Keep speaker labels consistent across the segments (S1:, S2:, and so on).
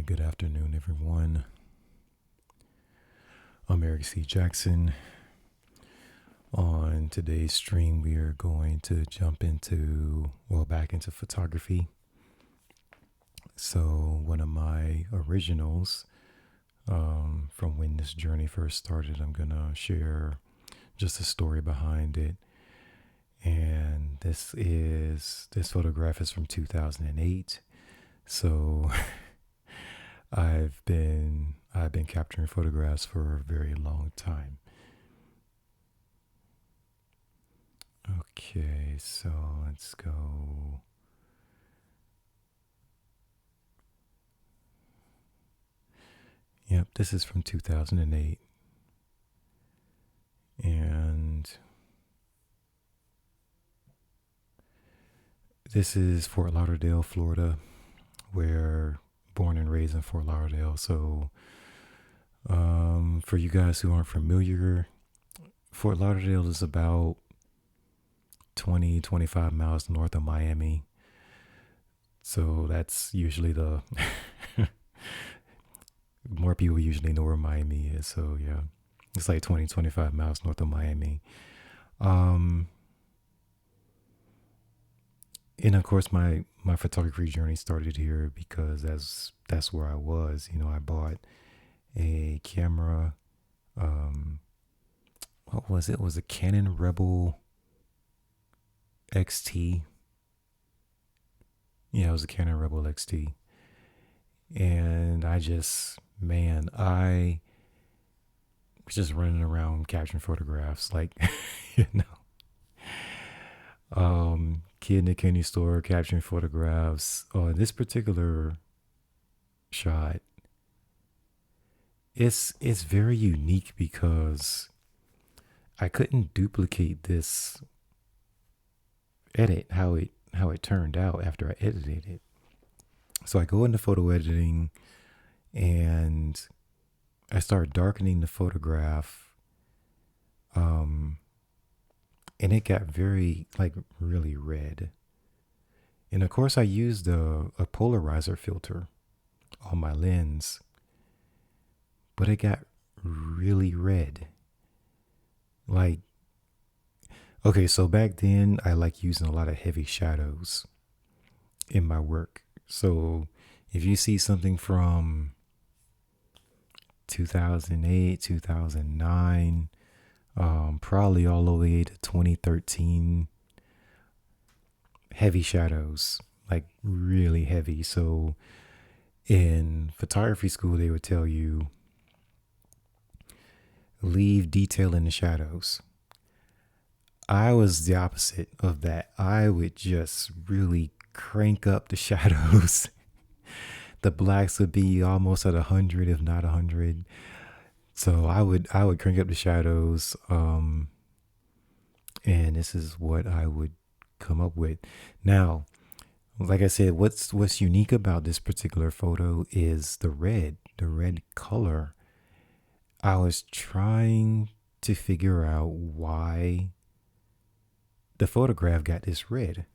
S1: Good afternoon, everyone. I'm Eric C. Jackson. On today's stream, we are going to jump back into photography. So, one of my originals from when this journey first started, I'm going to share just a story behind it. And this photograph is from 2008. So, I've been capturing photographs for a very long time. Okay, so let's go. Yep, this is from 2008. And this is Fort Lauderdale, Florida, where born and raised in Fort Lauderdale. So for you guys who aren't familiar, Fort Lauderdale is about 25 miles north of Miami. So that's usually more people usually know where Miami is. So yeah, it's like 25 miles north of Miami. And of course, my photography journey started here because that's where I was. I bought a camera. What was it? It was a Canon Rebel XT. Yeah, it was a Canon Rebel XT. And I was just running around capturing photographs, like, kid in the candy store capturing photographs. This particular shot, it's very unique because I couldn't duplicate this edit how it turned out after I edited it. So I go into photo editing and I start darkening the photograph. And it got very, really red. And of course I used a polarizer filter on my lens, but it got really red. Okay, so back then I like using a lot of heavy shadows in my work. So if you see something from 2008, 2009, probably all the way to 2013, heavy shadows, like really heavy. So in photography school, they would tell you, leave detail in the shadows. I was the opposite of that. I would just really crank up the shadows. The blacks would be almost at 100, if not 100. So I would crank up the shadows. And this is what I would come up with. Now, like I said, what's unique about this particular photo is the red color. I was trying to figure out why the photograph got this red,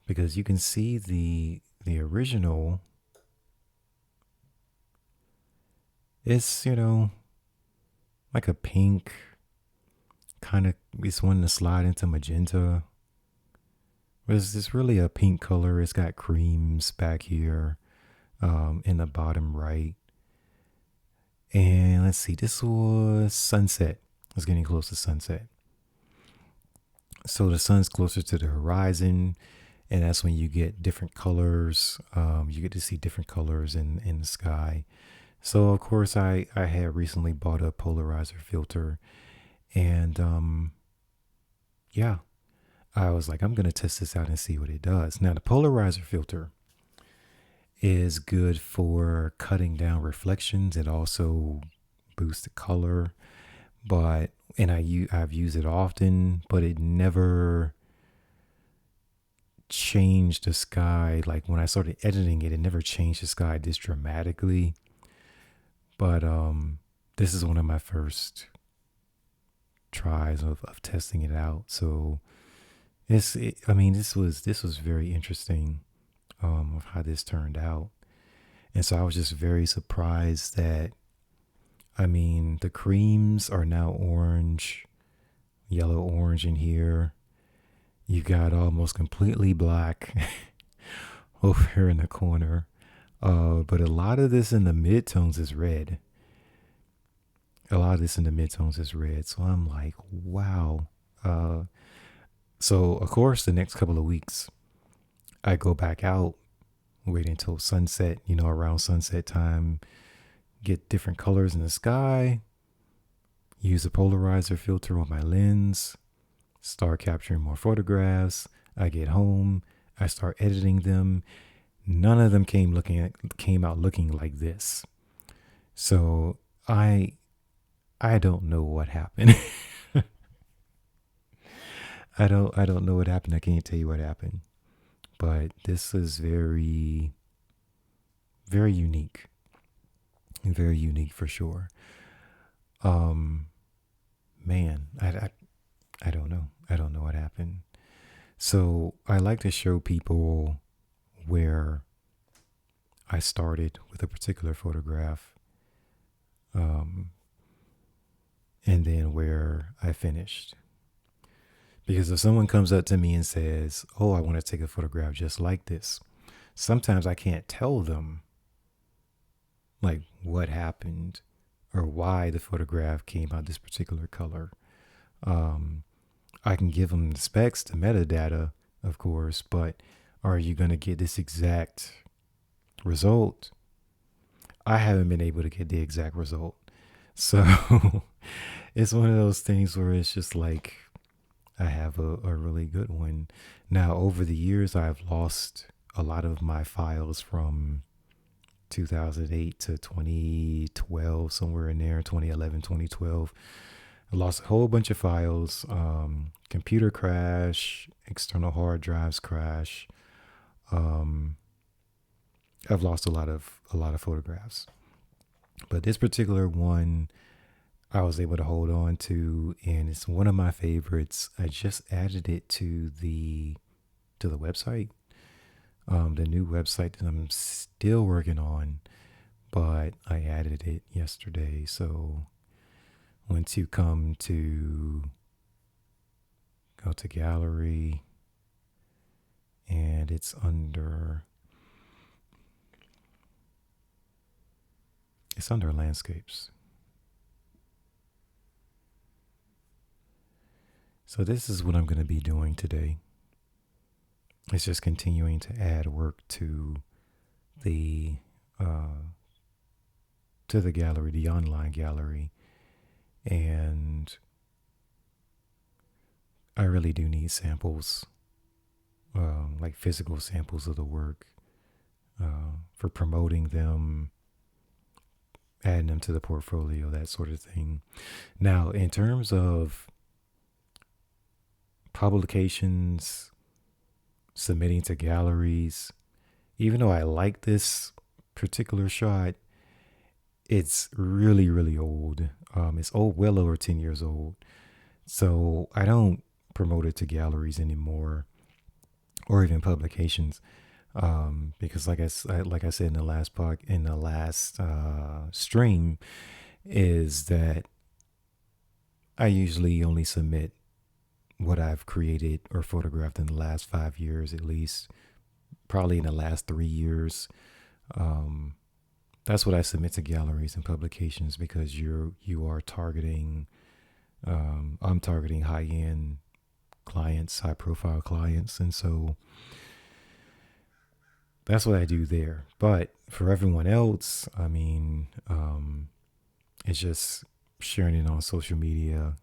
S1: because you can see the original. It's like a pink kind of. It's wanting to slide into magenta. But it's really a pink color. It's got creams back here, in the bottom right. And let's see, this was sunset. It's getting close to sunset. So the sun's closer to the horizon, and that's when you get different colors. You get to see different colors in the sky. So of course I had recently bought a polarizer filter, and I was like, I'm going to test this out and see what it does. Now the polarizer filter is good for cutting down reflections. It also boosts the color, I've used it often, but it never changed the sky. Like when I started editing it, it never changed the sky this dramatically. But this is one of my first tries of testing it out. So this was very interesting of how this turned out. And so I was just very surprised that, I mean, the creams are now orange, yellow orange in here. You got almost completely black over here in the corner. But a lot of this in the midtones is red. A lot of this in the midtones is red. So I'm like, wow. So of course, the next couple of weeks, I go back out, wait until sunset, around sunset time, get different colors in the sky, use a polarizer filter on my lens, start capturing more photographs. I get home, I start editing them. None of them came out looking like this. So I don't know what happened. I don't know what happened. I can't tell you what happened. But this is very, very unique. Very unique for sure. Man, I don't know. I don't know what happened. So I like to show people where I started with a particular photograph, and then where I finished. Because if someone comes up to me and says, "Oh, I want to take a photograph just like this," sometimes I can't tell them like what happened or why the photograph came out this particular color. I can give them the specs, the metadata, of course, but are you going to get this exact result? I haven't been able to get the exact result. So it's one of those things where it's just like, I have a really good one. Now, over the years, I've lost a lot of my files from 2008 to 2012, somewhere in there, 2011, 2012. I lost a whole bunch of files, computer crash, external hard drives crash. I've lost a lot of photographs, but this particular one I was able to hold on to, and it's one of my favorites. I just added it to the website, the new website that I'm still working on, but I added it yesterday. So once you go to gallery, and it's under landscapes. So this is what I'm going to be doing today. It's just continuing to add work to the gallery, the online gallery, and I really do need samples, like physical samples of the work, for promoting them, adding them to the portfolio, that sort of thing. Now, in terms of publications, submitting to galleries, even though I like this particular shot, it's really, really old. It's old, well over 10 years old. So I don't promote it to galleries anymore, or even publications, because like I said in the last stream, is that I usually only submit what I've created or photographed in the last 5 years, at least, probably in the last 3 years. That's what I submit to galleries and publications, because you are targeting, I'm targeting high-end clients, high-profile clients, and so that's what I do there. But for everyone else, I mean, it's just sharing it on social media,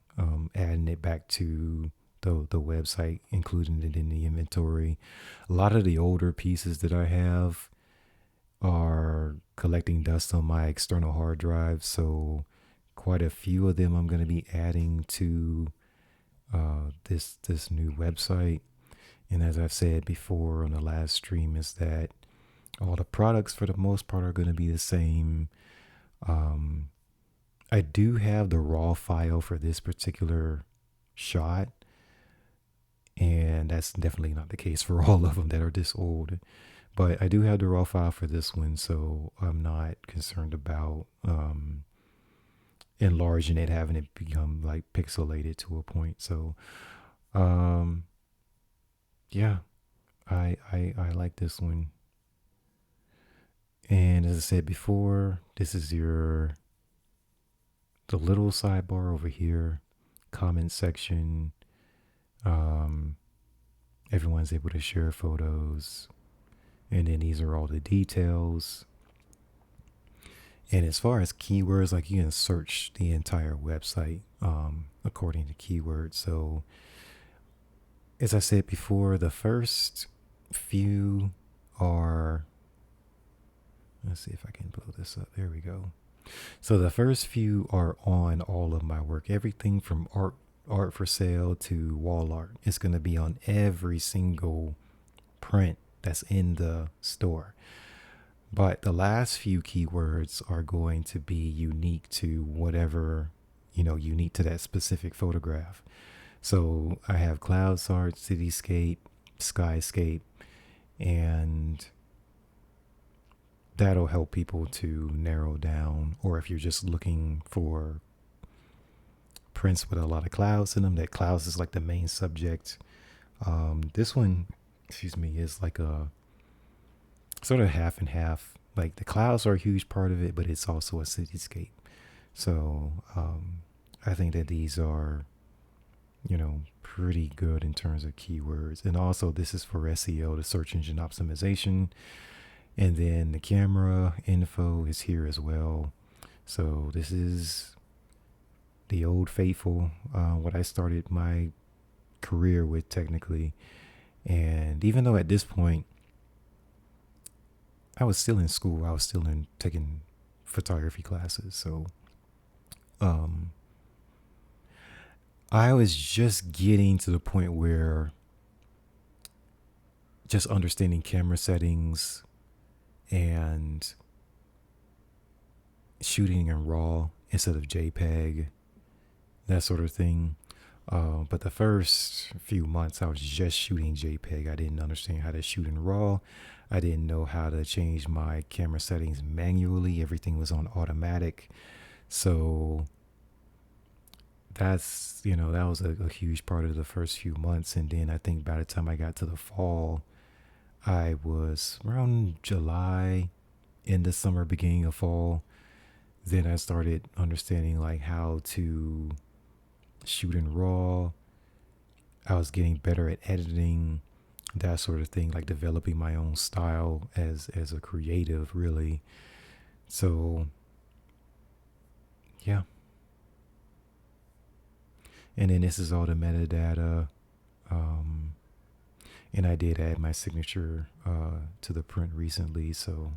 S1: adding it back to the website, including it in the inventory. A lot of the older pieces that I have are collecting dust on my external hard drive, so quite a few of them I'm going to be adding to this new website. And as I've said before on the last stream, is that all the products for the most part are going to be the same. I do have the raw file for this particular shot, and that's definitely not the case for all of them that are this old. But I do have the raw file for this one, so I'm not concerned about enlarging it, having it become like pixelated to a point. So um, yeah, I like this one. And as I said before, this is the little sidebar over here, comment section. Um, Everyone's able to share photos, and then these are all the details. And as far as keywords, like you can search the entire website according to keywords. So as I said before, the first few are, let's see if I can blow this up. There we go. So the first few are on all of my work. Everything from art for sale to wall art. It's going to be on every single print that's in the store. But the last few keywords are going to be unique to whatever, unique to that specific photograph. So I have clouds art, cityscape, skyscape, and that'll help people to narrow down. Or if you're just looking for prints with a lot of clouds in them, that clouds is like the main subject. This one, is like a sort of half and half. Like the clouds are a huge part of it, but it's also a cityscape. So I think that these are, pretty good in terms of keywords. And also this is for SEO, the search engine optimization. And then the camera info is here as well. So this is the old faithful, what I started my career with technically. And even though at this point I was still in school, I was still taking photography classes. So I was just getting to the point where just understanding camera settings and shooting in RAW instead of JPEG, that sort of thing. But the first few months, I was just shooting JPEG. I didn't understand how to shoot in RAW. I didn't know how to change my camera settings manually. Everything was on automatic. So that's, that was a huge part of the first few months. And then I think by the time I got to the fall, I was around July, in the summer, beginning of fall. Then I started understanding like how to shoot in RAW. I was getting better at editing, that sort of thing, like developing my own style as a creative, really. So yeah. And then this is all the metadata. And I did add my signature to the print recently. So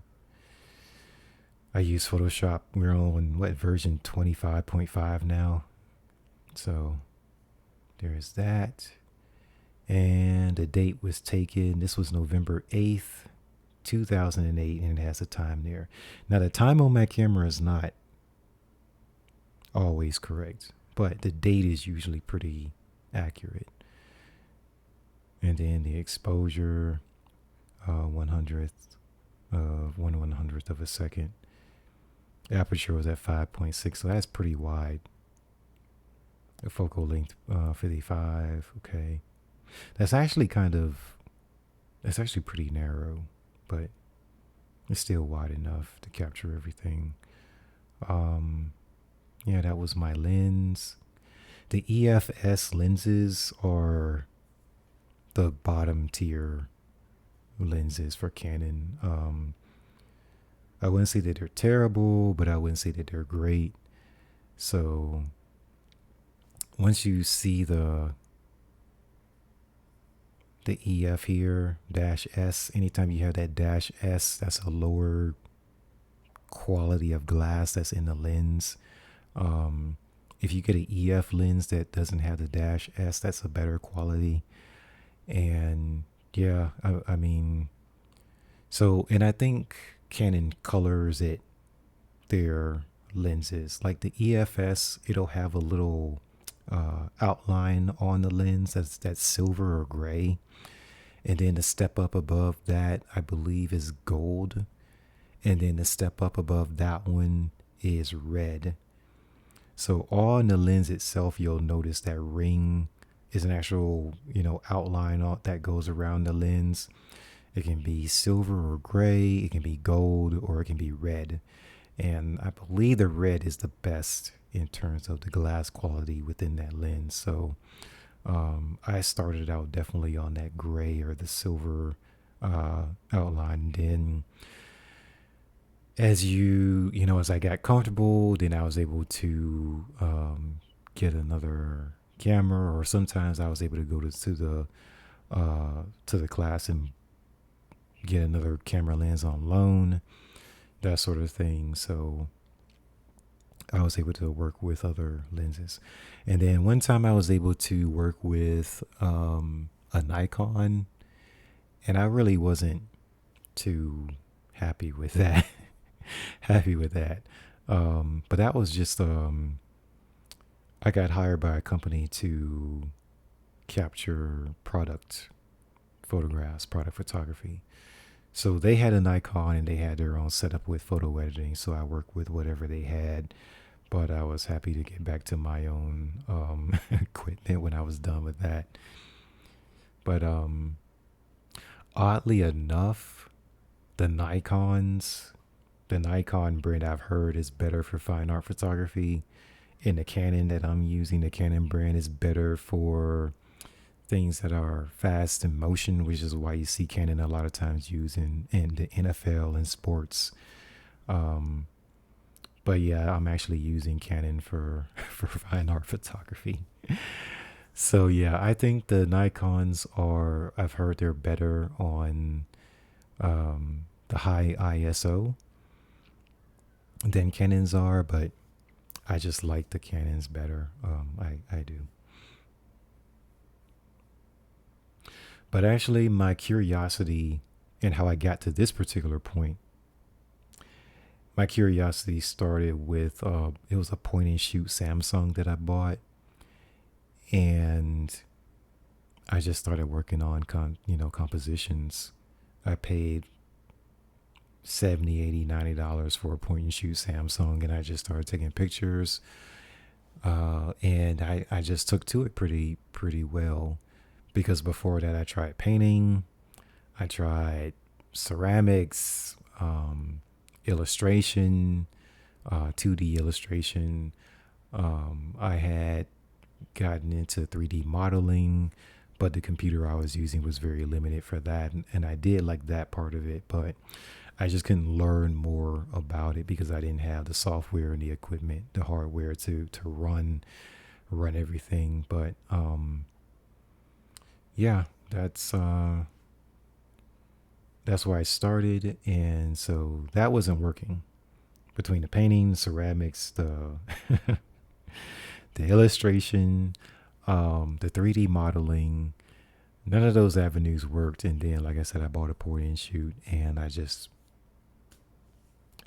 S1: I use Photoshop. We're on what, version 25.5 now. So there's that. And the date was taken. This was November 8th, 2008, and it has a time there. Now the time on my camera is not always correct, but the date is usually pretty accurate. And then the exposure, 1/100th of a second. The aperture was at 5.6, so that's pretty wide. The focal length, 55. Okay, that's actually pretty narrow, but it's still wide enough to capture everything. Yeah, that was my lens. The EFS lenses are the bottom tier lenses for Canon. I wouldn't say that they're terrible, but I wouldn't say that they're great. So once you see the EF here, -S, anytime you have that -S, that's a lower quality of glass that's in the lens. If you get an EF lens that doesn't have the -S, that's a better quality. And yeah, I mean, so, and I think Canon colors it, their lenses. Like the EFS, it'll have a little outline on the lens that's silver or gray. And then the step up above that, I believe, is gold. And then the step up above that one is red. So all in the lens itself, you'll notice that ring is an actual, outline that goes around the lens. It can be silver or gray, it can be gold, or it can be red. And I believe the red is the best in terms of the glass quality within that lens. So I started out definitely on that gray or the silver outline. Then as I got comfortable, then I was able to get another camera, or sometimes I was able to go to the class and get another camera lens on loan, that sort of thing. So I was able to work with other lenses. And then one time I was able to work with a Nikon, and I really wasn't too happy with that. But that was just I got hired by a company to capture product photographs, product photography. So they had a Nikon and they had their own setup with photo editing. So I worked with whatever they had, but I was happy to get back to my own equipment when I was done with that. But oddly enough, the Nikon brand I've heard is better for fine art photography. And the Canon that I'm using, the Canon brand, is better for things that are fast in motion, which is why you see Canon a lot of times used in the NFL and sports. But yeah, I'm actually using Canon for for fine art photography. So yeah, I think the Nikons are. I've heard they're better on the high ISO than Canons are, but I just like the Canons better. I do. But actually, my curiosity and how I got to this particular point, my curiosity started with it was a point and shoot Samsung that I bought, and I just started working on compositions. I paid 70, 80, $90 for a point and shoot Samsung, and I just started taking pictures. And I just took to it pretty well, because before that I tried painting, I tried ceramics, illustration, 2D illustration. I had gotten into 3D modeling, but the computer I was using was very limited for that. And I did like that part of it, but I just couldn't learn more about it because I didn't have the software and the equipment, the hardware to run everything. But yeah, that's where I started, and so that wasn't working. Between the painting, ceramics, the the illustration, the 3D modeling, none of those avenues worked. And then, like I said, I bought a point and shoot, and I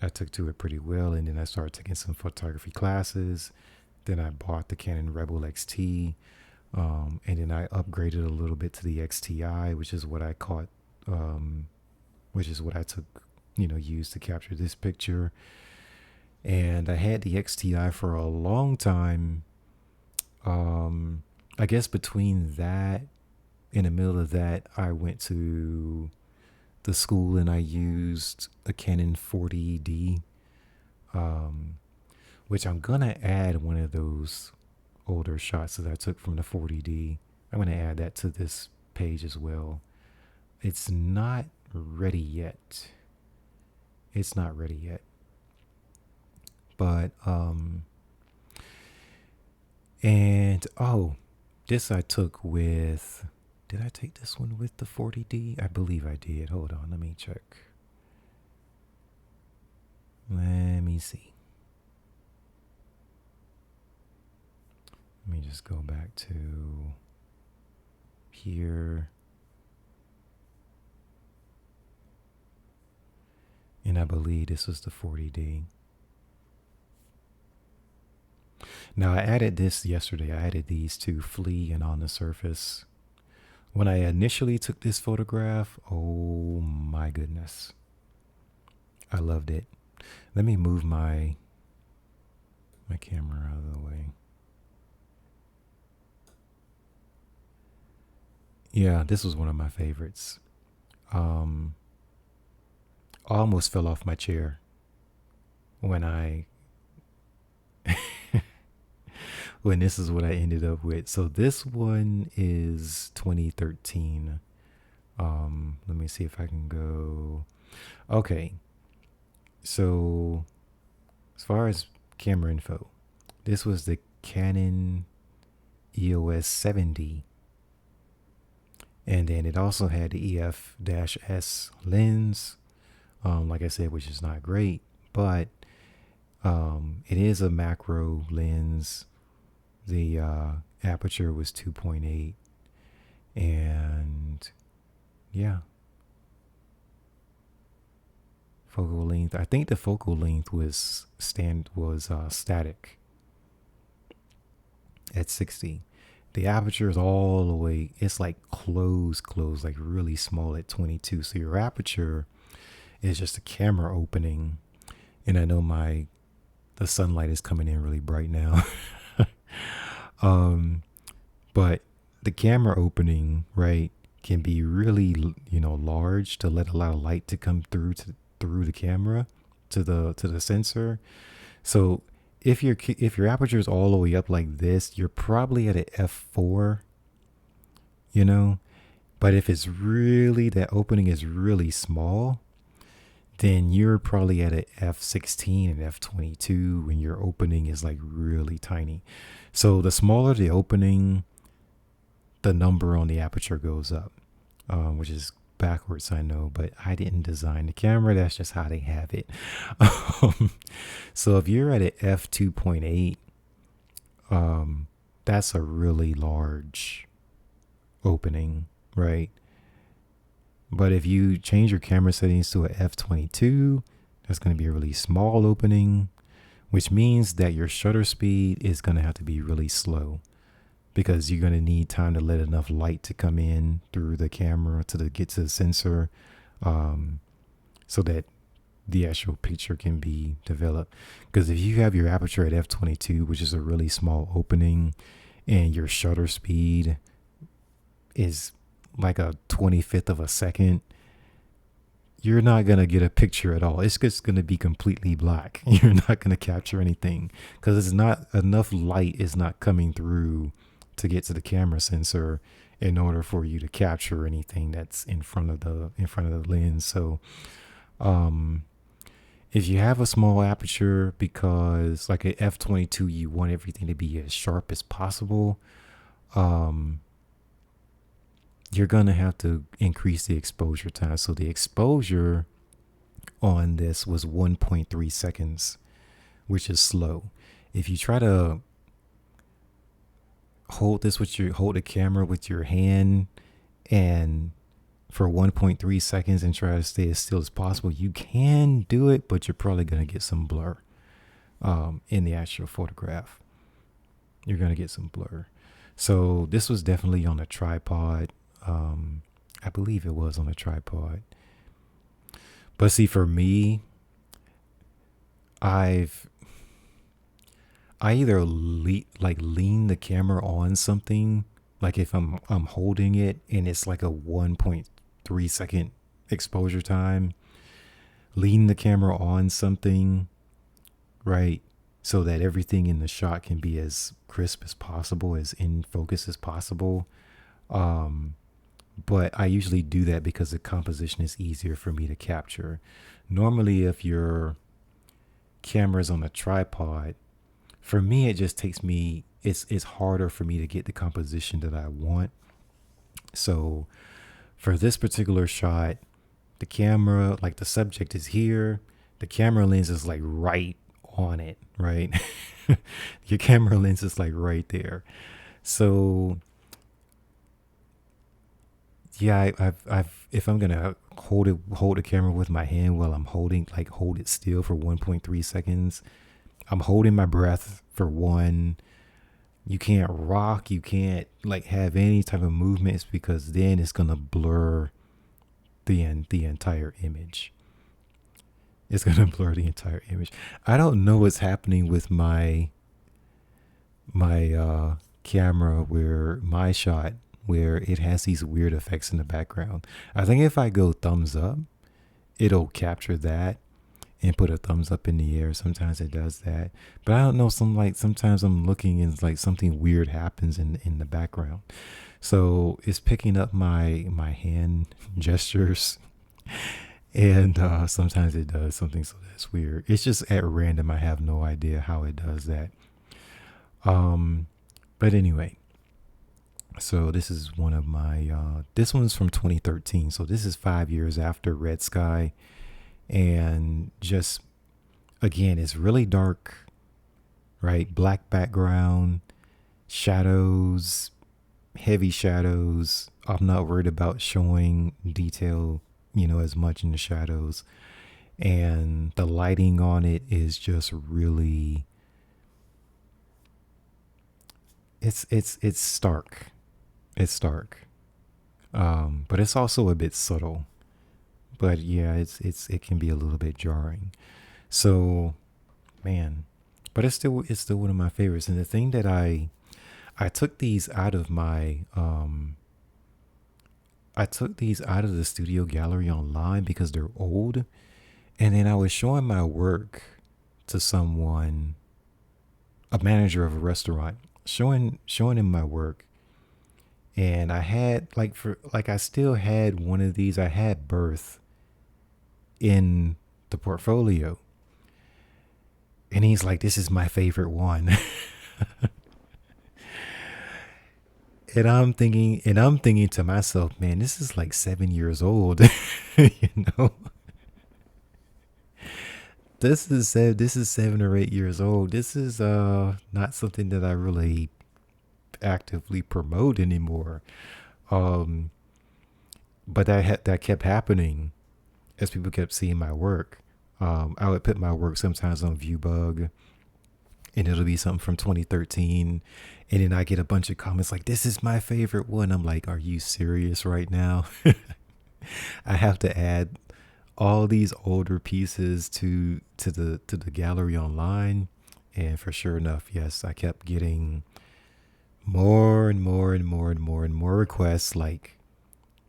S1: took to it pretty well. And then I started taking some photography classes. Then I bought the Canon Rebel XT, and then I upgraded a little bit to the XTI, which is what I caught, which is what I took, used to capture this picture. And I had the XTI for a long time. I guess between that, in the middle of that, I went to the school and I used a Canon 40D, which I'm gonna add one of those older shots that I took from the 40D. I'm gonna add that to this page as well. It's not ready yet. But and this I took with. Did I take this one with the 40D? I believe I did. Hold on, let me check. Let me see. Let me just go back to here. And I believe this was the 40D. Now I added this yesterday. I added these to Flee and On the Surface. When I initially took this photograph, oh my goodness, I loved it. Let me move my camera out of the way. Yeah, this was one of my favorites. I almost fell off my chair when when this is what I ended up with. So this one is 2013. Let me see if I can go. Okay. So as far as camera info, this was the Canon EOS 7D. And then it also had the EF-S lens, like I said, which is not great, but it is a macro lens. The aperture was 2.8, and yeah, focal length. I think the focal length was static at 60. The aperture is all the way. It's like close, like really small at 22. So your aperture is just a camera opening, and I know the sunlight is coming in really bright now. But the camera opening, right, can be really, large to let a lot of light to come through the camera to the sensor. So if your aperture is all the way up like this, you're probably at an f4, But if it's really, that opening is really small, then you're probably at an f16 and f22 when your opening is like really tiny. So the smaller the opening, the number on the aperture goes up, which is backwards, I know, but I didn't design the camera. That's just how they have it. So if you're at an f2.8, that's a really large opening, right? But if you change your camera settings to an f22, that's going to be a really small opening, which means that your shutter speed is going to have to be really slow, because you're going to need time to let enough light to come in through the camera to get to the sensor, so that the actual picture can be developed. Because if you have your aperture at f22, which is a really small opening, and your shutter speed is like a 25th of a second, you're not going to get a picture at all. It's just going to be completely black. You're not going to capture anything, because it's not enough light is not coming through to get to the camera sensor in order for you to capture anything that's in front of the lens. So if you have a small aperture, because like at f22 you want everything to be as sharp as possible, you're going to have to increase the exposure time. So the exposure on this was 1.3 seconds, which is slow. If you try to hold the camera with your hand and for 1.3 seconds and try to stay as still as possible, you can do it, but you're probably going to get some blur in the actual photograph. You're going to get some blur. So this was definitely on a tripod. I believe it was on a tripod. But see, for me, I either lean the camera on something, like if I'm holding it and it's like a 1.3 second exposure time, lean the camera on something, right, so that everything in the shot can be as crisp as possible, as in focus as possible. But I usually do that because the composition is easier for me to capture. Normally, if your camera's on a tripod, for me, it just takes me, it's harder for me to get the composition that I want. So for this particular shot, the camera, like the subject is here, the camera lens is like right on it, right? Your camera lens is like right there. So yeah, I've if I'm gonna hold the camera with my hand while I'm hold it still for 1.3 seconds, I'm holding my breath for 1, You can't rock, you can't like have any type of movements because then it's gonna blur the entire image. It's gonna blur the entire image. I don't know what's happening with my camera where my shot where it has these weird effects in the background. I think if I go thumbs up, it'll capture that and put a thumbs up in the air. Sometimes it does that, but I don't know. Sometimes I'm looking and it's like something weird happens in the background. So it's picking up my hand gestures, and sometimes it does something so that's weird. It's just at random. I have no idea how it does that. Um, but anyway, so this is one of my. This one's from 2013. So this is 5 years after Red Sky, and just again, it's really dark, right? Black background, shadows, heavy shadows. I'm not worried about showing detail, as much in the shadows. And the lighting on it is just really it's stark. It's stark. But it's also a bit subtle. But yeah, it can be a little bit jarring. So, man, but it's still one of my favorites. And the thing that I took these out of my I took these out of the studio gallery online because they're old, and then I was showing my work to someone, a manager of a restaurant, showing him my work, and I had I still had one of these. I had Birth in the portfolio, and he's like, "This is my favorite one." And I'm thinking to myself, man, this is like 7 years old. you know, this is 7 or 8 years old. This is not something that I really actively promote anymore. Um, but that kept happening as people kept seeing my work. I would put my work sometimes on ViewBug, and it'll be something from 2013, and then I get a bunch of comments like, "This is my favorite one." I'm like, "Are you serious right now?" I have to add all these older pieces to the gallery online, and for sure enough, yes, I kept getting more and more and more and more and more requests like,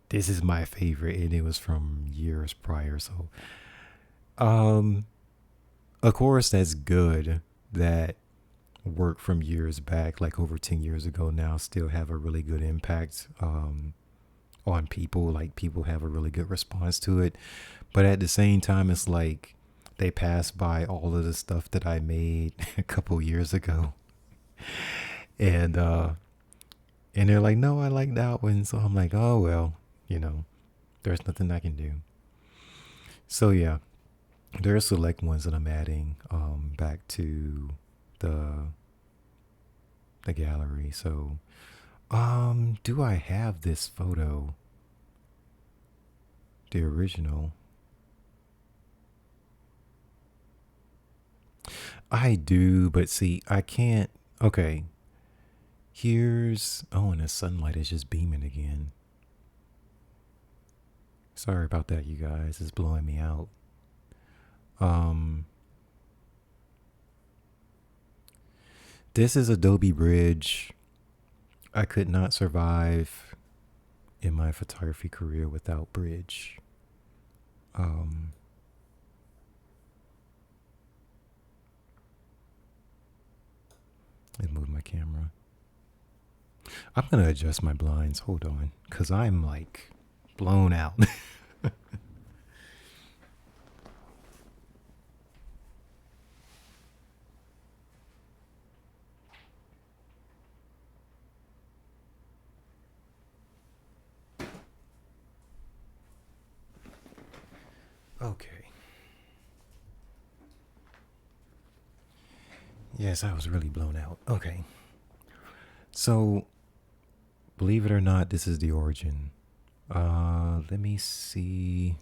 S1: "This is my favorite," and it was from years prior. So, um, of course, that's good that work from years back, like over 10 years ago now, still have a really good impact on people. Like people have a really good response to it. But at the same time, it's like they pass by all of the stuff that I made a couple years ago. And and they're like, "No, I like that one." So I'm like, "Oh well, you know, there's nothing I can do." So yeah, there are select ones that I'm adding back to the the gallery. So do I have this photo? The original? I do, but see, I can't. Okay, and the sunlight is just beaming again. Sorry about that, you guys. It's blowing me out. Um, this is Adobe Bridge. I could not survive in my photography career without Bridge. Um, let me move my camera. I'm gonna adjust my blinds. Hold on, cause I'm like blown out. Okay. Yes, I was really blown out. Okay. So, believe it or not, this is the origin. Let me see.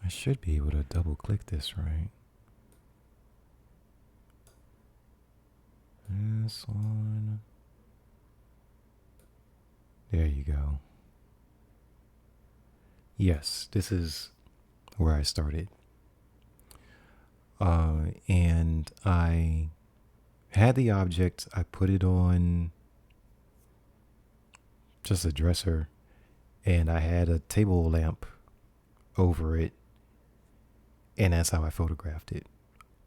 S1: I I should be able to double click this, right? This one. There you go. Yes, this is where I started. And I had the object, I put it on just a dresser, and I had a table lamp over it, and that's how I photographed it.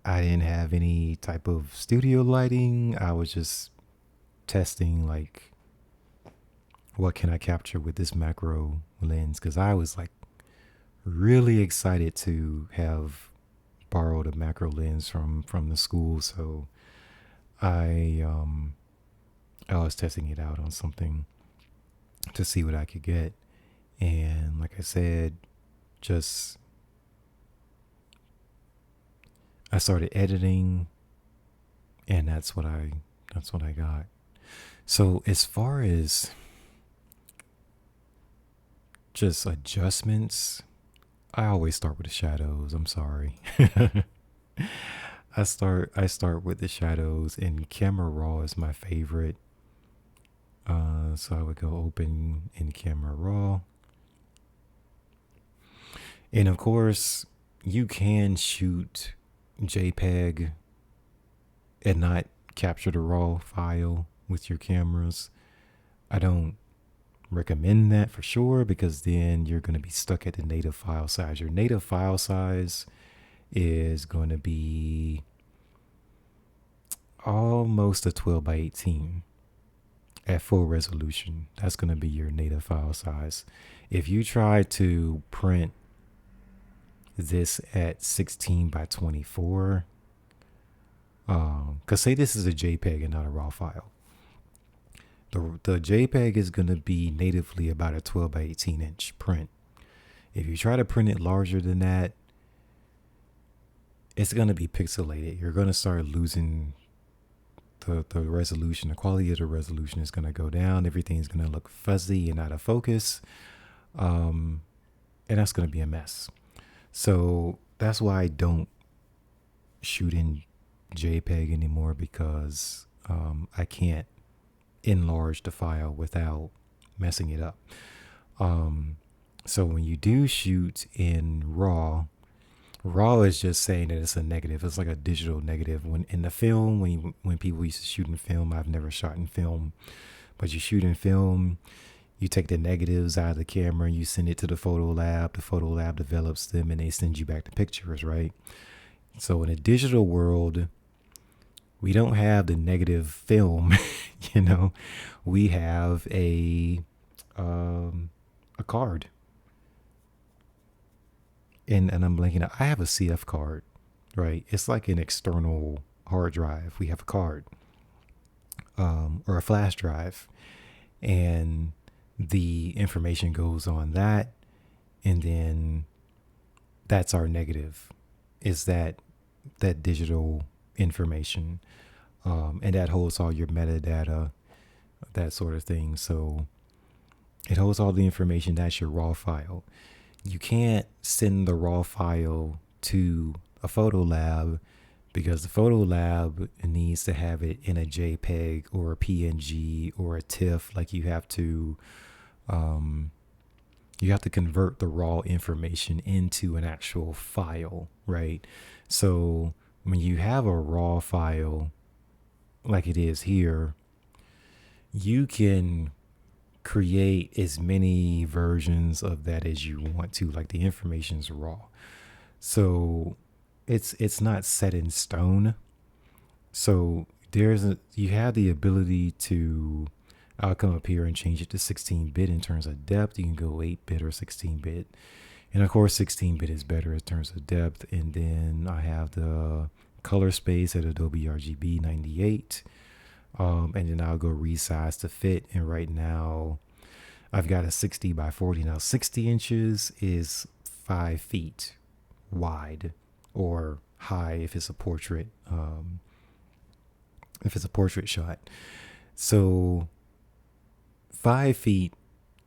S1: I didn't have any type of studio lighting. I was just testing, like, what can I capture with this macro lens? Because I was like really excited to have borrowed a macro lens from the school. So I was testing it out on something to see what I could get. And like I said, just I started editing, and that's what I got. So as far as just adjustments, I always start with the shadows. I'm sorry. I start with the shadows, and camera raw is my favorite. So I would go open in camera raw. And of course, you can shoot JPEG and not capture the raw file with your cameras. I don't recommend that for sure, because then you're going to be stuck at the native file size. Your native file size is going to be almost a 12 by 18 at full resolution. That's going to be your native file size. If you try to print this at 16 by 24, because say this is a JPEG and not a raw file, the JPEG is going to be natively about a 12 by 18 inch print. If you try to print it larger than that, it's going to be pixelated. You're going to start losing the resolution. The quality of the resolution is going to go down. Everything's going to look fuzzy and out of focus. And that's going to be a mess. So that's why I don't shoot in JPEG anymore, because I can't enlarge the file without messing it up. So when you do shoot in RAW is just saying that it's a negative. It's like a digital negative. When in the film, when people used to shoot in film, I've never shot in film, but you shoot in film, you take the negatives out of the camera, you send it to the photo lab. The photo lab develops them, and they send you back the pictures, right? So in a digital world, we don't have the negative film. We have a card. And I'm blanking out. I have a CF card, right? It's like an external hard drive. We have a card, or a flash drive, and the information goes on that, and then that's our negative, is that digital information, and that holds all your metadata, that sort of thing. So it holds all the information. That's your raw file. You can't send the raw file to a photo lab, because the photo lab needs to have it in a JPEG or a PNG or a TIFF. Like you have to convert the raw information into an actual file, right? So when you have a raw file like it is here, you can create as many versions of that as you want to. Like the information's raw, so it's not set in stone. So you have the ability to, I'll come up here and change it to 16-bit in terms of depth. You can go 8-bit or 16-bit, and of course 16-bit is better in terms of depth. And then I have the color space at Adobe RGB 98. And then I'll go resize to fit. And right now I've got a 60 by 40. Now 60 inches is 5 feet wide, or high if it's a portrait, shot. So 5 feet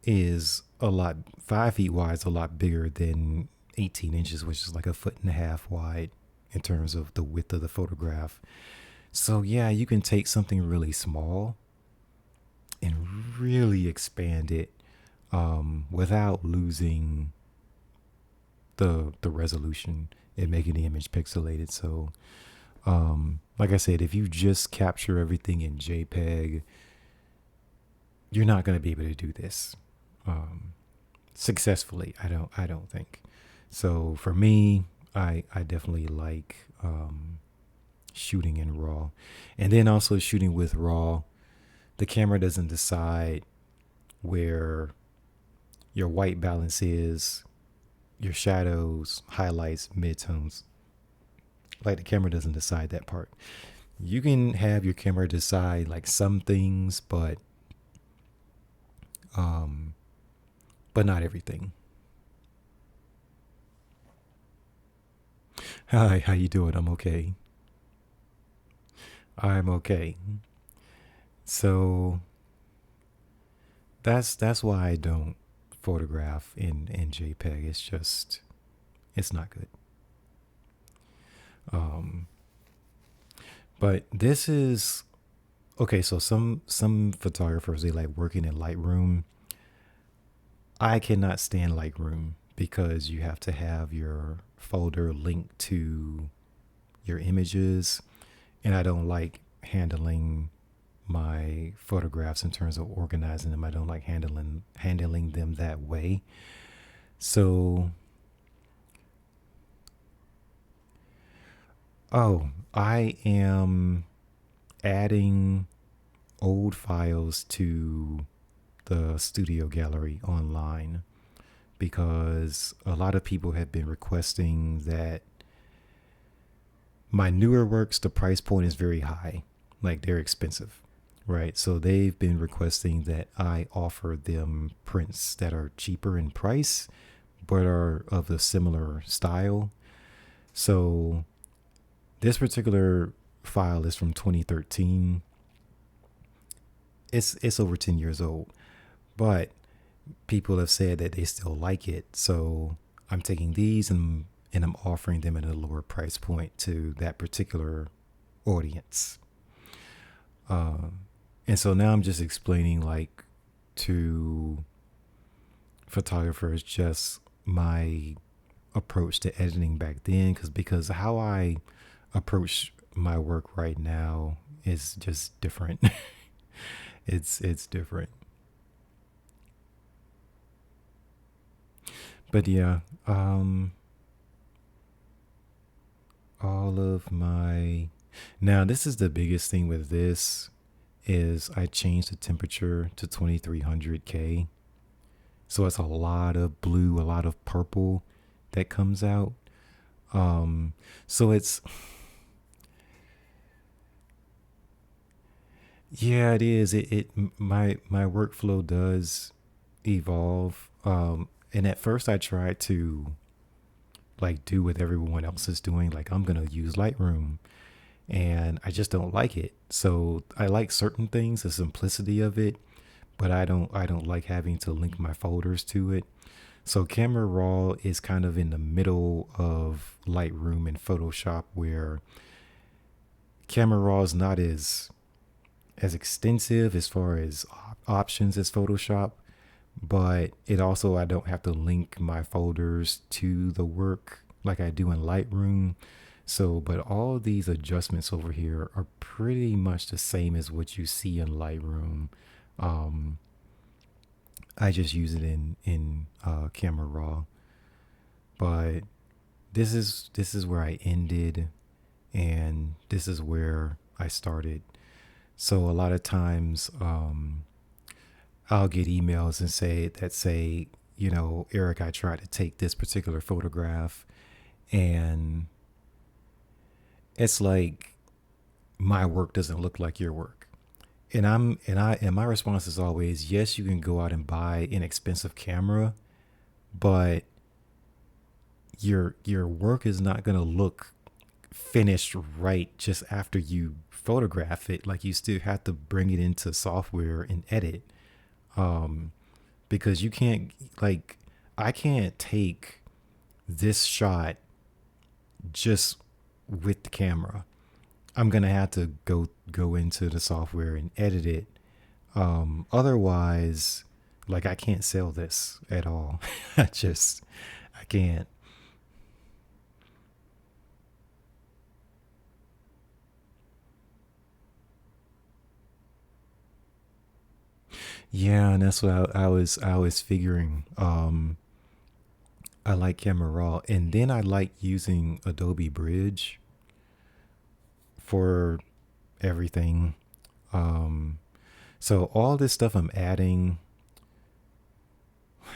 S1: is a lot. 5 feet wide is a lot bigger than 18 inches, which is like a foot and a half wide in terms of the width of the photograph. So yeah, you can take something really small and really expand it without losing the resolution and making the image pixelated. So like I said, if you just capture everything in JPEG, you're not going to be able to do this successfully. I don't think. So for me, I definitely like shooting in RAW, and then also shooting with RAW. The camera doesn't decide where your white balance is, your shadows, highlights, midtones. Like the camera doesn't decide that part. You can have your camera decide like some things, but not everything. Hi, how you doing? I'm okay. I'm okay. So that's why I don't photograph in JPEG. It's just it's not good. But this is okay. So some photographers, they like working in Lightroom. I cannot stand Lightroom because you have to have your folder linked to your images, and I don't like handling my photographs in terms of organizing them. I don't like handling them that way. So, oh, I am adding old files to the studio gallery online because a lot of people have been requesting that my newer works, the price point is very high, like they're expensive, right? So they've been requesting that I offer them prints that are cheaper in price but are of a similar style. So this particular file is from 2013. It's over 10 years old, but people have said that they still like it. So I'm taking these and I'm offering them at a lower price point to that particular audience. And so now I'm just explaining like to photographers just my approach to editing back then, because how I approach my work right now is just different. It's different. But yeah, all of my now this is the biggest thing with this is I changed the temperature to 2300K. So it's a lot of blue, a lot of purple that comes out. So it's yeah, it is. It my workflow does evolve. And at first I tried to like do what everyone else is doing. Like I'm gonna use Lightroom, and I just don't like it. So I like certain things, the simplicity of it, but I don't like having to link my folders to it. So Camera Raw is kind of in the middle of Lightroom and Photoshop, where Camera Raw is not as extensive as far as options as Photoshop, but it also I don't have to link my folders to the work like I do in Lightroom. So, but all these adjustments over here are pretty much the same as what you see in Lightroom. Um, I just use it in Camera Raw, but this is where I ended, and this is where I started. So a lot of times, I'll get emails and say, Eric, I tried to take this particular photograph, and it's like my work doesn't look like your work. And my response is always, yes, you can go out and buy an expensive camera, but your work is not going to look finished right just after you photograph it. Like you still have to bring it into software and edit, because you can't, like, I can't take this shot just with the camera. I'm gonna have to go into the software and edit it. Otherwise, like I can't sell this at all. I can't. Yeah, and that's what I was figuring. I like Camera Raw, and then I like using Adobe Bridge for everything. Um, so all this stuff I'm adding.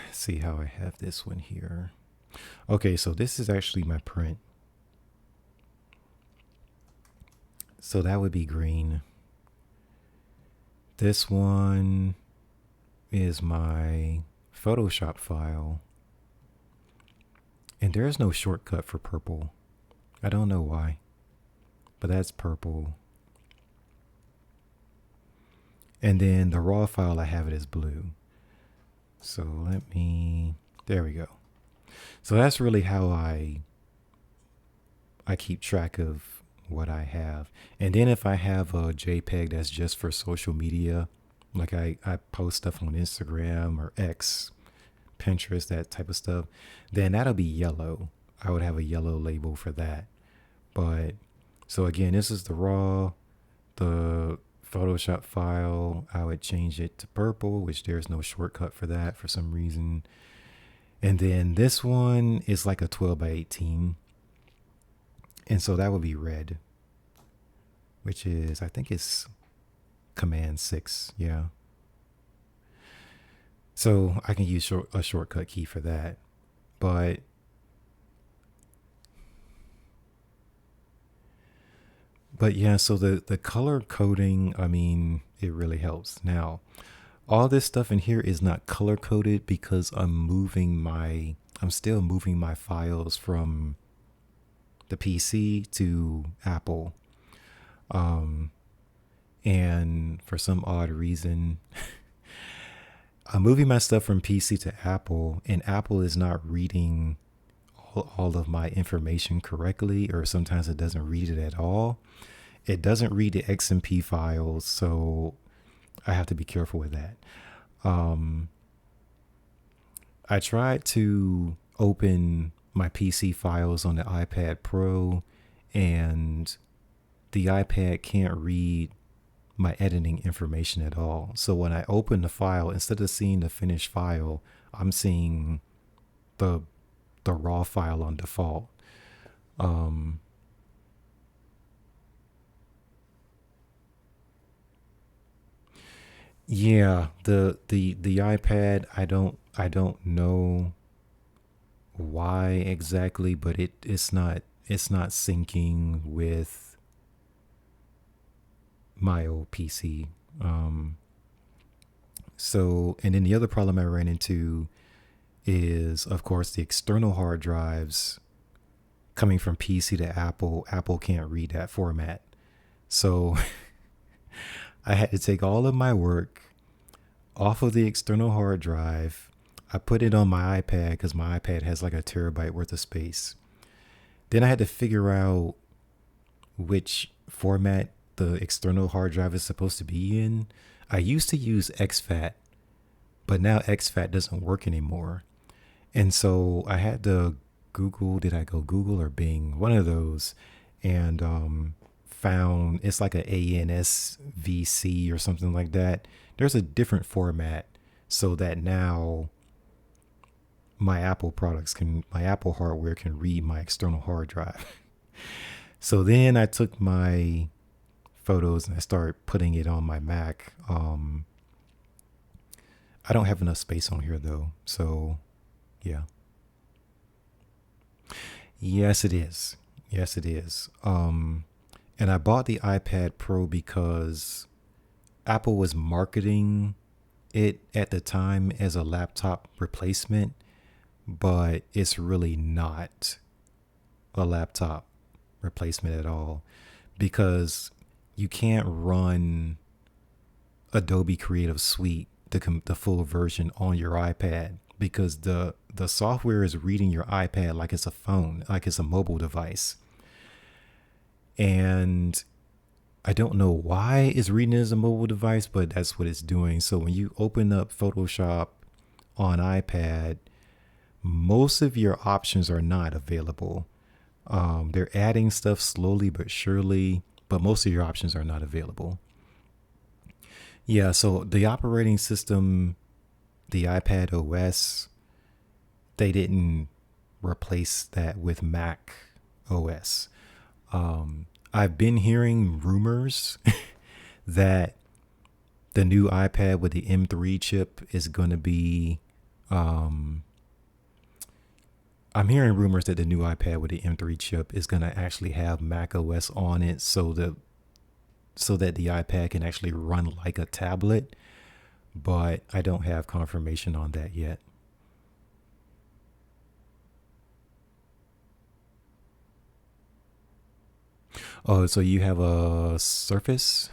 S1: Let's see how I have this one here. Okay, so this is actually my print. So that would be green. This one is my Photoshop file. And there's no shortcut for purple. I don't know why, but that's purple. And then the raw file, I have it as blue. So there we go. So that's really how I keep track of what I have. And then if I have a JPEG that's just for social media, like I post stuff on Instagram or X, Pinterest, that type of stuff, then that'll be yellow. I would have a yellow label for that. But so again, this is the raw, the Photoshop file. I would change it to purple, which there's no shortcut for that for some reason. And then this one is like a 12 by 18. And so that would be red, which is, I think it's Command 6. Yeah. So I can use a shortcut key for that. But yeah, so the color coding, I mean, it really helps. Now, all this stuff in here is not color coded because I'm still moving my files from the PC to Apple. And for some odd reason, I'm moving my stuff from PC to Apple, and Apple is not reading all of my information correctly, or sometimes it doesn't read it at all. It doesn't read the XMP files, so I have to be careful with that. I tried to open my PC files on the iPad Pro, and the iPad can't read my editing information at all. So when I open the file, instead of seeing the finished file, I'm seeing the raw file on default. Yeah, the iPad, I don't know why exactly, but it's not syncing with my old PC. So, and then the other problem I ran into is, of course, the external hard drives coming from PC to Apple. Apple can't read that format. So I had to take all of my work off of the external hard drive. I put it on my iPad because my iPad has like a terabyte worth of space. Then I had to figure out which format the external hard drive is supposed to be in. I used to use exFAT, but now exFAT doesn't work anymore. And so I had to Google, did I go Google or Bing? One of those. And found it's like a ANSVC or something like that. There's a different format so that now my Apple hardware can read my external hard drive. So then I took my photos and I started putting it on my Mac. I don't have enough space on here though. So yeah. Yes, it is. Yes, it is. And I bought the iPad Pro because Apple was marketing it at the time as a laptop replacement, but it's really not a laptop replacement at all because you can't run Adobe Creative Suite, the full version, on your iPad. because the software is reading your iPad like it's a phone, like it's a mobile device. And I don't know why it's reading it as a mobile device, but that's what it's doing. So when you open up Photoshop on iPad, most of your options are not available. They're adding stuff slowly but surely, but most of your options are not available. Yeah, so the operating system, the iPad OS, they didn't replace that with Mac OS. I've been hearing rumors that the new iPad with the M3 chip is going to be. I'm hearing rumors that the new iPad with the M3 chip is going to actually have Mac OS on it, so that the iPad can actually run like a tablet. But I don't have confirmation on that yet. Oh, so you have a Surface?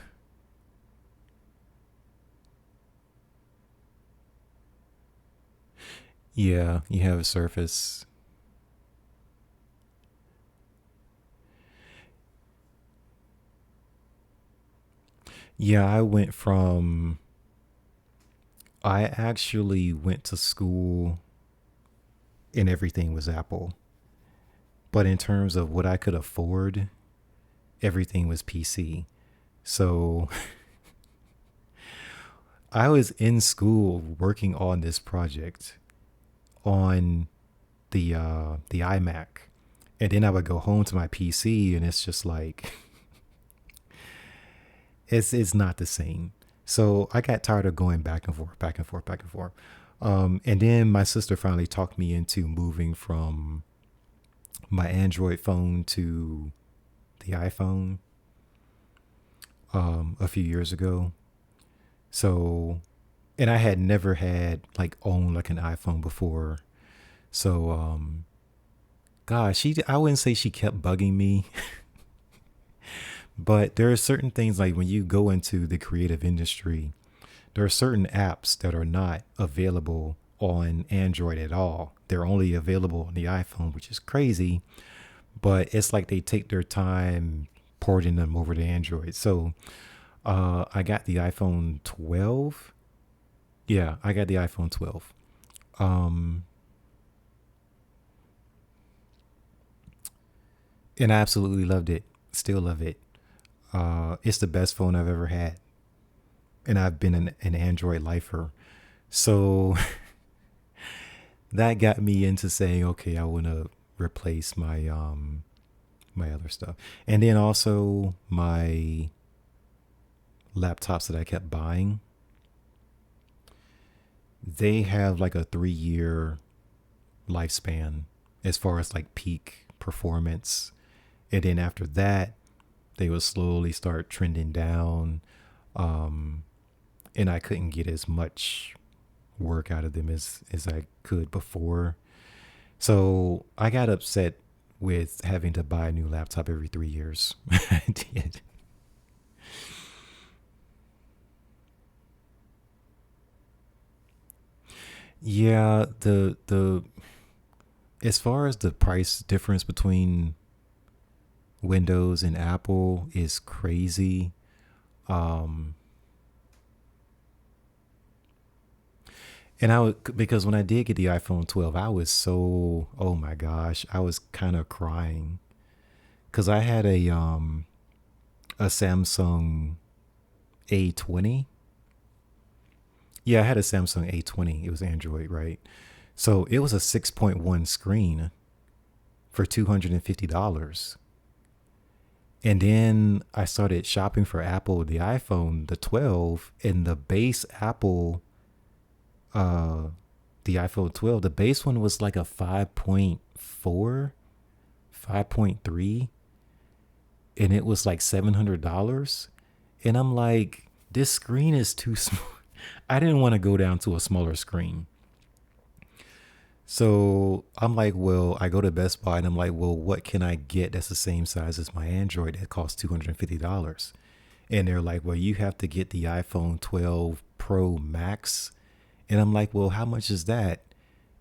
S1: Yeah, you have a Surface. Yeah, I actually went to school and everything was Apple. But in terms of what I could afford, everything was PC. So I was in school working on this project on the iMac. And then I would go home to my PC and it's just like it's not the same. So I got tired of going back and forth, back and forth, back and forth. And then my sister finally talked me into moving from my Android phone to the iPhone a few years ago. So, and I had never had like owned like an iPhone before. So, gosh, I wouldn't say she kept bugging me, but there are certain things like when you go into the creative industry, there are certain apps that are not available on Android at all. They're only available on the iPhone, which is crazy, but it's like they take their time porting them over to Android. So I got the iPhone 12. Yeah, I got the iPhone 12. Um, and I absolutely loved it. Still love it. It's the best phone I've ever had. And I've been an Android lifer. So that got me into saying, okay, I want to replace my other stuff. And then also my laptops that I kept buying, they have like a 3 year lifespan as far as like peak performance. And then after that, they would slowly start trending down. Um, and I couldn't get as much work out of them as I could before. So I got upset with having to buy a new laptop every 3 years. I did. Yeah, the as far as the price difference between Windows and Apple is crazy. Um, and because when I did get the iPhone 12, I was so, oh my gosh, I was kind of crying because I had a Samsung A20. Yeah, I had a Samsung A20. It was Android, right? So it was a 6.1 screen for $250. And then I started shopping for Apple, the iPhone, the 12, and the base Apple, uh, the iPhone 12, the base one was like a 5.4, 5.3, and it was like $700. And I'm like, this screen is too small. I didn't want to go down to a smaller screen. So I'm like, well, I go to Best Buy and I'm like, well, what can I get that's the same size as my Android that costs $250? And they're like, well, you have to get the iPhone 12 Pro Max. And I'm like, well, how much is that?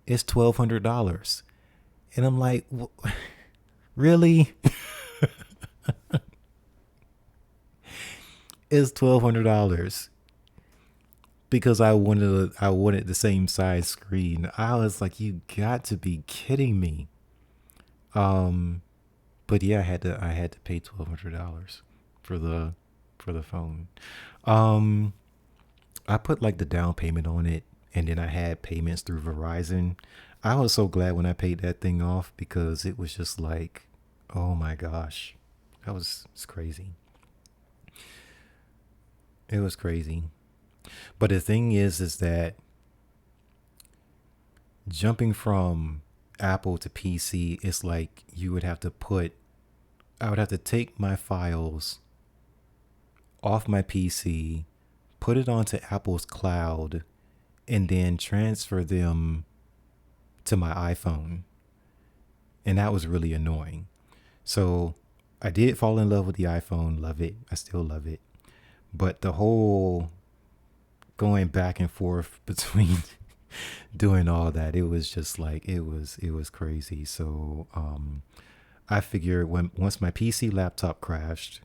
S1: It's $1,200. And I'm like, really? It's $1,200 because I wanted the same size screen. I was like, you got to be kidding me. Um, but yeah, I had to pay $1,200 for the phone. Um, I put like the down payment on it, and then I had payments through Verizon. I was so glad when I paid that thing off because it was just like, oh my gosh, it's crazy. It was crazy. But the thing is that jumping from Apple to PC is like I would have to take my files off my PC, put it onto Apple's cloud, and then transfer them to my iPhone. And that was really annoying. So I did fall in love with the iPhone, love it. I still love it. But the whole going back and forth between doing all that, it was just like it was crazy. So I figured once my PC laptop crashed,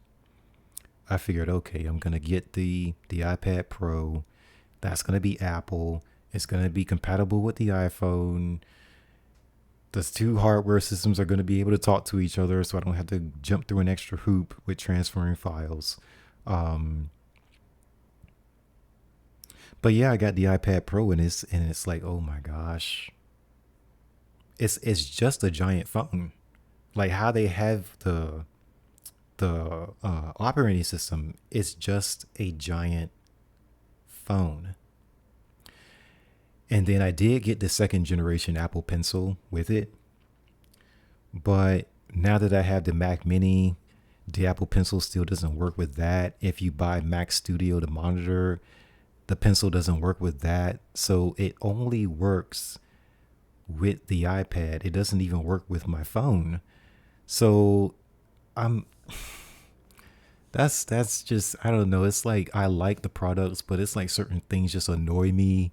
S1: I figured, okay, I'm gonna get the iPad Pro. That's gonna be Apple. It's gonna be compatible with the iPhone. Those two hardware systems are gonna be able to talk to each other, so I don't have to jump through an extra hoop with transferring files. Um, but yeah, I got the iPad Pro, and it's like, oh my gosh, it's just a giant phone. Like how they have the operating system, it's just a giant phone. And then I did get the second generation Apple Pencil with it. But now that I have the Mac Mini, the Apple Pencil still doesn't work with that. If you buy Mac Studio, the monitor, the pencil doesn't work with that. So it only works with the iPad. It doesn't even work with my phone. So I'm that's just, I don't know. It's like I like the products, but it's like certain things just annoy me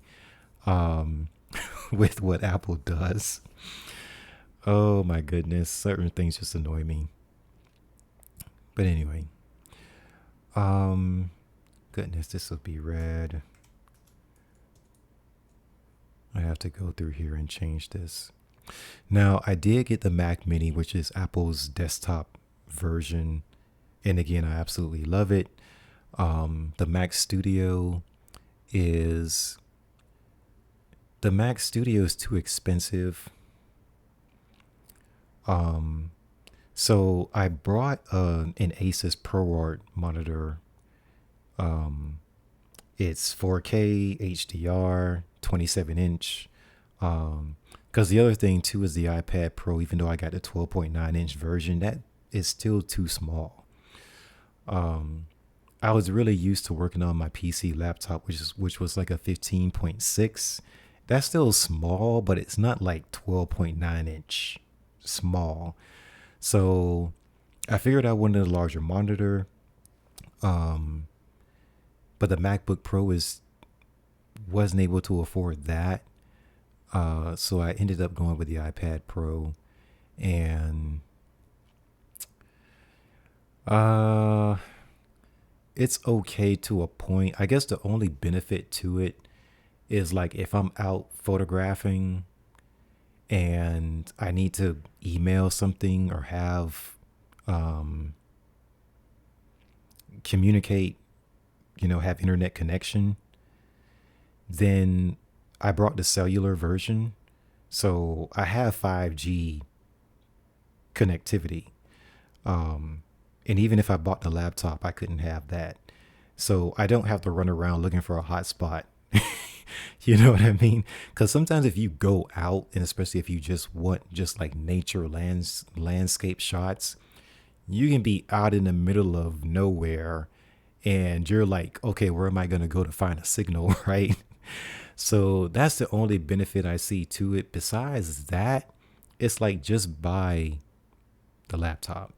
S1: um with what Apple does. Oh my goodness, certain things just annoy me. But anyway, um goodness, this will be red. I have to go through here and change this. Now, I did get the Mac Mini, which is Apple's desktop version, and again, I absolutely love it. The Mac Studio is the Mac Studio is too expensive. Um, so I brought an Asus ProArt monitor. Um, it's 4K HDR, 27 inch. Because the other thing too is the iPad Pro. Even though I got the 12.9-inch version, that is still too small. Um, I was really used to working on my PC laptop, which was like a 15.6. That's still small, but it's not like 12.9-inch small. So I figured I wanted a larger monitor. Um, but the MacBook Pro is wasn't able to afford that. So I ended up going with the iPad Pro, and uh, it's okay to a point. I guess the only benefit to it is like if I'm out photographing and I need to email something or have um, communicate, have internet connection, then I brought the cellular version. So I have 5G connectivity. Um, and even if I bought the laptop, I couldn't have that. So I don't have to run around looking for a hotspot. You know what I mean? Because sometimes if you go out, and especially if you just want just like nature landscape shots, you can be out in the middle of nowhere and you're like, okay, where am I going to go to find a signal, right? So that's the only benefit I see to it. Besides that, it's like just buy the laptop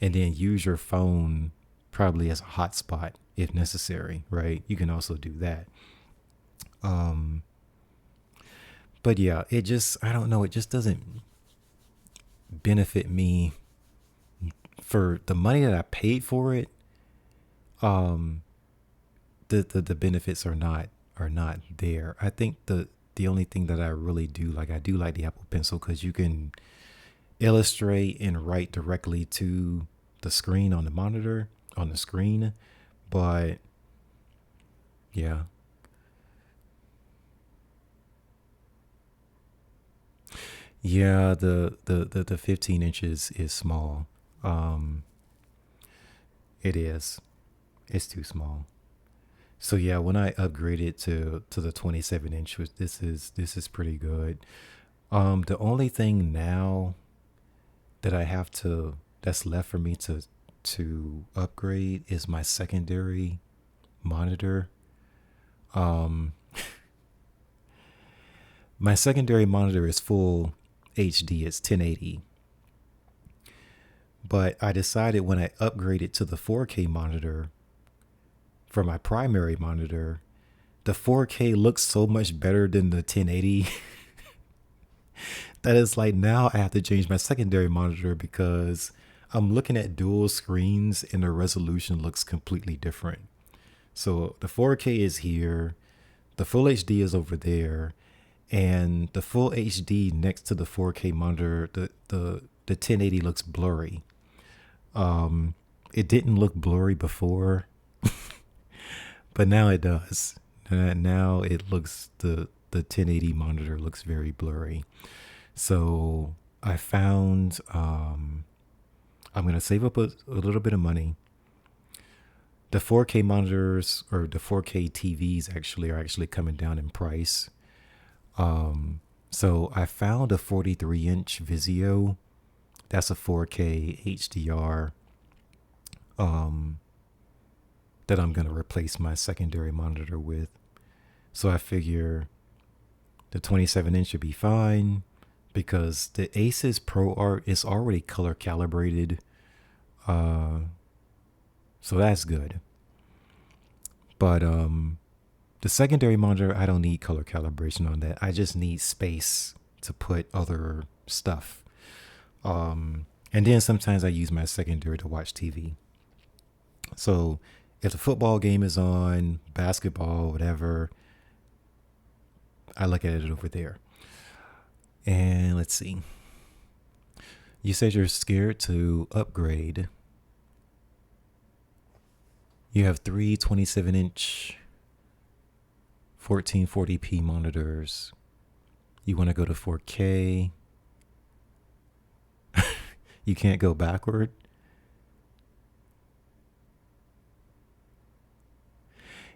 S1: and then use your phone probably as a hotspot if necessary, right? You can also do that. Um, But yeah, it just, I don't know, it just doesn't benefit me for the money that I paid for it. Um, the benefits are not there. I think the only thing that I really do like, I do like the Apple Pencil because you can illustrate and write directly to the screen on the monitor on the screen. But yeah, yeah, the 15 inches is small. Um, it is. It's too small. So yeah, when I upgraded to the 27 inch, this is pretty good. The only thing now that I have to that's left for me to upgrade is my secondary monitor. Um, my secondary monitor is full HD. It's 1080. But I decided when I upgraded to the 4K monitor for my primary monitor, the 4K looks so much better than the 1080 that it's like now I have to change my secondary monitor because I'm looking at dual screens and the resolution looks completely different. So the 4K is here, the full HD is over there, and the full HD next to the 4K monitor, the 1080 looks blurry. Um, it didn't look blurry before, but now it does. Now it looks the 1080 monitor looks very blurry. So I found I'm gonna save up a little bit of money. The 4K monitors or the 4K TVs actually are actually coming down in price. So I found a 43-inch Vizio. That's a 4K HDR um, that I'm gonna replace my secondary monitor with. So I figure the 27 inch should be fine because the Asus Pro Art is already color calibrated. Uh, so that's good. But the secondary monitor, I don't need color calibration on that. I just need space to put other stuff. And then sometimes I use my secondary to watch TV. So if the football game is on, basketball, whatever, I look at it over there. And let's see. You said you're scared to upgrade. You have three 27-inch 1440p monitors. You want to go to 4K. You can't go backward.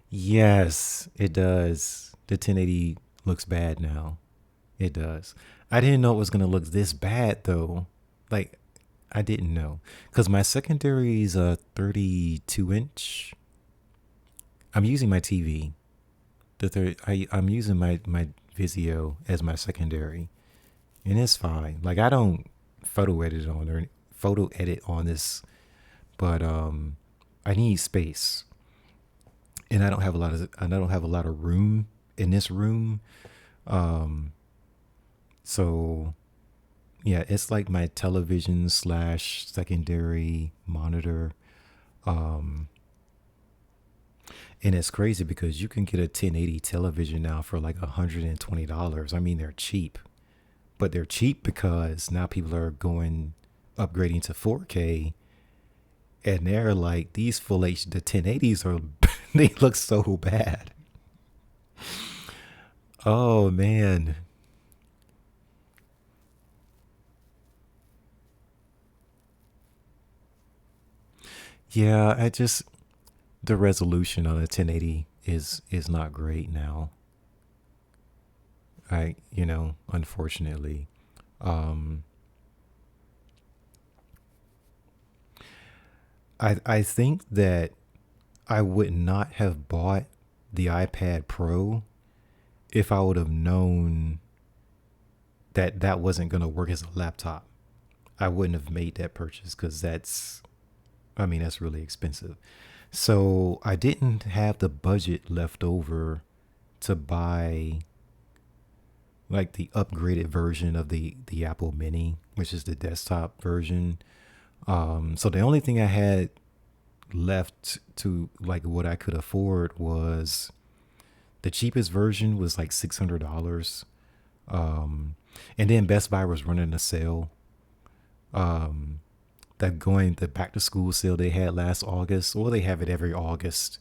S1: Yes, it does. The 1080 looks bad now. It does. I didn't know it was going to look this bad though. Like, I didn't know. Because my secondary is a 32-inch. I'm using my TV. I'm using my Vizio as my secondary. And it's fine. Like, I don't photo edit on this, but I need space. And I don't have a lot of room in this room. Um, so yeah, it's like my television slash secondary monitor. Um, and it's crazy because you can get a 1080 television now for like $120. I mean, they're cheap, but they're cheap because now people are going upgrading to 4K, and they're like these full HD. The 1080s are they look so bad. Oh man, yeah. I just the resolution on a 1080 is not great now. Unfortunately, um, I think that I would not have bought the iPad Pro if I would have known that that wasn't going to work as a laptop. I wouldn't have made that purchase because that's really expensive. So I didn't have the budget left over to buy like the upgraded version of the Apple Mini, which is the desktop version. So the only thing I had left to like what I could afford was the cheapest version was like $600. And then Best Buy was running a sale. The back to school sale they had last August. Well, they have it every August.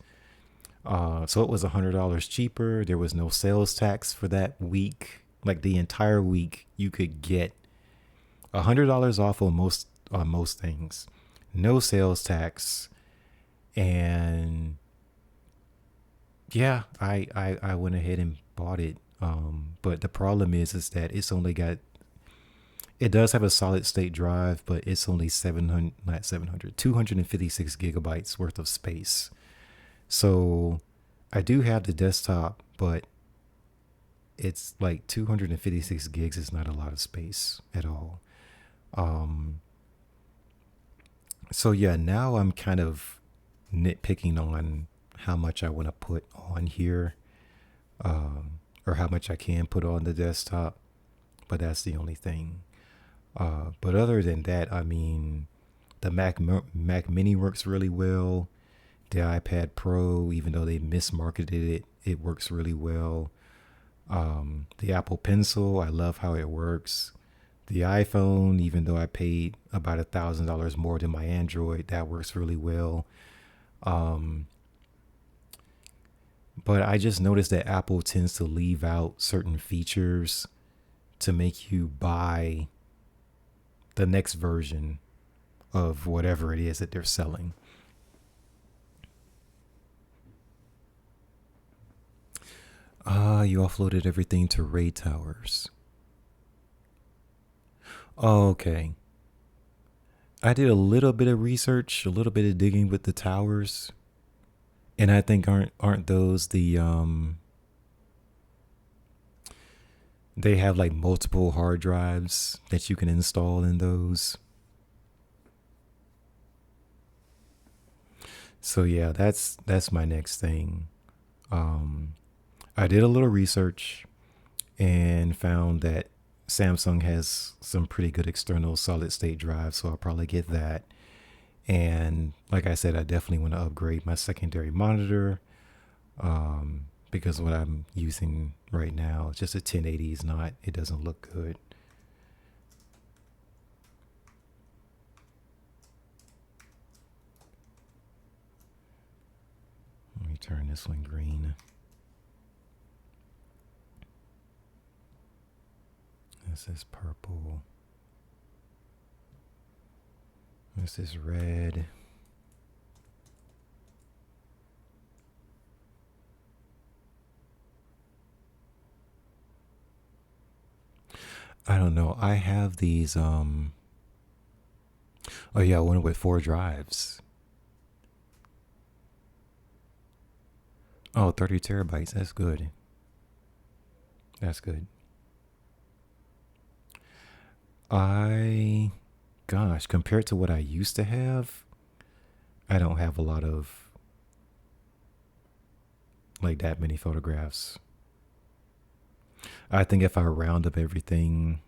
S1: So it was $100 cheaper. There was no sales tax for that week. Like the entire week, you could get $100 off on most things. No sales tax, and yeah, I went ahead and bought it. But the problem is that it does have a solid state drive, but it's only 700, not 700, 256 gigabytes worth of space. So I do have the desktop, but it's like 256 gigs is not a lot of space at all. Um, so yeah, now I'm kind of nitpicking on how much I want to put on here, or how much I can put on the desktop, but that's the only thing. But other than that, I mean, the Mac Mini works really well. The iPad Pro, even though they mismarketed it, it works really well. The Apple Pencil, I love how it works. The iPhone, even though I paid about $1,000 more than my Android, that works really well. Um, but I just noticed that Apple tends to leave out certain features to make you buy the next version of whatever it is that they're selling. You offloaded everything to RAID towers. Oh, okay. I did a little bit of research, a little bit of digging with the towers, and I think aren't those they have like multiple hard drives that you can install in those. So yeah, that's my next thing. Um, I did a little research and found that Samsung has some pretty good external solid state drives, so I'll probably get that. And like I said, I definitely want to upgrade my secondary monitor, because what I'm using right now, just a 1080 is not, it doesn't look good. Let me turn this one green. This is purple. This is red. I don't know. I have these oh yeah, I went with 4 drives. Oh, 30 terabytes. That's good. That's good. I Gosh, compared to what I used to have, I don't have a lot of like that many photographs. I think if I round up everything,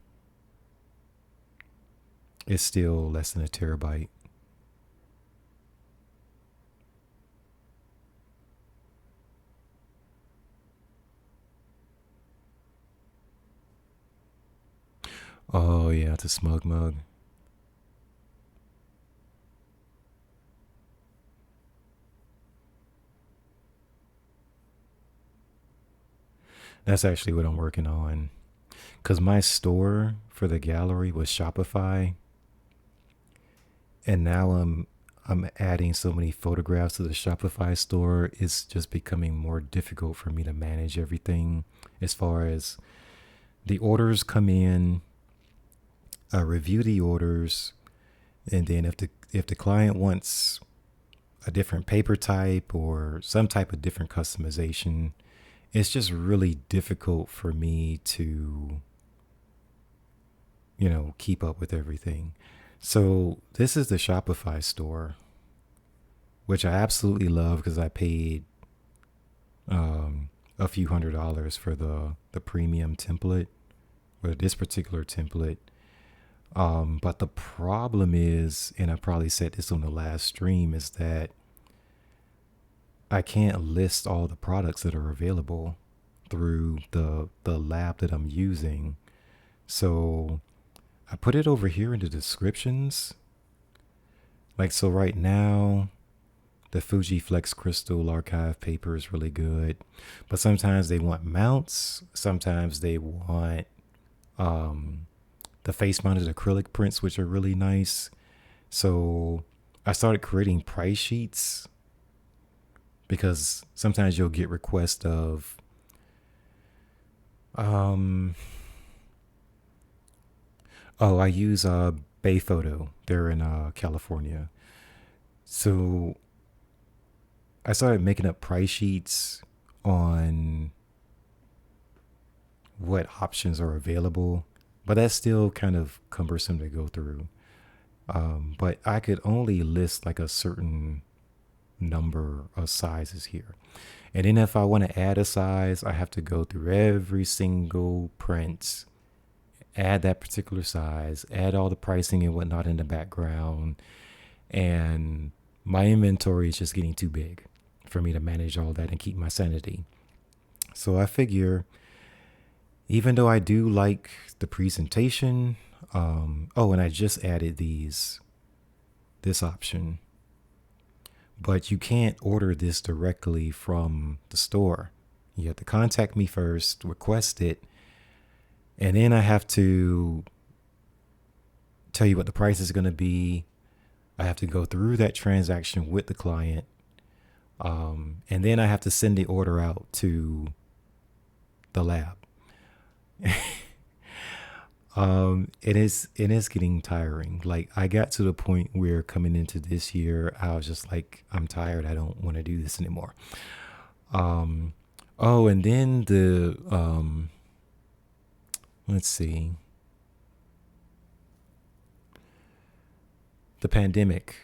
S1: it's still less than a terabyte. Oh yeah, it's a smug mug. That's actually what I'm working on. Cause my store for the gallery was Shopify, and now I'm adding so many photographs to the Shopify store. It's just becoming more difficult for me to manage everything as far as the orders come in, I review the orders, and then if the client wants a different paper type or some type of different customization, it's just really difficult for me to, keep up with everything. So this is the Shopify store, which I absolutely love because I paid a few $100s for the premium template. with this particular template. But the problem is, and I probably said this on the last stream, is that I can't list all the products that are available through the lab that I'm using. So I put it over here in the descriptions. Like, so right now, the Fuji Flex Crystal Archive paper is really good. But sometimes they want mounts. Sometimes they want the face mounted acrylic prints, which are really nice. So I started creating price sheets because sometimes you'll get requests of I use Bay Photo. They're in California. So I started making up price sheets on what options are available, but that's still kind of cumbersome to go through. But I could only list like a certain number of sizes here. And then if I want to add a size, I have to go through every single print, add that particular size, add all the pricing and whatnot in the background. And my inventory is just getting too big for me to manage all that and keep my sanity. So I figure, even though I do like the presentation, and I just added this option, but you can't order this directly from the store. You have to contact me first, request it, and then I have to tell you what the price is going to be. I have to go through that transaction with the client. And then I have to send the order out to the lab. It is getting tiring. Like, I got to the point where coming into this year, I was just like, I'm tired. I don't want to do this anymore. And then let's see, the pandemic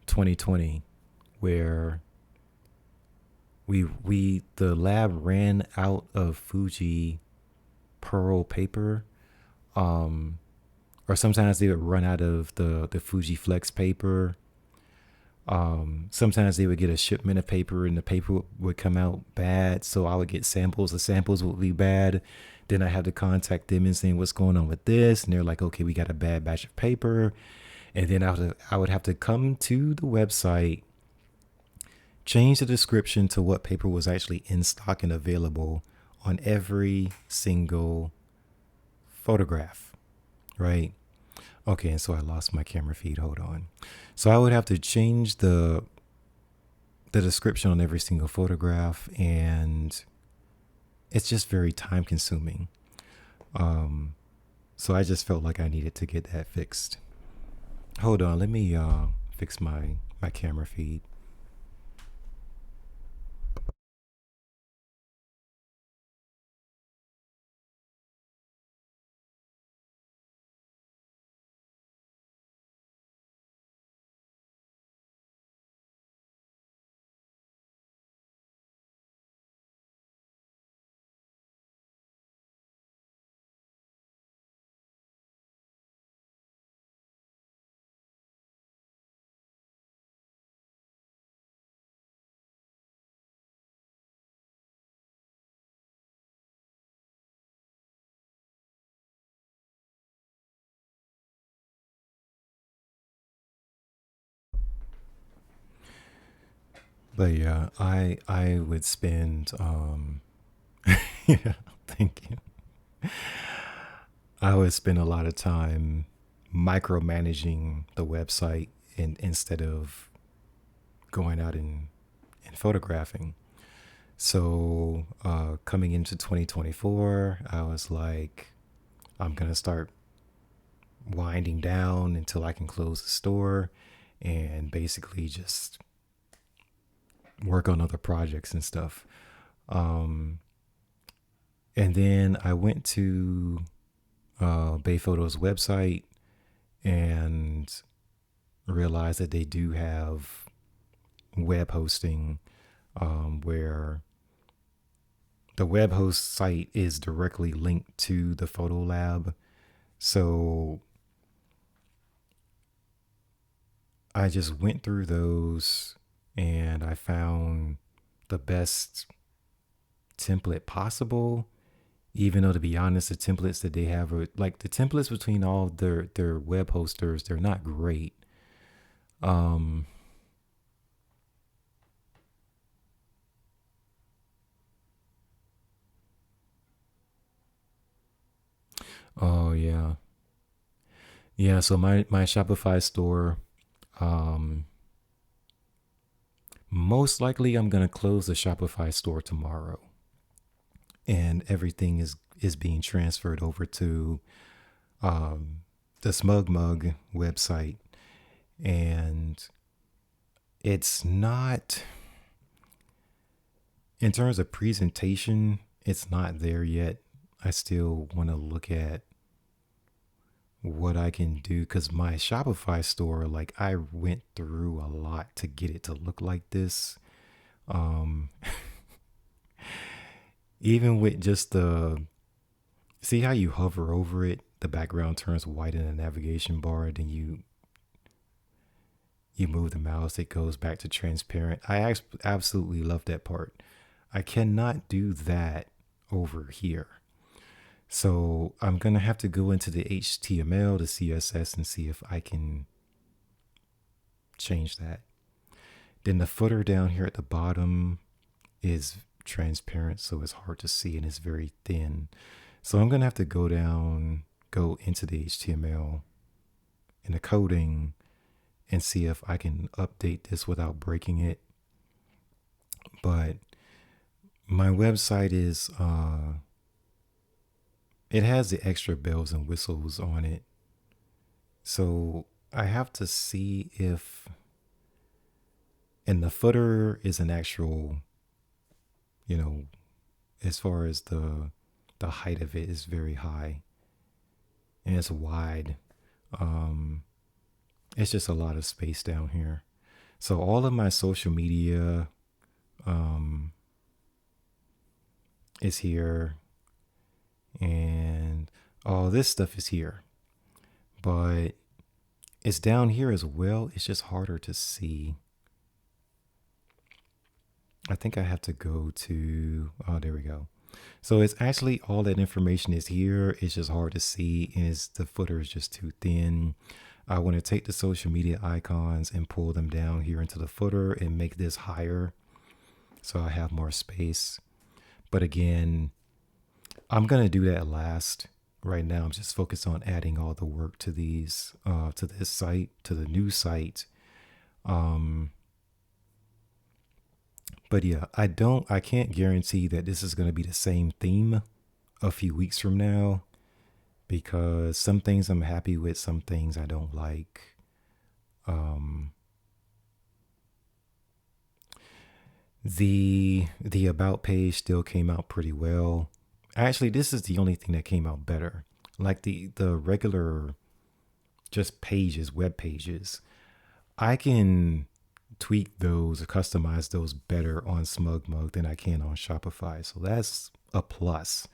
S1: 2020, where the lab ran out of Fuji pearl paper, or sometimes they would run out of the Fuji Flex paper. Sometimes they would get a shipment of paper and the paper would come out bad, so I would get samples. The samples would be bad. Then I had to contact them and saying what's going on with this, and they're like, okay, we got a bad batch of paper. And then I would have to come to the website, change the description to what paper was actually in stock and available on every single photograph, right? Okay, and so I lost my camera feed. Hold on. So I would have to change the description on every single photograph, and it's just very time consuming. So I just felt like I needed to get that fixed. Hold on, let me fix my camera feed. But yeah, I would spend yeah, thank you. I would spend a lot of time micromanaging the website instead of going out and photographing. So coming into 2024, I was like, I'm gonna start winding down until I can close the store and basically just work on other projects and stuff. And then I went to Bay Photo's website and realized that they do have web hosting, where the web host site is directly linked to the photo lab. So I just went through those and I found the best template possible. Even though, to be honest, the templates that they have are like the templates between all their web hosters, they're not great. Um, oh yeah. Yeah, so my Shopify store, um, most likely I'm gonna close the Shopify store tomorrow, and everything is being transferred over to the Smug Mug website, and it's not, in terms of presentation, it's not there yet. I still want to look at what I can do because my Shopify store, like I went through a lot to get it to look like this. Um, even with just see how you hover over it, the background turns white in the navigation bar, then you move the mouse, it goes back to transparent. I absolutely love that part. I cannot do that over here. So I'm going to have to go into the HTML, the CSS, and see if I can change that. Then the footer down here at the bottom is transparent, so it's hard to see and it's very thin. So I'm going to have to go into the HTML and the coding and see if I can update this without breaking it. But my website is, it has the extra bells and whistles on it. So I have to see if, and the footer is an actual, as far as the height of it is very high and it's wide. It's just a lot of space down here. So all of my social media is here, and all this stuff is here, but it's down here as well. It's just harder to see. I think I have to go to, oh, there we go. So it's actually all that information is here. It's just hard to see, and the footer is just too thin. I want to take the social media icons and pull them down here into the footer and make this higher so I have more space. But again, I'm going to do that last. Right now, I'm just focused on adding all the work to these, to this site, to the new site. But yeah, I can't guarantee that this is going to be the same theme a few weeks from now, because some things I'm happy with, some things I don't like. The about page still came out pretty well. Actually, this is the only thing that came out better. Like the regular just pages, web pages, I can tweak those or customize those better on SmugMug than I can on Shopify. So that's a plus.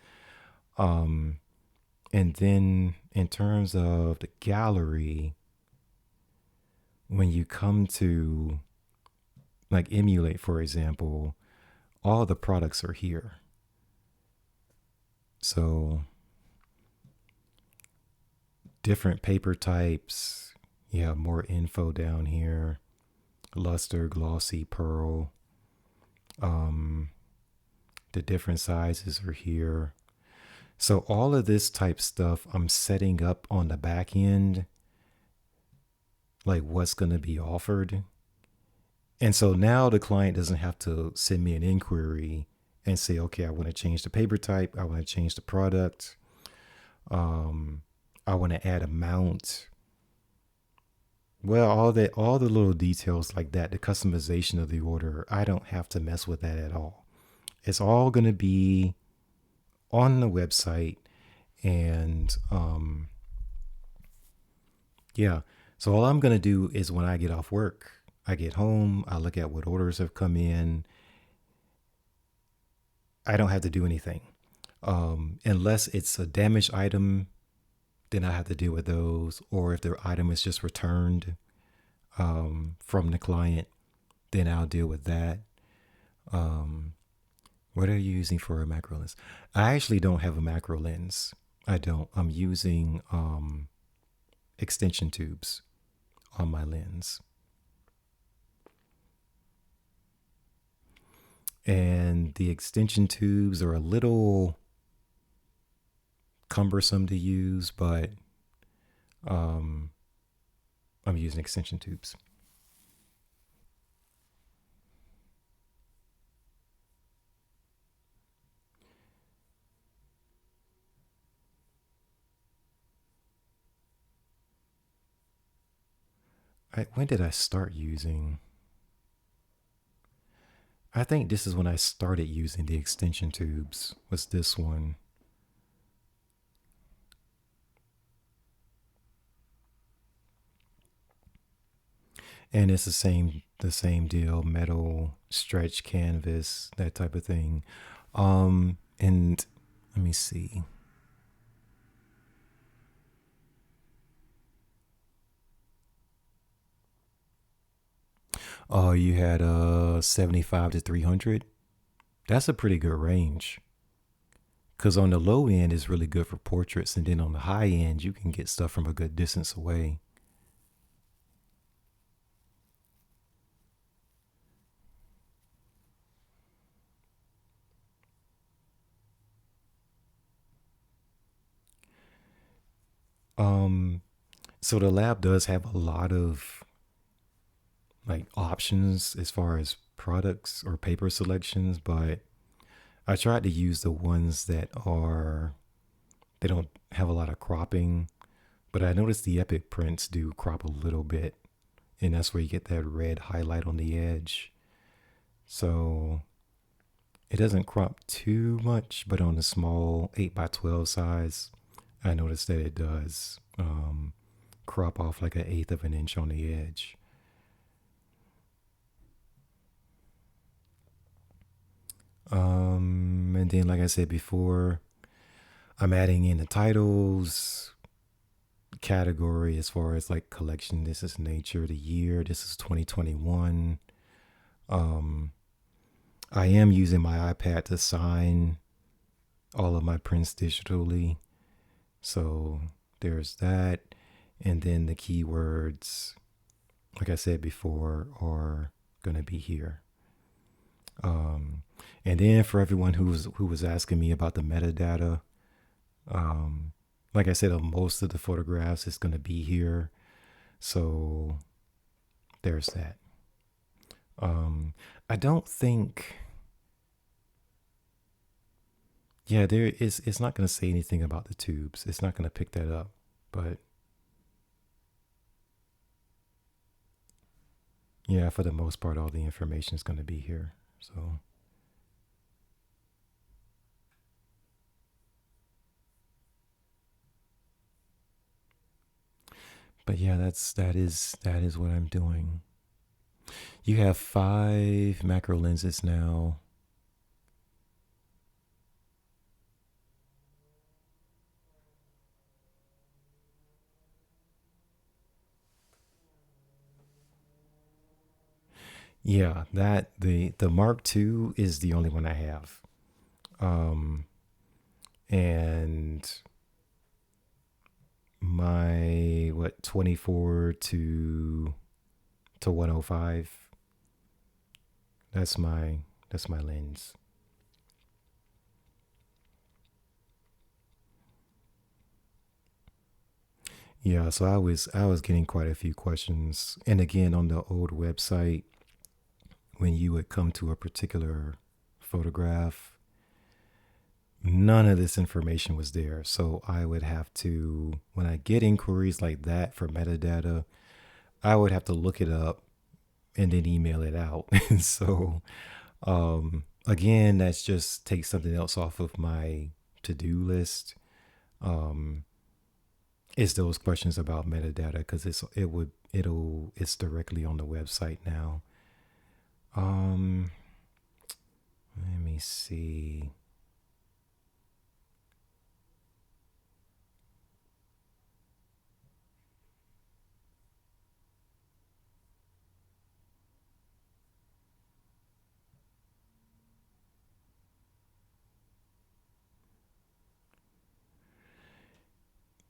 S1: And then in terms of the gallery, when you come to like Emulate, for example, all the products are here. So different paper types, you have more info down here. Luster, glossy, pearl. The different sizes are here. So all of this type stuff I'm setting up on the back end, like what's going to be offered. And so now the client doesn't have to send me an inquiry and say, okay, I want to change the paper type. I want to change the product. I want to add a mount. Well, all the little details like that, the customization of the order, I don't have to mess with that at all. It's all going to be on the website. And yeah, so all I'm going to do is when I get off work, I get home, I look at what orders have come in, I don't have to do anything. Unless it's a damaged item, then I have to deal with those. Or if the item is just returned from the client, then I'll deal with that. Um, what are you using for a macro lens? I actually don't have a macro lens. I don't. I'm using extension tubes on my lens. And the extension tubes are a little cumbersome to use, but I'm using extension tubes. When did I start using? I think this is when I started using the extension tubes. Was this one? And it's the same deal, metal, stretch canvas, that type of thing. And let me see. Oh, you had 75 to 300. That's a pretty good range. Because on the low end is really good for portraits, and then on the high end you can get stuff from a good distance away. Um, so the lab does have a lot of like options as far as products or paper selections, but I tried to use the ones that are they don't have a lot of cropping, but I noticed the Epic prints do crop a little bit, and that's where you get that red highlight on the edge. So it doesn't crop too much, but on the small 8x12 size, I noticed that it does crop off like an eighth of an inch on the edge. And then, like I said before, I'm adding in the titles, category as far as like collection. This is nature, the year. This is 2021. Um, I am using my iPad to sign all of my prints digitally. So there's that. And then the keywords, like I said before, are going to be here. And then for everyone who was asking me about the metadata, like I said, most of the photographs is going to be here. So there's that. I don't think, yeah, there is. It's not going to say anything about the tubes. It's not going to pick that up. But yeah, for the most part, all the information is going to be here. So. But yeah, that is what I'm doing. You have 5 macro lenses now. Yeah, that the Mark II is the only one I have. Um and my 24 to 105, that's my lens. Yeah, so I was getting quite a few questions. And again, on the old website, when you would come to a particular photograph, none of this information was there. So I would have to, when I get inquiries like that for metadata, I would have to look it up and then email it out. And so, again, that's just take something else off of my to-do list. Um, it's those questions about metadata because it's directly on the website now. Um, Let me see.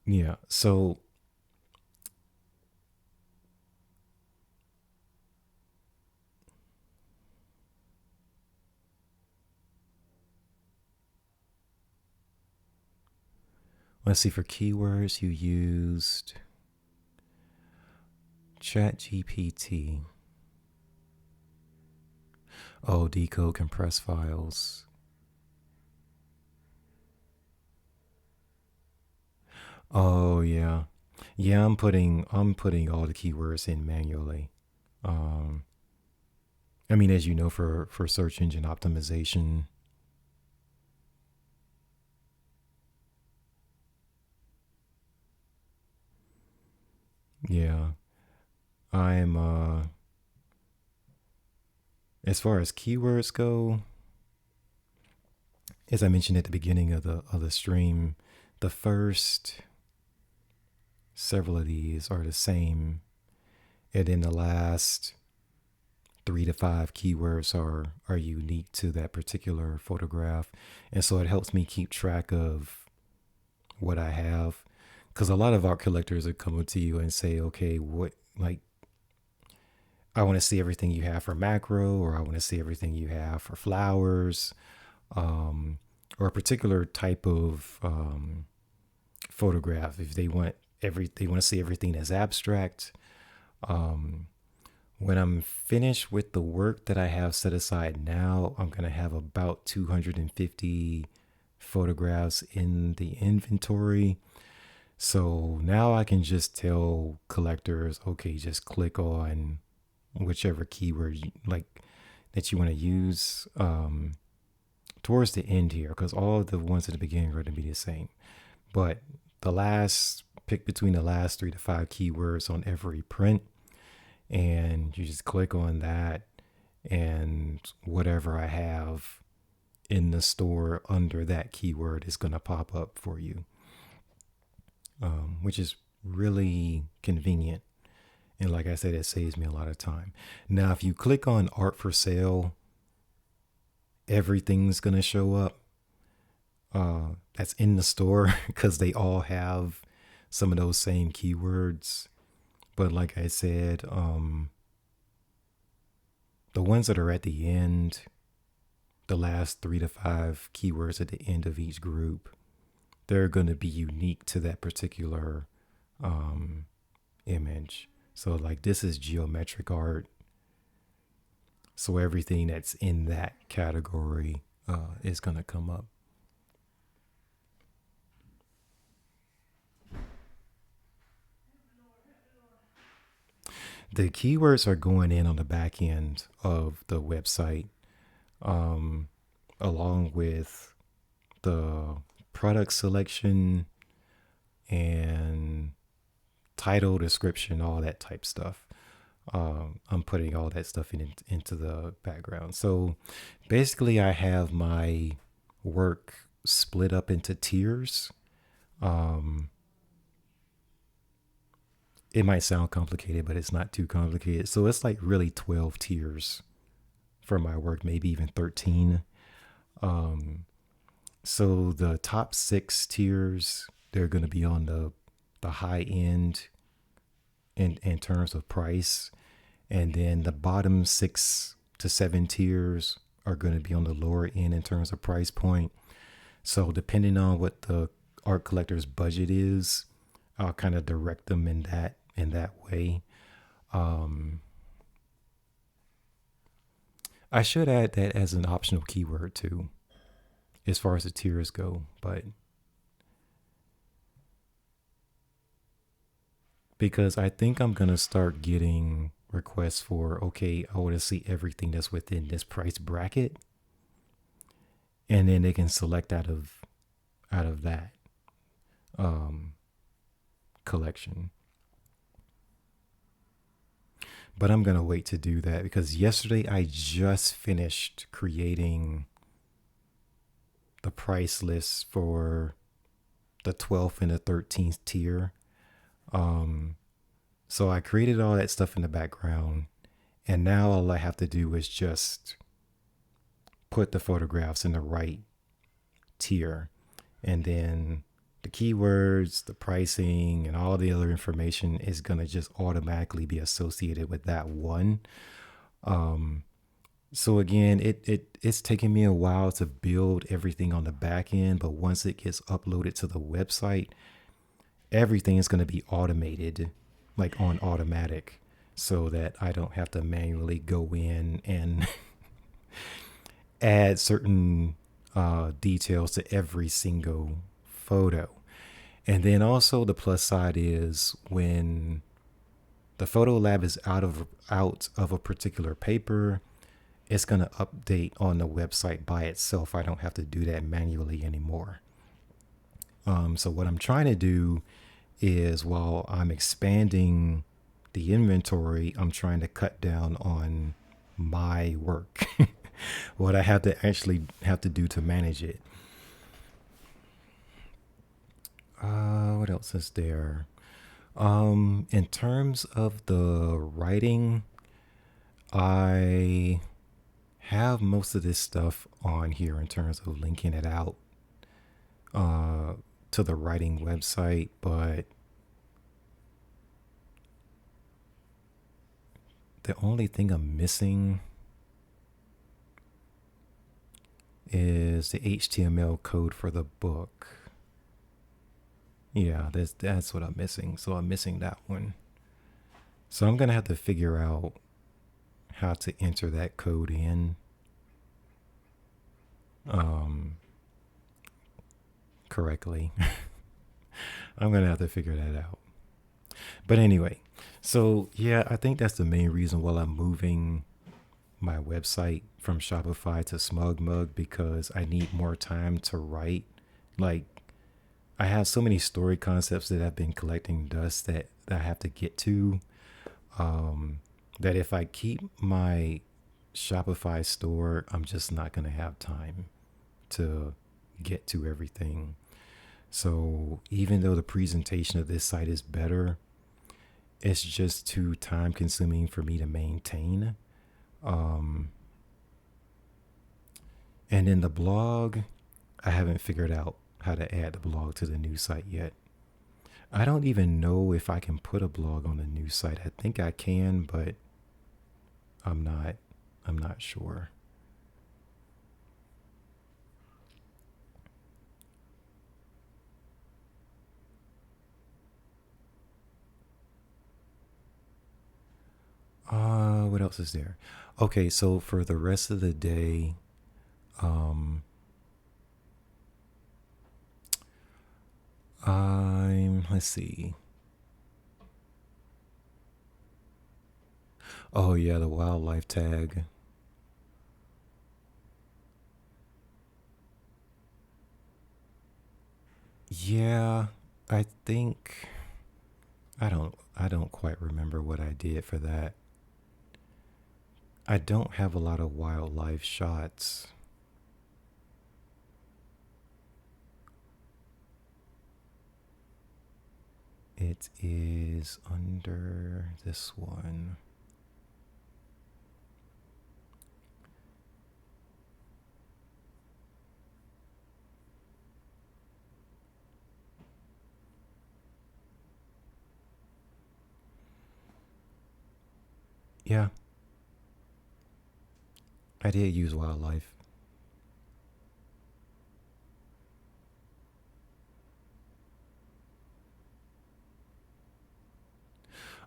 S1: Yeah, so let's see, for keywords you used ChatGPT. Oh, decode compress files. Oh yeah. Yeah, I'm putting all the keywords in manually. Um I mean, as you know, for search engine optimization. Yeah. I'm as far as keywords go, as I mentioned at the beginning of the stream, the first several of these are the same, and then the last 3 to 5 keywords are unique to that particular photograph, and so it helps me keep track of what I have. Because a lot of art collectors are coming to you and say, okay, what, like, I want to see everything you have for macro, or I want to see everything you have for flowers, um, or a particular type of photograph. If they want to see everything as abstract. Um, when I'm finished with the work that I have set aside now, I'm gonna have about 250 photographs in the inventory. So now I can just tell collectors, okay, just click on whichever keyword that you want to use towards the end here, because all of the ones at the beginning are going to be the same. But pick between the last 3 to 5 keywords on every print, and you just click on that, and whatever I have in the store under that keyword is going to pop up for you, which is really convenient. And like I said, it saves me a lot of time. Now, if you click on art for sale, everything's going to show up that's in the store because they all have some of those same keywords. But like I said, the ones that are at the end, the last 3 to 5 keywords at the end of each group, they're going to be unique to that particular image. So, like, this is geometric art. So, everything that's in that category is going to come up. The keywords are going in on the back end of the website, along with the product selection and title, description, all that type stuff. I'm putting all that stuff into the background. So basically, I have my work split up into tiers. It might sound complicated, but it's not too complicated. So it's like really 12 tiers for my work, maybe even 13. So the top 6 tiers, they're going to be on the high end in terms of price. And then the bottom 6 to 7 tiers are going to be on the lower end in terms of price point. So depending on what the art collector's budget is, I'll kind of direct them in that way. I should add that as an optional keyword too, as far as the tiers go, but because I think I'm gonna start getting requests for, okay, I want to see everything that's within this price bracket, and then they can select out of that collection. But I'm gonna wait to do that because yesterday I just finished creating the price list for the 12th and the 13th tier. So I created all that stuff in the background, and now all I have to do is just put the photographs in the right tier, and then the keywords, the pricing, and all the other information is going to just automatically be associated with that one. So again, it's taking me a while to build everything on the back end, but once it gets uploaded to the website, everything is going to be automated, like on automatic, so that I don't have to manually go in and add certain details to every single photo. And then also the plus side is when the photo lab is out of a particular paper, it's going to update on the website by itself. I don't have to do that manually anymore. So what I'm trying to do is, while I'm expanding the inventory, I'm trying to cut down on my work, what I have to actually have to do to manage it. What else is there? In terms of the writing, I have most of this stuff on here in terms of linking it out to the writing website, but the only thing I'm missing is the HTML code for the book. Yeah, that's what I'm missing. So I'm missing that one. So I'm gonna have to figure out how to enter that code in correctly. I'm gonna have to figure that out. But anyway, so yeah, I think that's the main reason why I'm moving my website from Shopify to SmugMug, because I need more time to write. Like, I have so many story concepts that I've been collecting dust that I have to get to, that if I keep my Shopify store, I'm just not going to have time to get to everything. So even though the presentation of this site is better, it's just too time consuming for me to maintain. And in the blog, I haven't figured out how to add the blog to the new site yet. I don't even know if I can put a blog on the new site. I think I can, but I'm not sure. What else is there? Okay, so for the rest of the day, let's see. Oh yeah, the wildlife tag. Yeah, I think I don't quite remember what I did for that. I don't have a lot of wildlife shots. It is under this one. Yeah, I did use wildlife.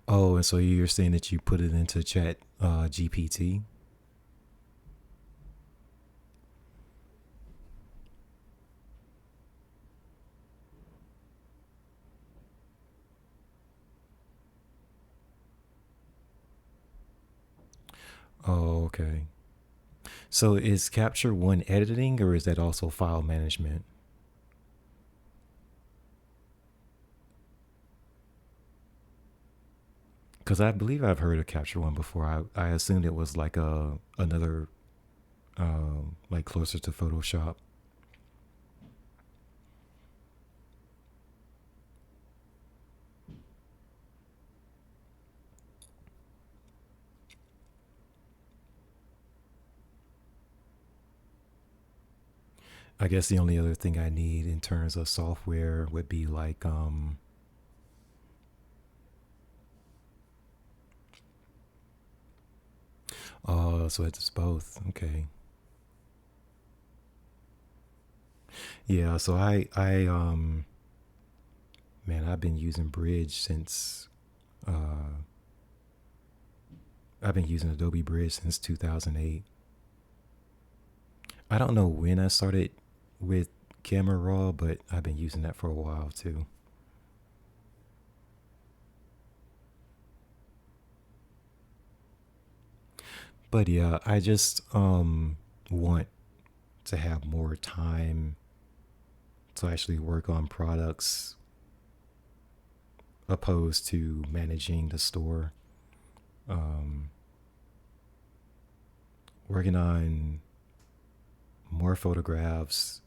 S1: Oh, and so you're saying that you put it into chat GPT? Oh, okay. So is Capture One editing, or is that also file management? Because I believe I've heard of Capture One before. I assumed it was like another like closer to Photoshop. I guess the only other thing I need in terms of software would be like oh, so it's both. Okay. Yeah, so I man, I've been using Bridge since uh I've been using Adobe Bridge since 2008. I don't know when I started with Camera Raw, but I've been using that for a while too. But yeah, I just want to have more time to actually work on products opposed to managing the store. Um, Working on more photographs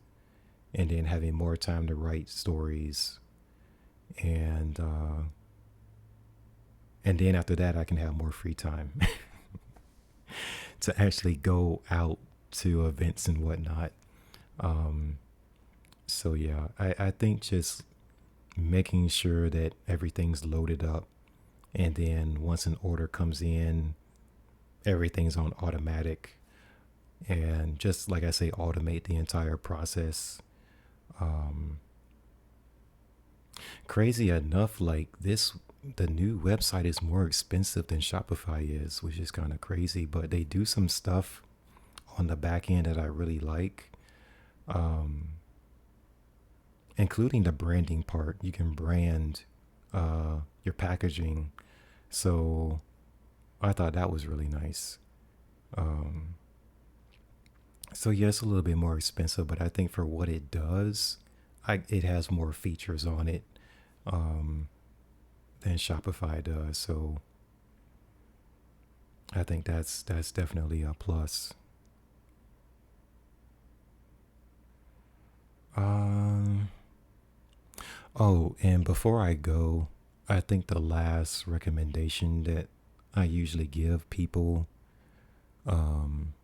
S1: and then having more time to write stories and and then after that I can have more free time to actually go out to events and whatnot. Um, so yeah, I think just making sure that everything's loaded up and then once an order comes in, everything's on automatic and just like I say, automate the entire process. Um, Crazy enough, like this, the new website is more expensive than Shopify is, which is kind of crazy, but they do some stuff on the back end that I really like, um, including the branding part. You can brand your packaging. So I thought that was really nice. Um, so yeah, it's a little bit more expensive, but I think for what it does, it has more features on it um, than Shopify does. So I think that's definitely a plus. Um, oh, and before I go, I think the last recommendation that I usually give people, um,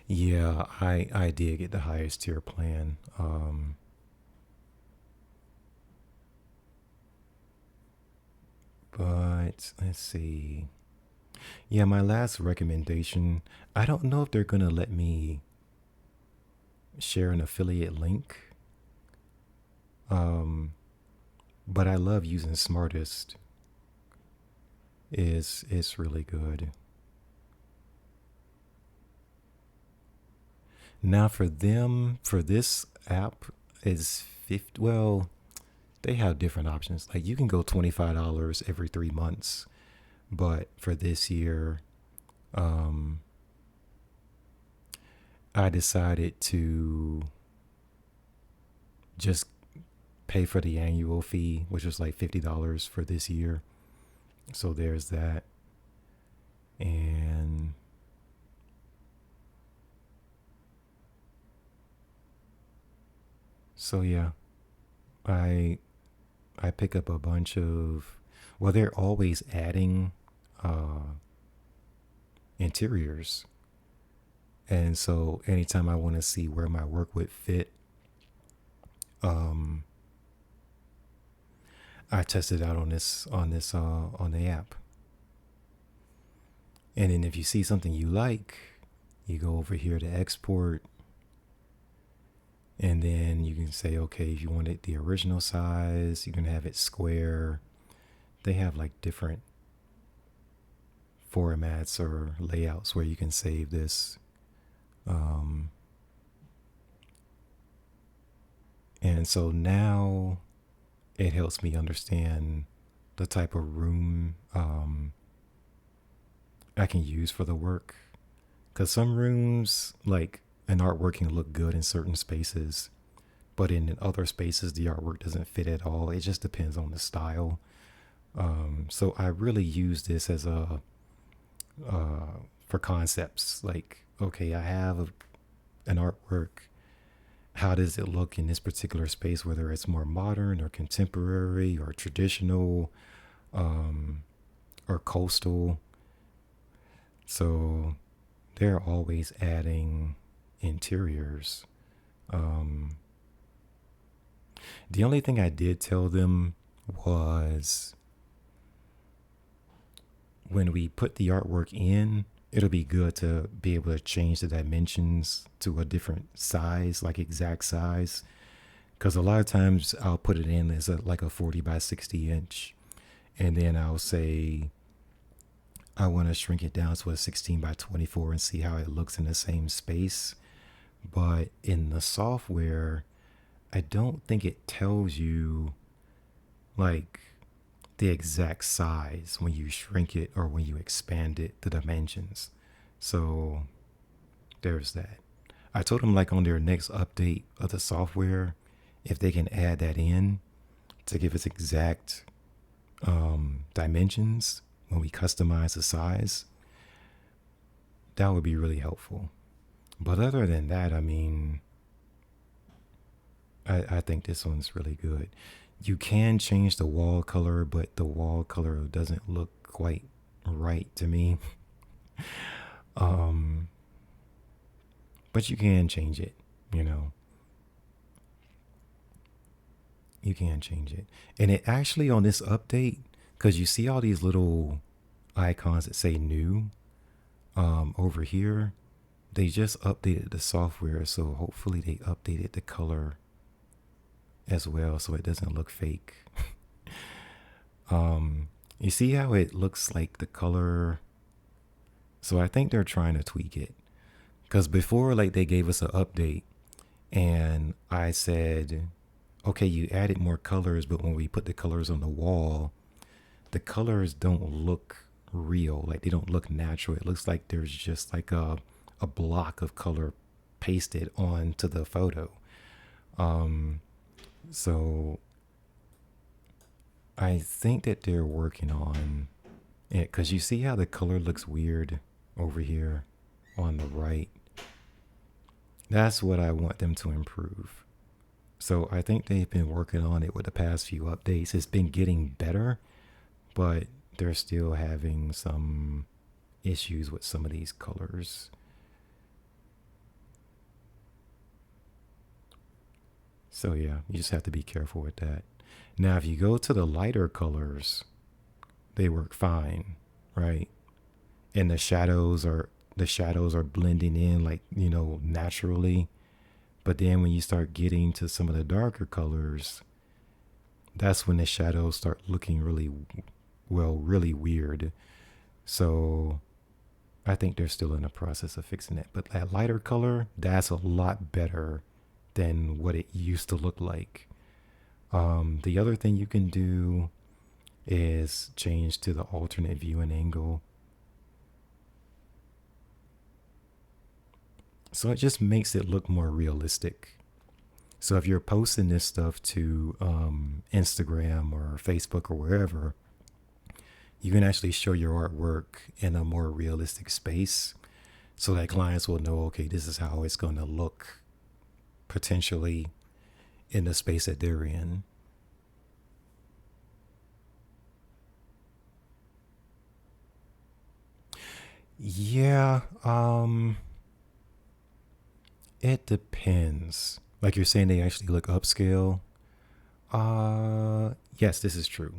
S1: yeah, I did get the highest tier plan. But let's see. Yeah, my last recommendation, I don't know if they're gonna let me share an affiliate link. Um, but I love using Smartest. It's really good. Now for them, for this app is 50, well, they have different options. Like you can go $25 every 3 months, but for this year, um, I decided to just pay for the annual fee, which was like $50 for this year. So there's that. And so yeah, I I pick up a bunch of, well, they're always adding uh, interiors. And so anytime I want to see where my work would fit, um, I test it out on the app. And then if you see something you like, you go over here to export, and then you can say, okay, if you want it the original size, you can have it square. They have like different formats or layouts where you can save this. Um, and so now it helps me understand the type of room I can use for the work. Because some rooms, like an artwork can look good in certain spaces, but in other spaces, the artwork doesn't fit at all. It just depends on the style. So I really use this as a for concepts. Like, okay, I have an artwork. How does it look in this particular space, whether it's more modern or contemporary or traditional? um, or coastal. So they're always adding interiors. Um, the only thing I did tell them was when we put the artwork in, it'll be good to be able to change the dimensions to a different size, like exact size. Because a lot of times I'll put it in as like a 40 by 60 inch. And then I'll say, I want to shrink it down to a 16 by 24 and see how it looks in the same space. But in the software, I don't think it tells you like the exact size when you shrink it or when you expand it, the dimensions. So there's that. I told them like on their next update of the software, if they can add that in to give us exact dimensions when we customize the size, that would be really helpful. But other than that, I mean, I think this one's really good. You can change the wall color, but the wall color doesn't look quite right to me. Um, but you can change it, you know. You can change it. And it actually on this update, because you see all these little icons that say new over here, they just updated the software. So hopefully they updated the color as well so it doesn't look fake. You see how it looks like the color? So I think they're trying to tweak it. Because before, like, they gave us an update and I said, okay, you added more colors, but when we put the colors on the wall, the colors don't look real. Like, they don't look natural. It looks like there's just like a block of color pasted onto the photo. So I think that they're working on it because you see how the color looks weird over here on the right. That's what I want them to improve. So I think they've been working on it with the past few updates. It's been getting better, but they're still having some issues with some of these colors. So yeah, you just have to be careful with that. Now, if you go to the lighter colors, they work fine, right? And the shadows are blending in like, naturally. But then when you start getting to some of the darker colors, that's when the shadows start looking really weird. So I think they're still in the process of fixing it. But that lighter color, that's a lot better than what it used to look like. The other thing you can do is change to the alternate viewing angle. So it just makes it look more realistic. So if you're posting this stuff to Instagram or Facebook or wherever, you can actually show your artwork in a more realistic space so that clients will know, okay, this is how it's going to look potentially in the space that they're in. Yeah, it depends. Like you're saying, they actually look upscale. Yes, this is true.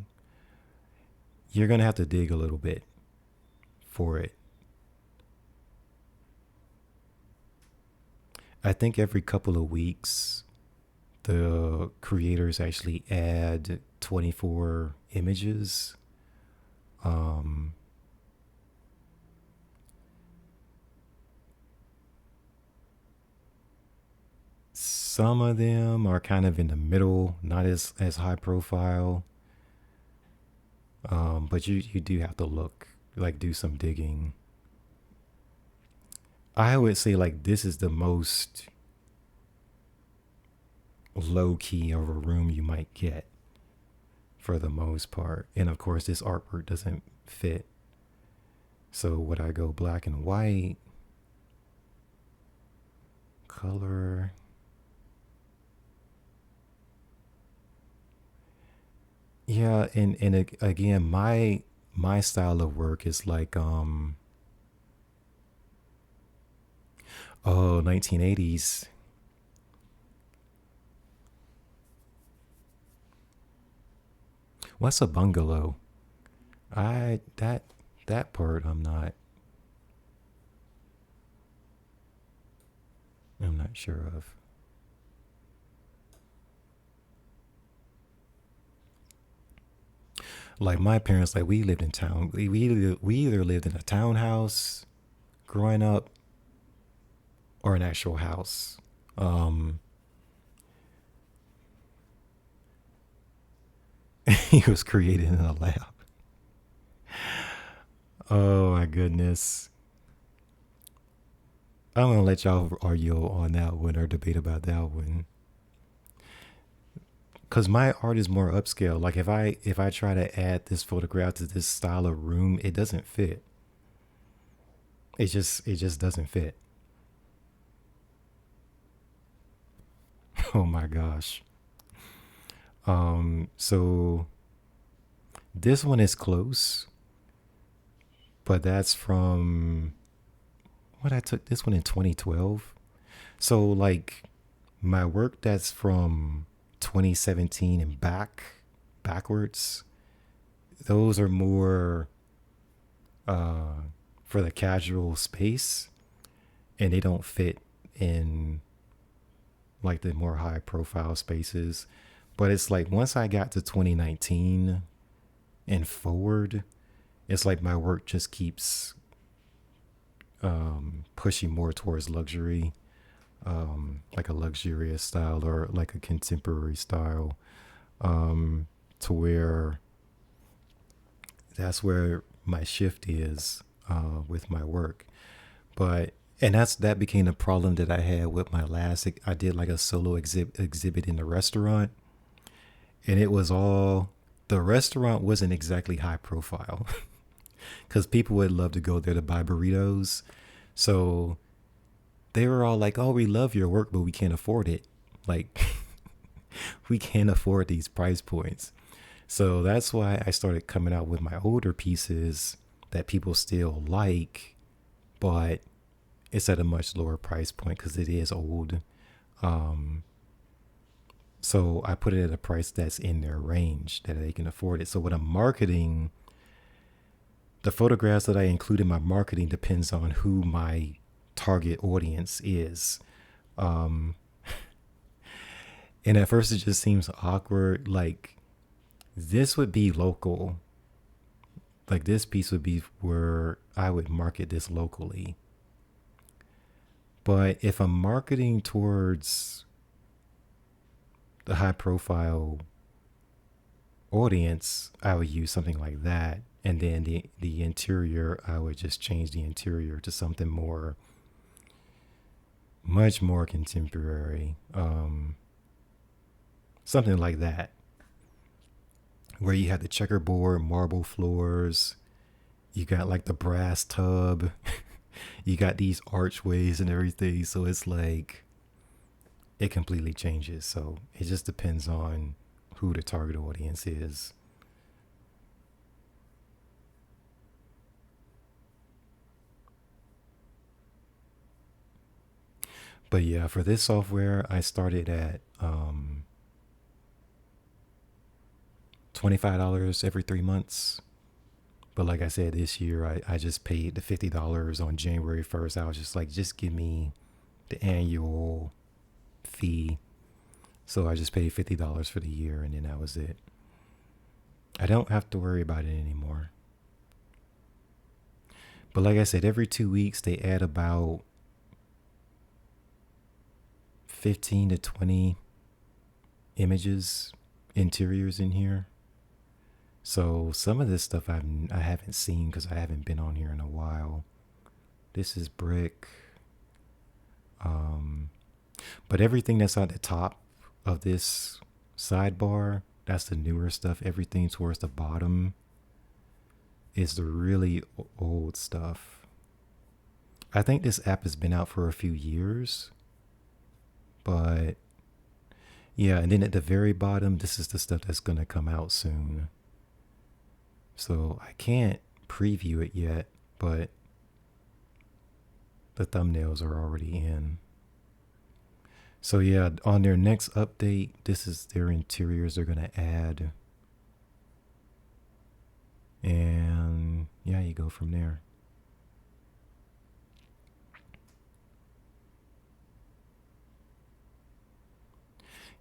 S1: You're gonna have to dig a little bit for it. I think every couple of weeks, the creators actually add 24 images. Um, some of them are kind of in the middle, not as high profile. But you do have to look, like do some digging. I would say like this is the most low key of a room you might get for the most part. And of course, this artwork doesn't fit. So would I go black and white? Color? Yeah, again, my style of work is like 1980s. What's a bungalow? I that part I'm not sure of. Like my parents, like we lived in town. We either lived in a townhouse growing up or an actual house. Um, he was created in a lab. Oh my goodness. I'm gonna let y'all argue on that one or debate about that one. Cause my art is more upscale. Like if I try to add this photograph to this style of room, it doesn't fit. It just doesn't fit. Oh my gosh. So this one is close, but that's from what I took this one in 2012. So like my work that's from 2017 and backwards, those are more uh for the casual space, and they don't fit in like the more high profile spaces. But it's like once I got to 2019 and forward, it's like my work just keeps pushing more towards luxury, like a luxurious style or like a contemporary style, to where that's where my shift is with my work. But and that became a problem that I had with my last. I did like a solo exhibit in the restaurant, and it was all the restaurant wasn't exactly high profile because people would love to go there to buy burritos. So they were all like, "Oh, we love your work, but we can't afford it. Like, we can't afford these price points." So that's why I started coming out with my older pieces that people still like, but it's at a much lower price point because it is old. Um, so I put it at a price that's in their range that they can afford it. So when I'm marketing, the photographs that I include in my marketing depends on who my target audience is. Um, and at first it just seems awkward. Like this would be local. Like this piece would be where I would market this locally. But if I'm marketing towards the high profile audience, I would use something like that. And then the interior, I would just change the interior to something more, much more contemporary. Something like that, where you have the checkerboard, marble floors, you got like the brass tub, you got these archways and everything. So it's like, it completely changes. So it just depends on who the target audience is. But yeah, for this software, I started at $25 every 3 months. But like I said, this year I just paid the $50 on January 1st. I was just like, just give me the annual fee. So I just paid $50 for the year, and then that was it. I don't have to worry about it anymore. But like I said, every 2 weeks they add about 15 to 20 images, interiors in here. So some of this stuff I haven't seen because I haven't been on here in a while. This is brick. Um, but everything that's at the top of this sidebar, that's the newer stuff. Everything towards the bottom is the really old stuff. I think this app has been out for a few years, but Yeah, and then at the very bottom, this is the stuff that's going to come out soon. So I can't preview it yet, but the thumbnails are already in. So yeah, on their next update, this is their interiors they're going to add. And yeah, you go from there.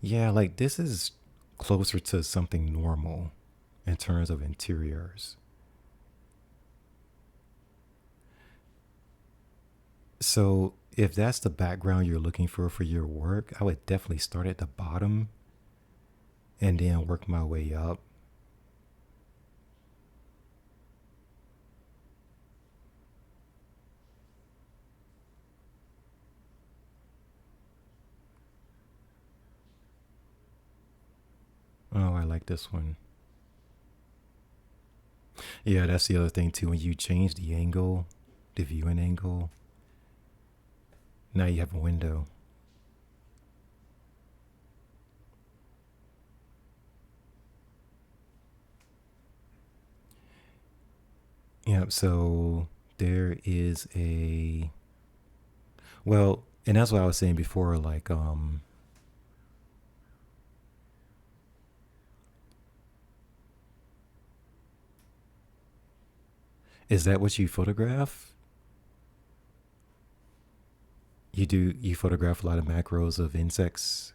S1: Yeah, like this is closer to something normal in terms of interiors. So if that's the background you're looking for your work, I would definitely start at the bottom and then work my way up. Oh, I like this one. Yeah, that's the other thing too. When you change the angle, the viewing angle, now you have a window. Yep, so there is a, well, and that's what I was saying before, like, is that what you photograph? You photograph a lot of macros of insects?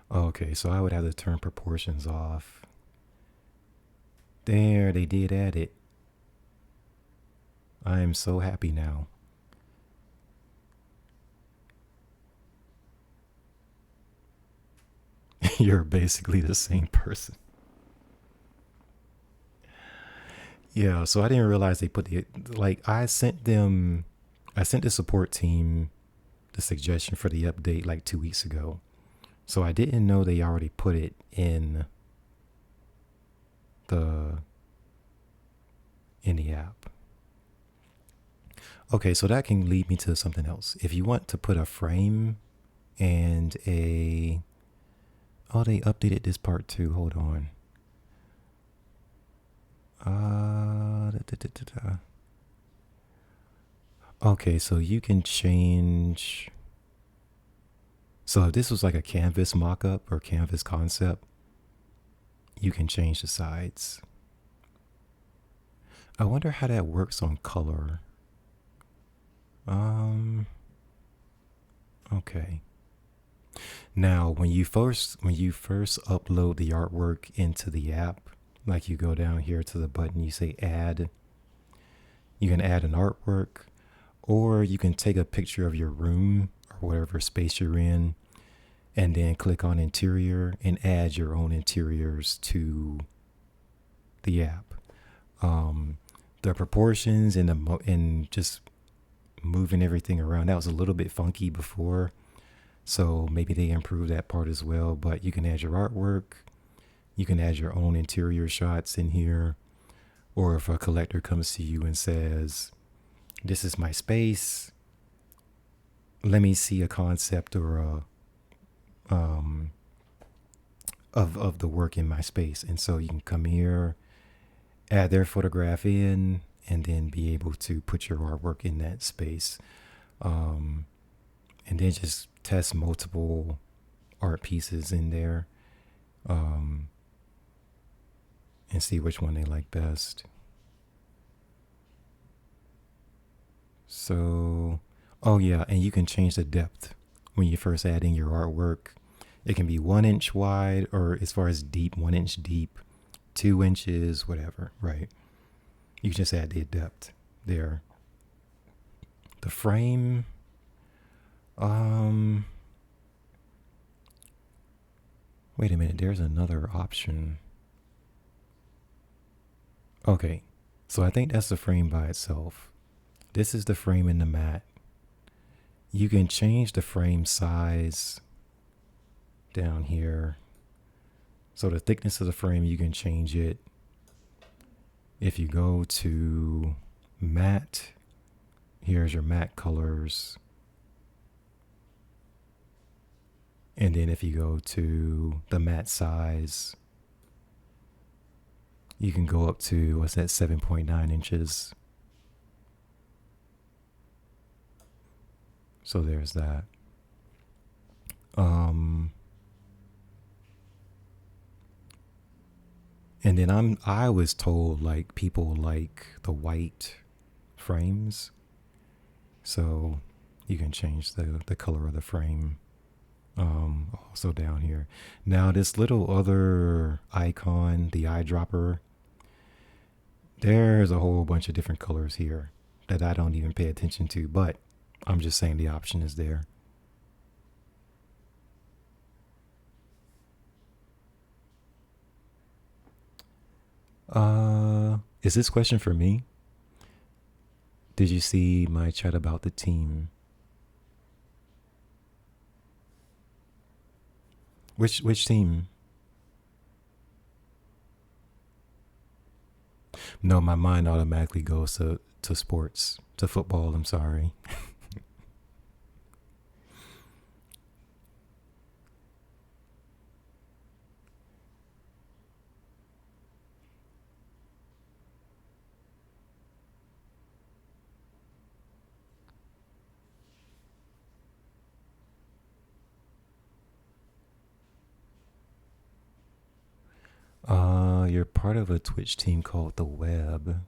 S1: Okay, so I would have to turn proportions off. There, they did add it. I am so happy now. You're basically the same person. Yeah, so I didn't realize they put the, like, I sent the support team the suggestion for the update like 2 weeks ago. So I didn't know they already put it in the app. Okay, so that can lead me to something else. If you want to put a frame and a, oh, they updated this part too. Hold on. Okay, so you can change. So if this was like a canvas mock-up or canvas concept, you can change the sides. I wonder how that works on color. Okay. Now, when you first upload the artwork into the app, like you go down here to the button, you say add. You can add an artwork, or you can take a picture of your room or whatever space you're in, and then click on interior and add your own interiors to the app. The proportions and and just moving everything around, that was a little bit funky before, so maybe they improved that part as well. But you can add your artwork, you can add your own interior shots in here, or if a collector comes to you and says, this is my space, let me see a concept or a of the work in my space. And so you can come here, add their photograph in, and then be able to put your artwork in that space. And then just test multiple art pieces in there, and see which one they like best. So, oh yeah, and you can change the depth when you first add in your artwork. It can be 1 inch wide, or as far as deep, 1 inch deep, 2 inches, whatever, right? You just add the depth there. The frame, wait a minute, there's another option. Okay, so I think that's the frame by itself. This is the frame in the mat. You can change the frame size down here. So the thickness of the frame, you can change it. If you go to matte, here's your matte colors. And then if you go to the matte size, you can go up to, what's that, 7.9 inches. So there's that. And then I was told like people like the white frames. So you can change the color of the frame. Also down here. Now this little other icon, the eyedropper, there's a whole bunch of different colors here that I don't even pay attention to, but I'm just saying the option is there. Is this question for me? Did you see my chat about the team? Which team? No, my mind automatically goes to sports, to football, I'm sorry. You're part of a Twitch team called The Web.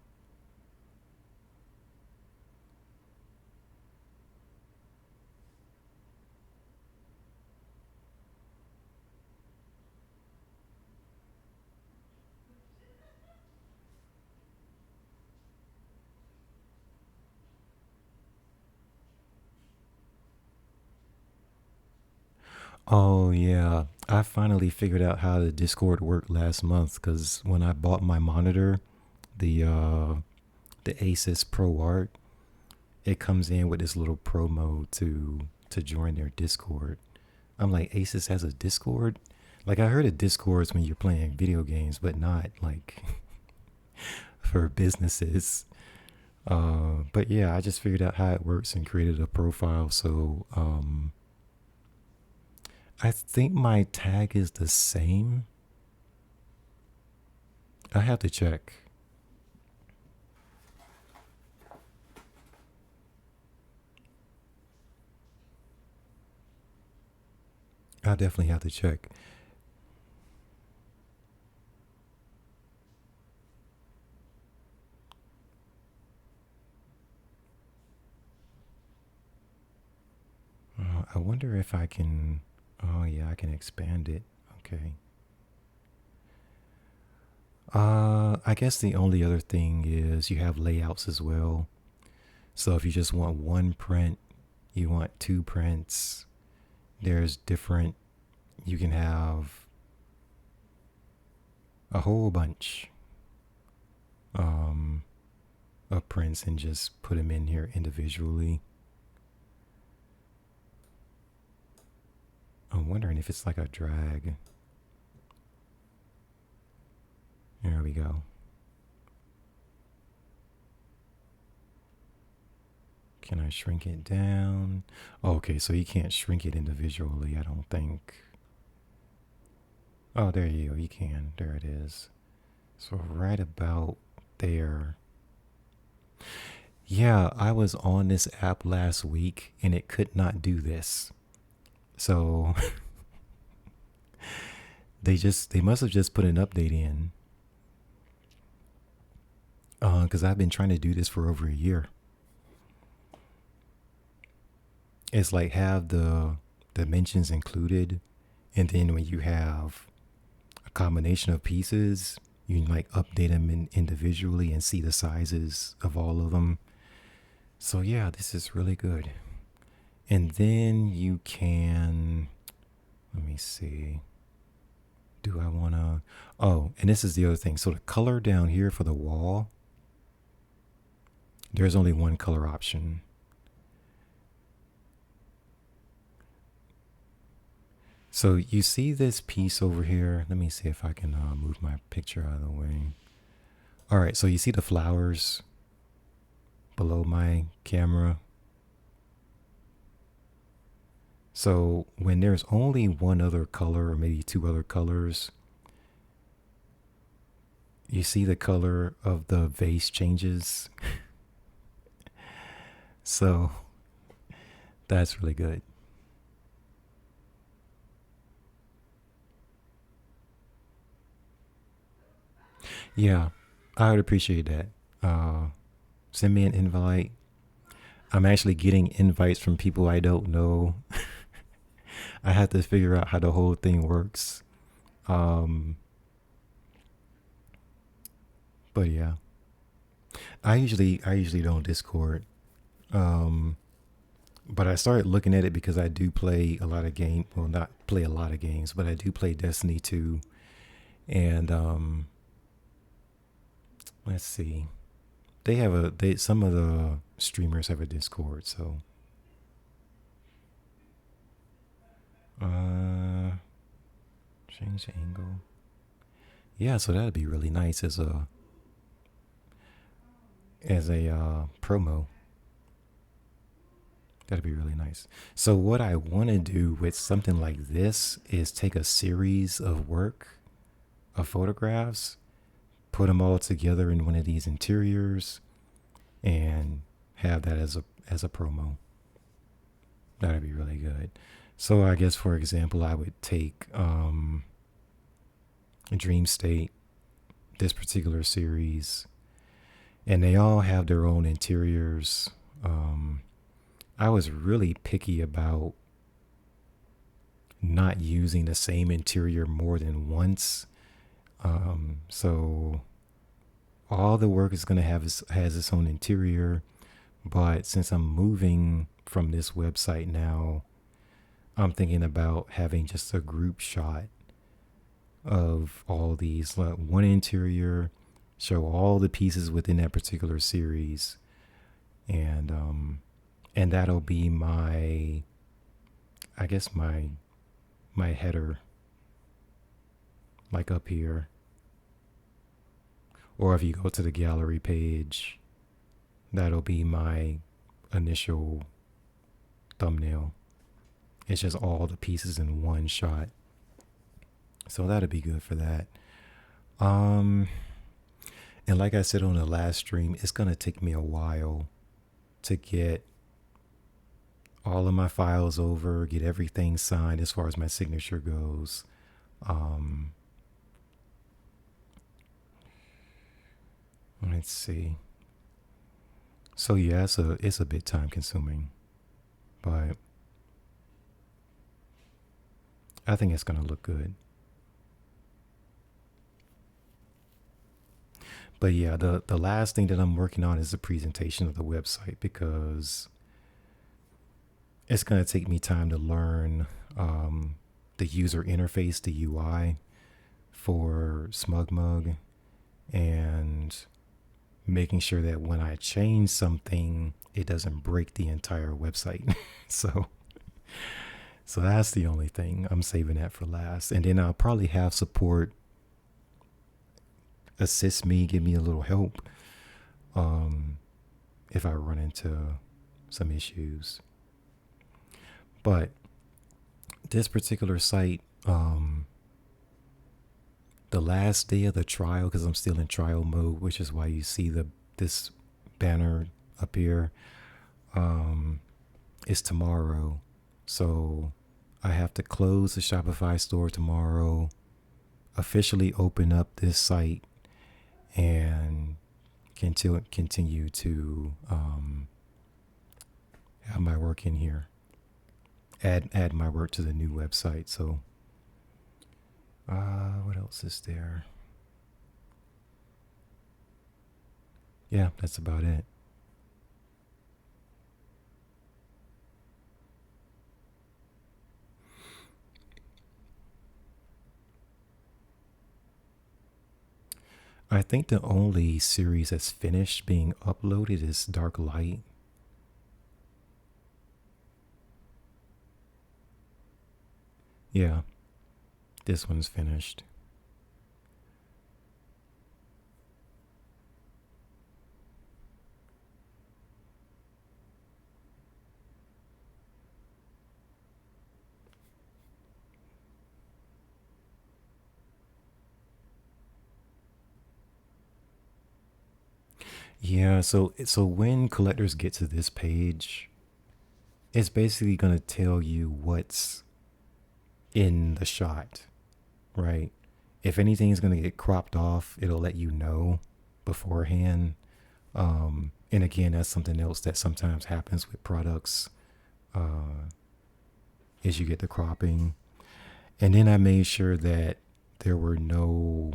S1: Oh yeah, I finally figured out how the Discord worked last month because when I bought my monitor, the Asus Pro Art, it comes in with this little promo to join their Discord. I'm like, Asus has a Discord? Like I heard of Discords when you're playing video games, but not like for businesses. But yeah, I just figured out how it works and created a profile. So I think my tag is the same. I have to check. I definitely have to check. I wonder if I can. Oh yeah, I can expand it. Okay. I guess the only other thing is you have layouts as well. So if you just want one print, you want two prints, there's different, you can have a whole bunch of prints and just put them in here individually. I'm wondering if it's like a drag. There we go. Can I shrink it down? Oh, okay, so you can't shrink it individually, I don't think. Oh, there you go. You can. There it is. So right about there. Yeah, I was on this app last week and it could not do this. So they must have just put an update in. Because I've been trying to do this for over a year. It's like have the dimensions included, and then when you have a combination of pieces, you can like update them individually and see the sizes of all of them. So yeah, this is really good. And then you can, let me see. Do I want to, oh, and this is the other thing. So the color down here for the wall, there's only one color option. So you see this piece over here. Let me see if I can move my picture out of the way. All right, so you see the flowers below my camera. So when there's only one other color or maybe two other colors, you see the color of the vase changes. So that's really good. Yeah, I would appreciate that. Send me an invite. I'm actually getting invites from people I don't know. I have to figure out how the whole thing works. Um, but yeah, I usually don't Discord. Um, but I started looking at it because I do play a lot of games. Well, not play a lot of games, but I do play Destiny 2. And let's see, they have some of the streamers have a Discord. So uh, change the angle. Yeah, so that'd be really nice as a promo. That'd be really nice. So what I want to do with something like this is take a series of work of photographs, put them all together in one of these interiors, and have that as a promo. That'd be really good. So I guess for example, I would take Dream State, this particular series, and they all have their own interiors. I was really picky about not using the same interior more than once. So all the work is going to has its own interior, but since I'm moving from this website now, I'm thinking about having just a group shot of all these, like one interior, show all the pieces within that particular series, and that'll be my, I guess my header, like up here. Or if you go to the gallery page, that'll be my initial thumbnail. It's just all the pieces in one shot. So that'll be good for that. And like I said on the last stream, it's gonna take me a while to get all of my files over, get everything signed as far as my signature goes. Let's see. So yeah, it's a bit time consuming, but I think it's gonna look good. But yeah, the last thing that I'm working on is the presentation of the website, because it's gonna take me time to learn the user interface, the UI for SmugMug, and making sure that when I change something, it doesn't break the entire website. so so that's the only thing. I'm saving that for last. And then I'll probably have support assist me, give me a little help if I run into some issues. But this particular site, the last day of the trial, because I'm still in trial mode, which is why you see this banner up here, is tomorrow. So I have to close the Shopify store tomorrow, officially open up this site, and continue to have my work in here. Add my work to the new website. So what else is there? Yeah, that's about it. I think the only series that's finished being uploaded is Dark Light. Yeah, this one's finished. Yeah, so when collectors get to this page, it's basically going to tell you what's in the shot, right? If anything is going to get cropped off, it'll let you know beforehand. And again, that's something else that sometimes happens with products, is you get the cropping. And then I made sure that there were no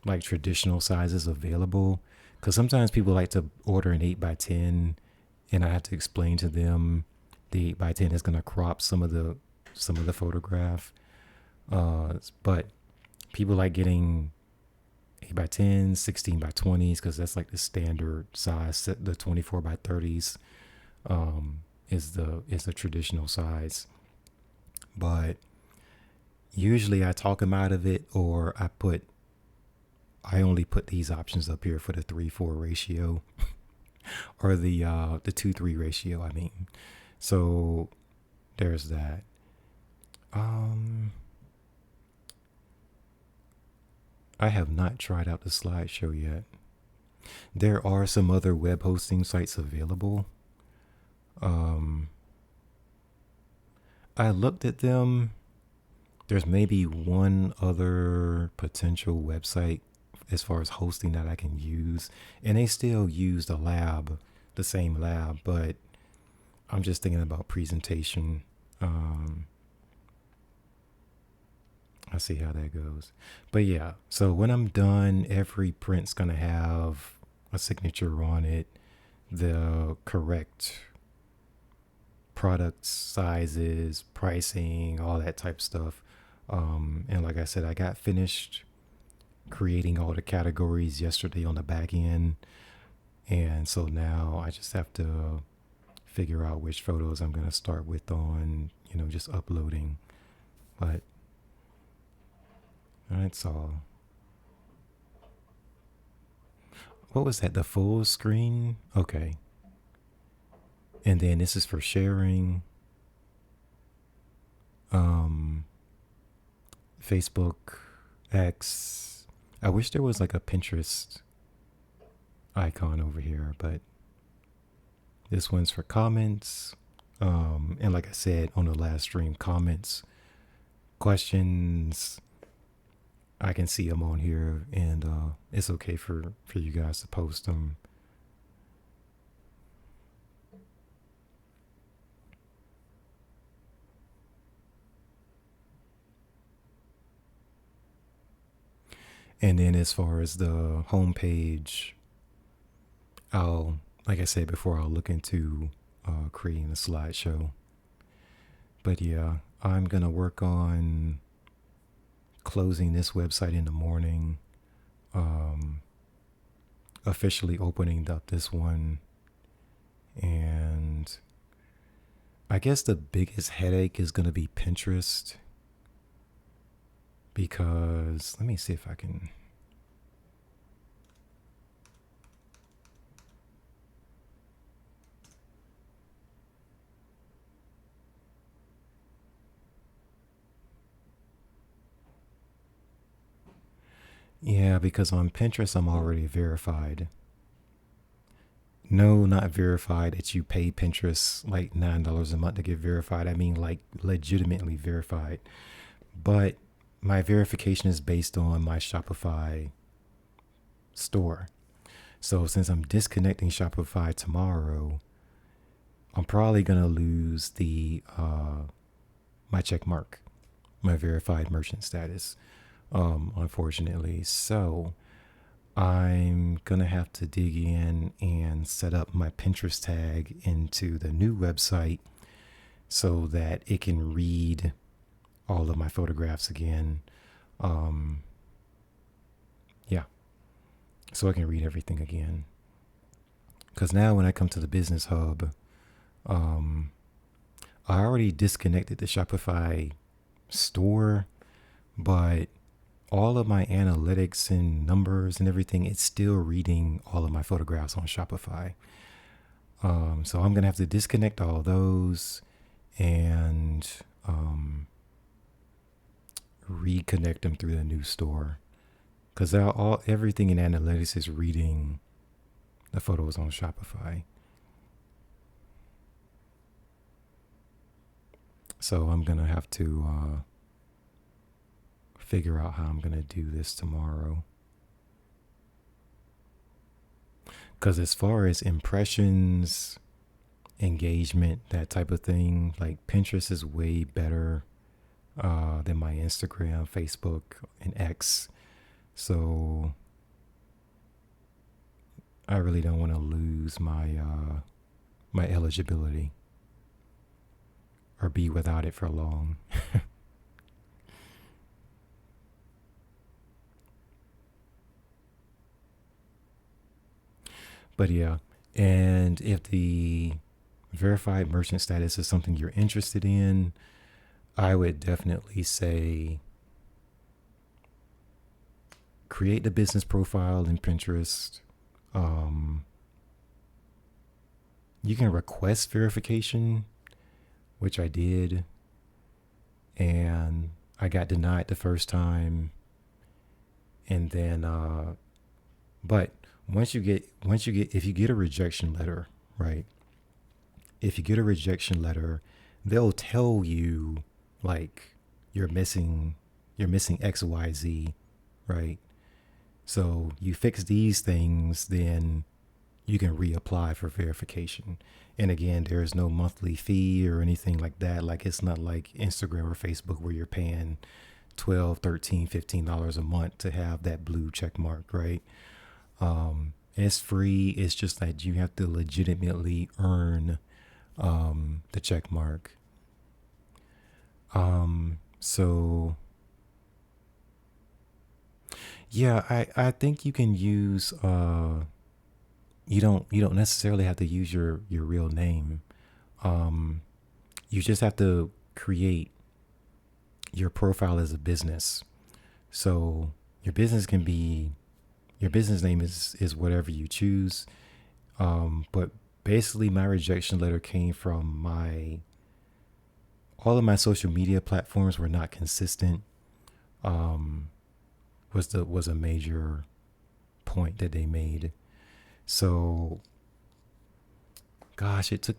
S1: like traditional sizes available, because sometimes people like to order an 8x10, and I have to explain to them the 8x10 is going to crop some of the photograph. But people like getting 8x10s, 16x20s, because that's like the standard size. The 24x30s is the traditional size. But usually I talk them out of it, or I only put these options up here for the 3:4 ratio, or the 2:3 ratio. I mean, so there's that. Um, I have not tried out the slideshow yet. There are some other web hosting sites available. Um, I looked at them. There's maybe one other potential website as far as hosting that I can use, and they still use the same lab, but I'm just thinking about presentation. Um, I'll see how that goes. But yeah, so when I'm done, every print's gonna have a signature on it, the correct product sizes, pricing, all that type of stuff. And like I said, I got finished creating all the categories yesterday on the back end. And so now I just have to figure out which photos I'm going to start with on, just uploading. But that's all. What was that? The full screen? Okay. And then this is for sharing. Um, Facebook, X. I wish there was like a Pinterest icon over here, but this one's for comments. And like I said on the last stream, comments, questions, I can see them on here, and it's okay for you guys to post them. And then as far as the homepage, like I said before, I'll look into creating a slideshow. But yeah, I'm going to work on closing this website in the morning, officially opening up this one. And I guess the biggest headache is going to be Pinterest, because let me see if I can. Yeah, because on Pinterest, I'm already verified. No, not verified that you pay Pinterest like $9 a month to get verified. I mean, like legitimately verified. But my verification is based on my Shopify store. So since I'm disconnecting Shopify tomorrow, I'm probably gonna lose the my check mark, my verified merchant status, unfortunately. So I'm gonna have to dig in and set up my Pinterest tag into the new website so that it can read all of my photographs again. Yeah, so I can read everything again. Because now when I come to the business hub, I already disconnected the Shopify store, but all of my analytics and numbers and everything, it's still reading all of my photographs on Shopify. So I'm gonna have to disconnect all those and reconnect them through the new store, because everything in analytics is reading the photos on Shopify. So I'm gonna have to figure out how I'm gonna do this tomorrow. Because as far as impressions, engagement, that type of thing, like Pinterest is way better than my Instagram, Facebook, and X. So I really don't want to lose my my eligibility or be without it for long. But yeah, and if the verified merchant status is something you're interested in, I would definitely say create the business profile in Pinterest. You can request verification, which I did, and I got denied the first time. And then, but if you get a rejection letter, right? If you get a rejection letter, they'll tell you like you're missing XYZ, right? So you fix these things, then you can reapply for verification. And again, there's no monthly fee or anything like that. Like it's not like Instagram or Facebook where you're paying $12, $13, $15 a month to have that blue check mark, right? It's free. It's just that you have to legitimately earn the check mark. So yeah, I think you can use you don't necessarily have to use your real name. You just have to create your profile as a business. So your business name is whatever you choose. But basically my rejection letter came from all of my social media platforms were not consistent. Was a major point that they made. So gosh, it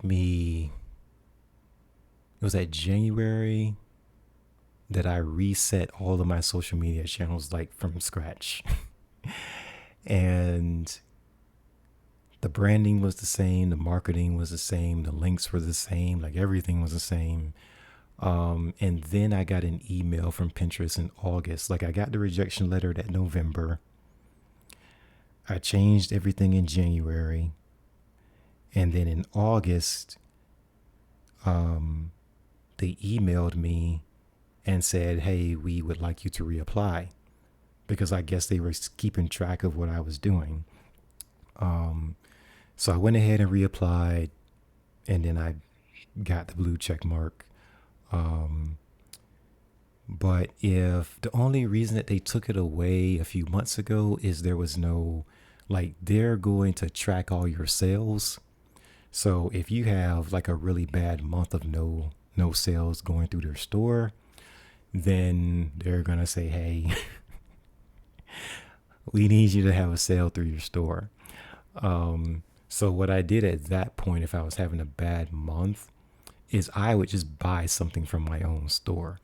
S1: was at January that I reset all of my social media channels like from scratch. And the branding was the same, the marketing was the same, the links were the same, like everything was the same. And then I got an email from Pinterest in August. Like I got the rejection letter that November. I changed everything in January. And then in August, they emailed me and said, hey, we would like you to reapply, because I guess they were keeping track of what I was doing. So I went ahead and reapplied, and then I got the blue check mark. But if the only reason that they took it away a few months ago is there was no, like, they're going to track all your sales. So if you have like a really bad month of no sales going through their store, then they're going to say, hey, we need you to have a sale through your store. So what I did at that point, if I was having a bad month, is I would just buy something from my own store.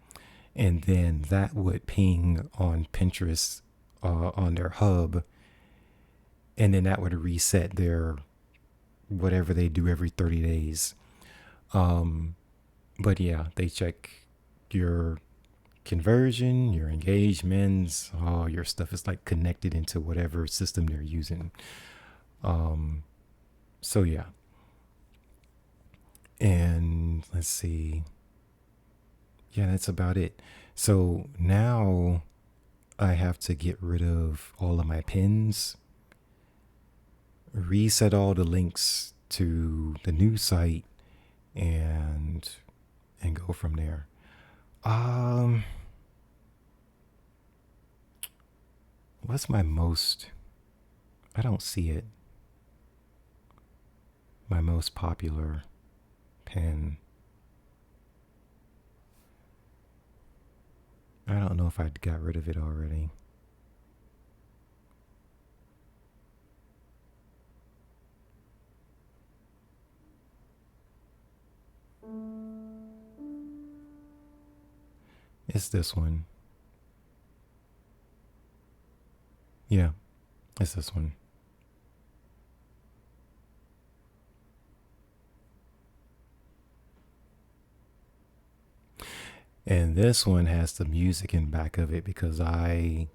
S1: And then that would ping on Pinterest on their hub. And then that would reset their whatever they do every 30 days. But yeah, they check your conversion, your engagements, all your stuff is like connected into whatever system they're using. So yeah. And let's see. Yeah, that's about it. So now I have to get rid of all of my pins, reset all the links to the new site, and go from there. Um, what's my most? I don't see it. My most popular pen. I don't know if I got rid of it already. It's this one. Yeah, it's this one. And this one has the music in back of it because I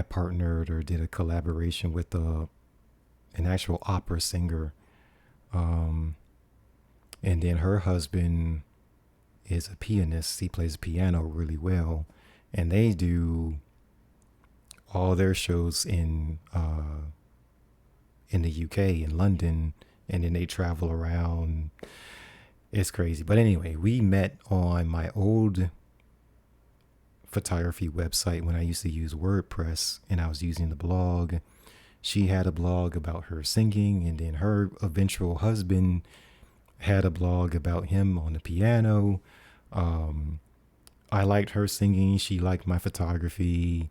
S1: partnered or did a collaboration with an actual opera singer. And then her husband is a pianist. He plays piano really well. And they do all their shows in the UK, in London, and then they travel around. It's crazy. But anyway, we met on my old photography website when I used to use WordPress, and I was using the blog. She had a blog about her singing, and then her eventual husband had a blog about him on the piano. I liked her singing. She liked my photography.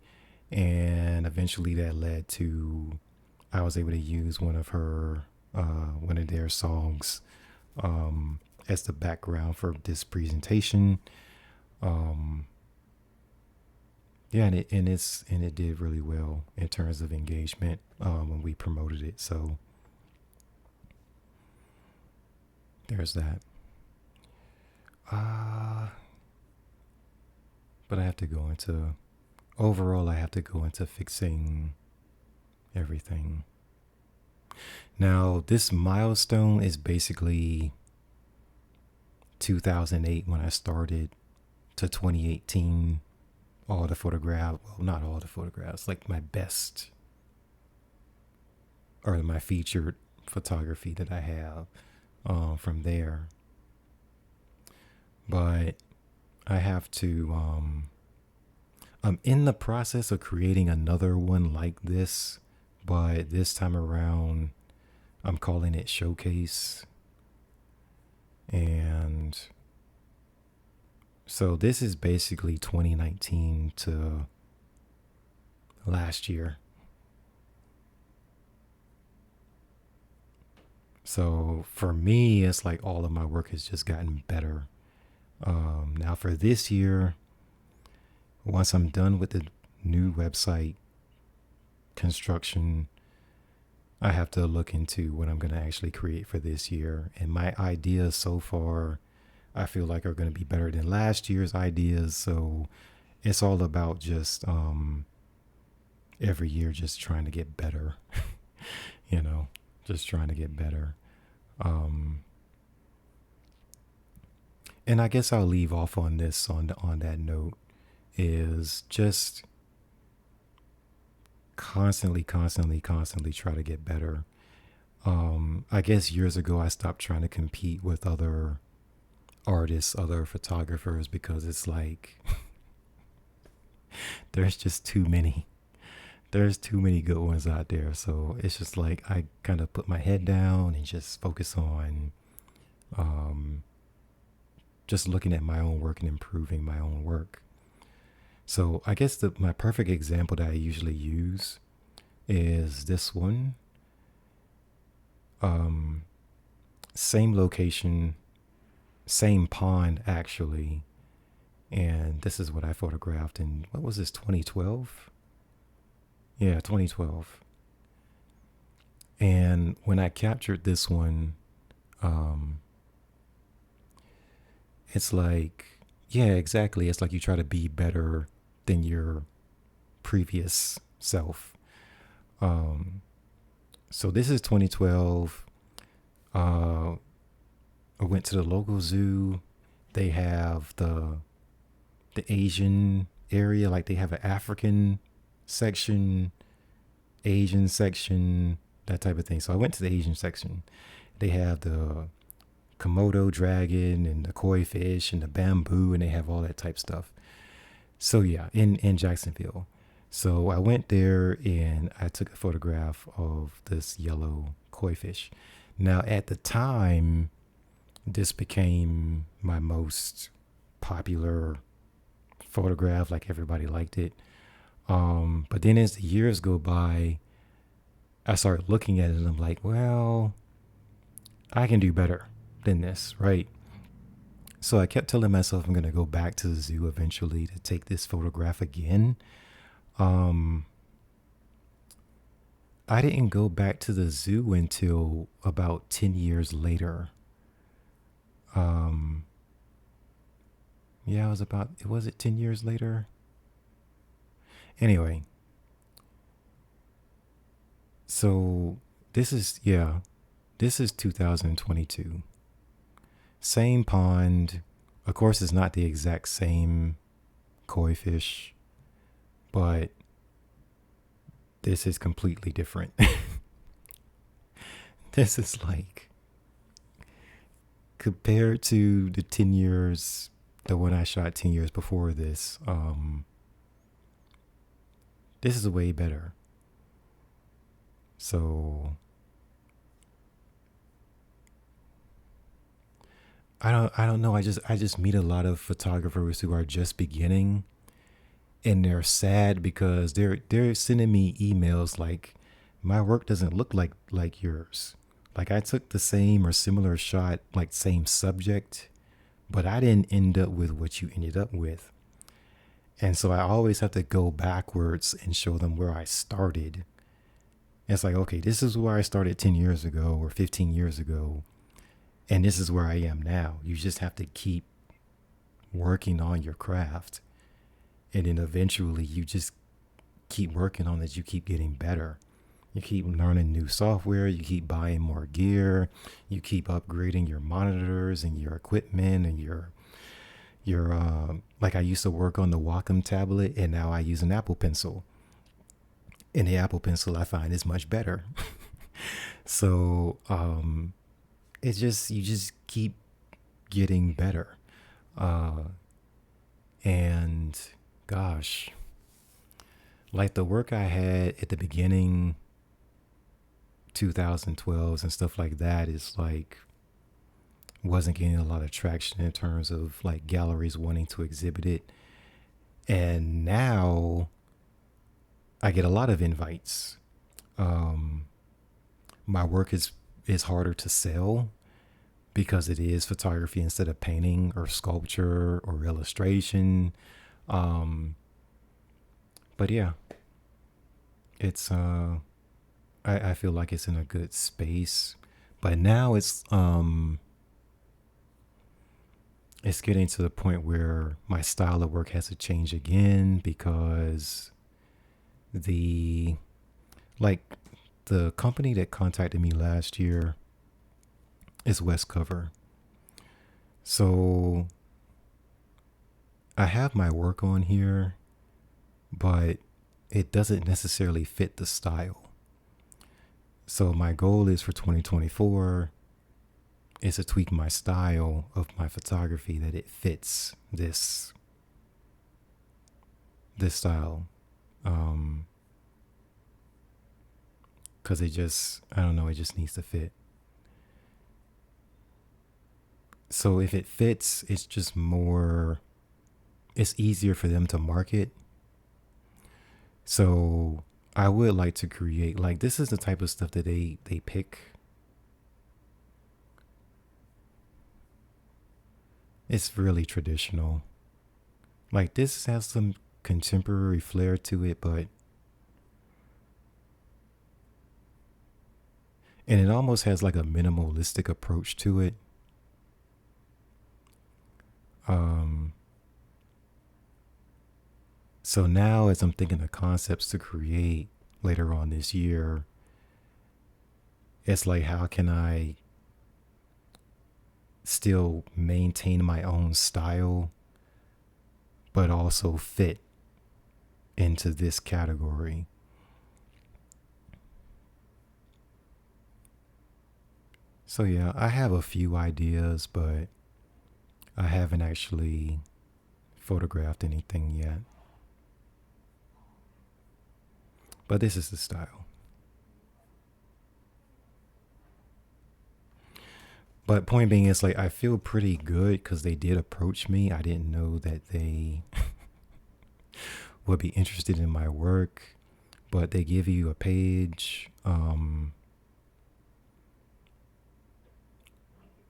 S1: And eventually that led to I was able to use one of their songs as the background for this presentation. Yeah, and it did really well in terms of engagement when we promoted it. So there's that. But I have to go into fixing everything. Now, this milestone is basically 2008 when I started to 2018. All the photographs, well, not all the photographs, like my best or my featured photography that I have from there. But I have to, I'm in the process of creating another one like this, but this time around, I'm calling it Showcase. And so this is basically 2019 to last year. So for me, it's like all of my work has just gotten better. Now for this year, once I'm done with the new website construction, I have to look into what I'm going to actually create for this year. And my ideas so far, I feel like are going to be better than last year's ideas. So it's all about just every year just trying to get better, just trying to get better. And I guess I'll leave off on this on that note is just constantly try to get better. I guess years ago I stopped trying to compete with other artists, other photographers, because it's like there's just too many. There's too many good ones out there. So it's just like I kind of put my head down and just focus on just looking at my own work and improving my own work. So I guess my perfect example that I usually use is this one. Same location, same pond actually. And this is what I photographed in, what was this, 2012? Yeah, 2012. And when I captured this one, it's like, yeah, exactly. It's like you try to be better than your previous self. So this is 2012. I went to the local zoo. They have the Asian area, like they have an African section, Asian section, that type of thing. So I went to the Asian section. They have the Komodo dragon and the koi fish and the bamboo, and they have all that type stuff. So yeah, in Jacksonville. So I went there and I took a photograph of this yellow koi fish. Now at the time, this became my most popular photograph. Like everybody liked it. But then as the years go by, I started looking at it and I'm like, well, I can do better than this, right? So I kept telling myself I'm going to go back to the zoo eventually to take this photograph again. Um, I didn't go back to the zoo until about 10 years later. Um, yeah, was it 10 years later? Anyway, so this is 2022. Same pond. Of course, it's not the exact same koi fish, but this is completely different. This is like, compared to the one I shot 10 years before this, this is way better. So I don't know. I just meet a lot of photographers who are just beginning, and they're sad because they're sending me emails like, my work doesn't look like yours. Like I took the same or similar shot, like same subject, but I didn't end up with what you ended up with. And so I always have to go backwards and show them where I started. It's like, okay, this is where I started 10 years ago or 15 years ago. And this is where I am now. You just have to keep working on your craft. And then eventually you just keep working on it. You keep getting better. You keep learning new software. You keep buying more gear. You keep upgrading your monitors and your equipment and your like I used to work on the Wacom tablet, and now I use an Apple Pencil. And the Apple Pencil I find is much better. So it's just, you just keep getting better. And gosh, like the work I had at the beginning, 2012s and stuff like that, is like, wasn't getting a lot of traction in terms of like galleries wanting to exhibit it. And now I get a lot of invites. My work is harder to sell because it is photography instead of painting or sculpture or illustration. But yeah, it's I feel like it's in a good space. But now it's getting to the point where my style of work has to change again because the company that contacted me last year is West Cover. So I have my work on here, but it doesn't necessarily fit the style. So my goal is for 2024 is to tweak my style of my photography that it fits this style. Cause it just, I don't know, it just needs to fit. So if it fits, it's just it's easier for them to market. So I would like to create, like, this is the type of stuff that they pick. It's really traditional. Like, this has some contemporary flair to it, and it almost has like a minimalistic approach to it. So now as I'm thinking of concepts to create later on this year, it's like, how can I still maintain my own style, but also fit into this category? So yeah, I have a few ideas, but I haven't actually photographed anything yet. But this is the style. But point being is like I feel pretty good because they did approach me. I didn't know that they would be interested in my work, but they give you a page,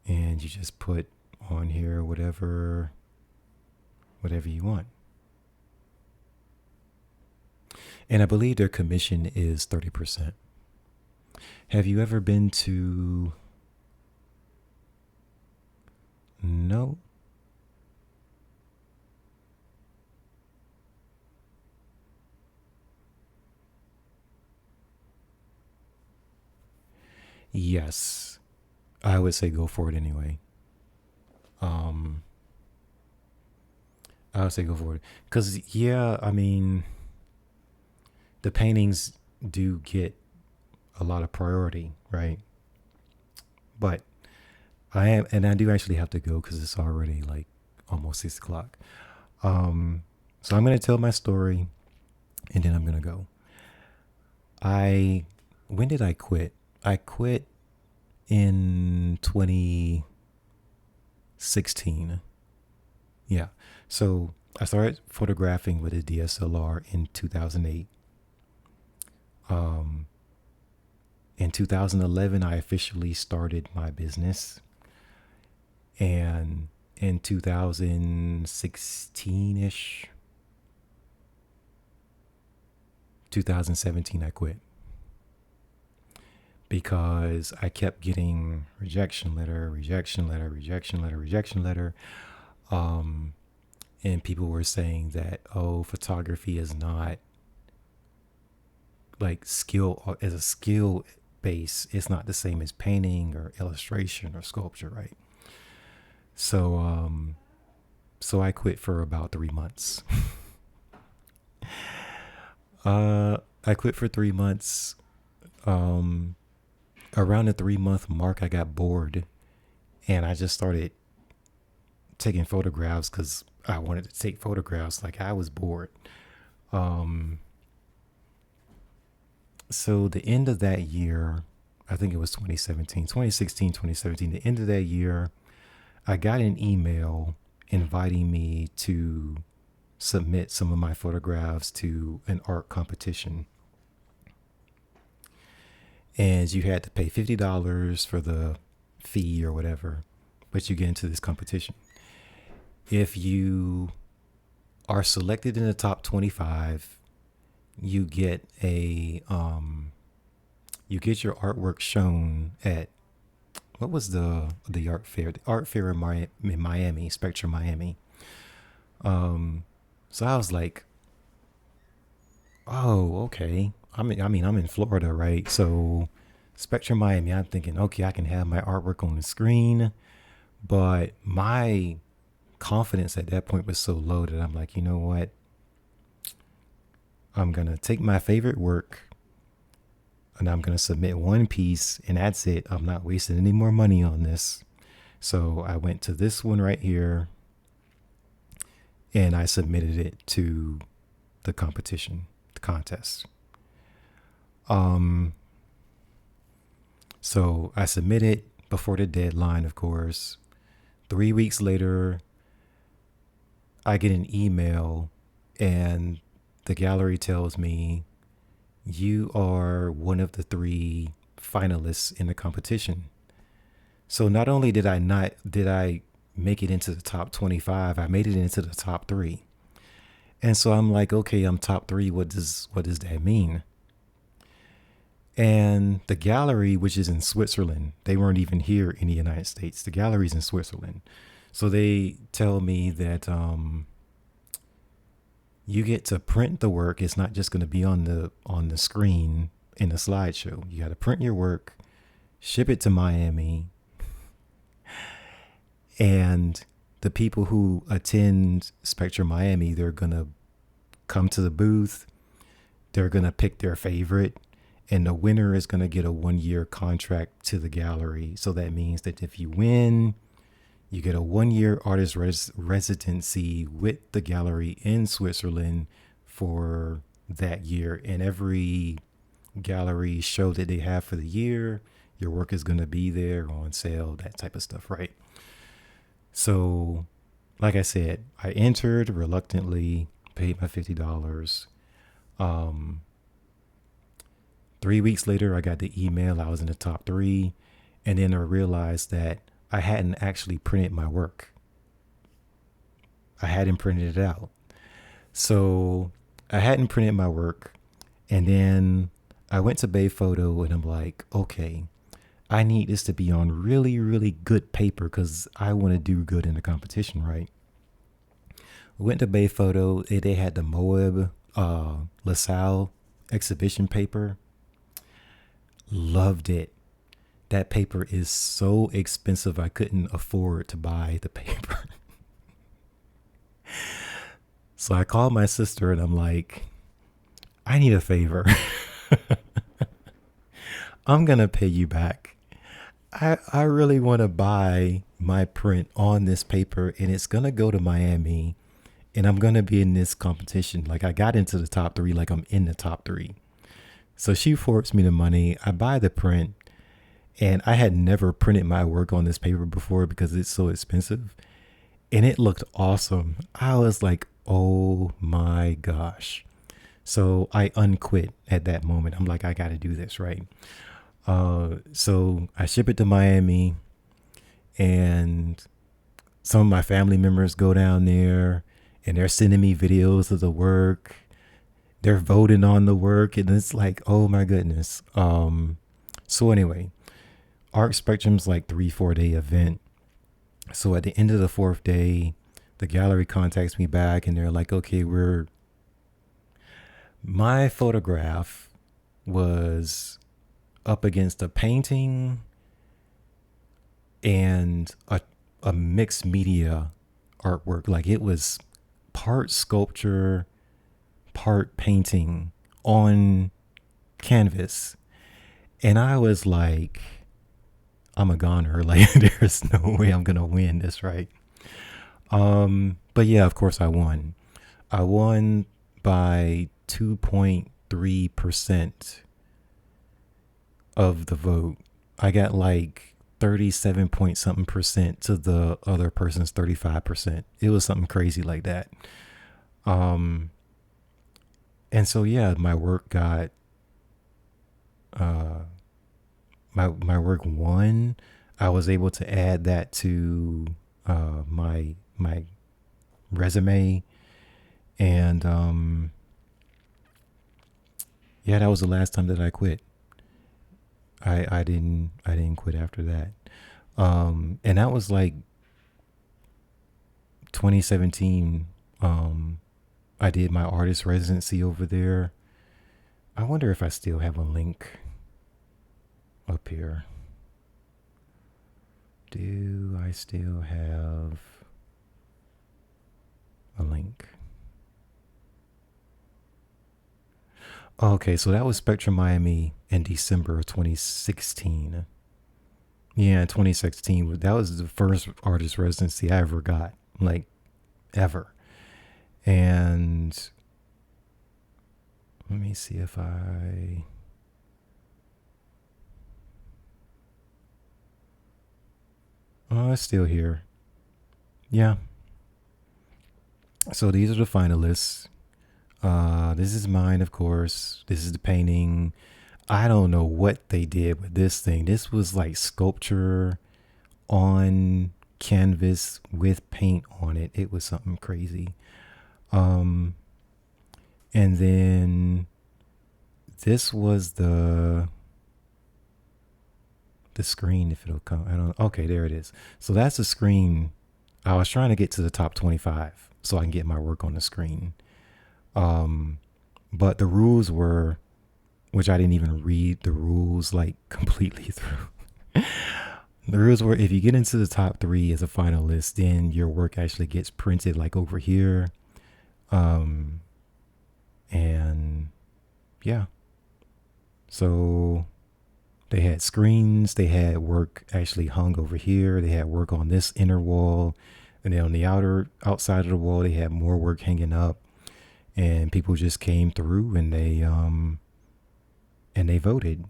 S1: and you just put on here whatever you want. And I believe their commission is 30%. Have you ever been to... No? Yes. I would say go for it anyway. I would say go for it. Because, yeah, I mean, the paintings do get a lot of priority, right? But I do actually have to go because it's already like almost 6 o'clock. So I'm going to tell my story and then I'm going to go. When did I quit? I quit in 2016. Yeah. So I started photographing with a DSLR in 2008. In 2011, I officially started my business. And in 2016-ish, 2017, I quit. Because I kept getting rejection letter. And people were saying that, oh, photography is not like skill, as a skill base. It's not the same as painting or illustration or sculpture, right? So, so I quit for about 3 months. I quit for 3 months. Around the 3-month mark, I got bored and I just started taking photographs because I wanted to take photographs. Like I was bored. So the end of that year, I think it was 2016, 2017, the end of that year, I got an email inviting me to submit some of my photographs to an art competition. And you had to pay $50 for the fee or whatever, but you get into this competition. If you are selected in the top 25, you get your artwork shown at, what was the art fair? The art fair in Miami, Spectrum Miami. So I was like, oh, okay. I'm in Florida, right? So Spectrum Miami, I'm thinking, okay, I can have my artwork on the screen. But my confidence at that point was so low that I'm like, you know what? I'm going to take my favorite work and I'm going to submit one piece and that's it. I'm not wasting any more money on this. So I went to this one right here and I submitted it to the competition, the contest. So I submitted before the deadline, of course. 3 weeks later, I get an email and the gallery tells me, you are one of the 3 finalists in the competition. So not only did I make it into the top 25, I made it into the top 3. And so I'm like, okay, I'm top 3. What does that mean? And the gallery, which is in Switzerland, they weren't even here in the United States. The gallery's in Switzerland. So they tell me that you get to print the work. It's not just going to be on the screen in a slideshow. You got to print your work, ship it to Miami, and the people who attend Spectrum Miami, they're going to come to the booth. They're going to pick their favorite, And the winner is going to get a 1-year contract to the gallery. So that means that if you win, you get a 1-year artist residency with the gallery in Switzerland for that year. And every gallery show that they have for the year, your work is going to be there on sale, that type of stuff, right? So, like I said, I entered reluctantly, paid my $50. 3 weeks later, I got the email I was in the top 3. And then I realized that I hadn't actually printed my work. I hadn't printed it out. So I hadn't printed my work. And then I went to Bay Photo and I'm like, okay, I need this to be on really, really good paper because I want to do good in the competition, right? Went to Bay Photo. They had the Moab LaSalle exhibition paper. Loved it. That paper is so expensive, I couldn't afford to buy the paper. So I called my sister and I'm like, I need a favor. I'm going to pay you back. I really want to buy my print on this paper and it's going to go to Miami and I'm going to be in this competition. Like I got into the top 3, like I'm in the top 3. So she forwards me the money. I buy the print. And I had never printed my work on this paper before because it's so expensive. And it looked awesome. I was like, oh my gosh. So I unquit at that moment. I'm like, I got to do this, right? So I ship it to Miami. And some of my family members go down there. And they're sending me videos of the work. They're voting on the work. And it's like, oh my goodness. So anyway. Art Spectrum's like 3-4 day event. So at the end of the 4th day, the gallery contacts me back and they're like, okay, my photograph was up against a painting and a mixed media artwork. Like it was part sculpture, part painting on canvas. And I was like, I'm a goner. Like there's no way I'm gonna win this, right? But yeah, of course I won. I won by 2.3% of the vote. I got like 37 point something percent to the other person's 35%. It was something crazy like that. And so yeah, my work got my work won. I was able to add that to my resume, and yeah, that was the last time that I quit. I didn't quit after that, and that was like 2017. I did my artist residency over there. I wonder if I still have a link up here. Do I still have a link? Okay, so that was Spectrum Miami in December of 2016. Yeah, 2016. That was the first artist residency I ever got, like ever. And let me see if oh, it's still here. Yeah. So these are the finalists. This is mine, of course. This is the painting. I don't know what they did with this thing. This was like sculpture on canvas with paint on it. It was something crazy. And then this was the screen, if it'll come. I don't. Okay, there it is. So that's the screen. I was trying to get to the top 25 so I can get my work on the screen. But the rules were, which I didn't even read the rules like completely through. The rules were, if you get into the top 3 as a finalist, then your work actually gets printed like over here. And yeah, So they had screens, they had work actually hung over here, they had work on this inner wall, and then on the outside of the wall they had more work hanging up, and people just came through and they voted.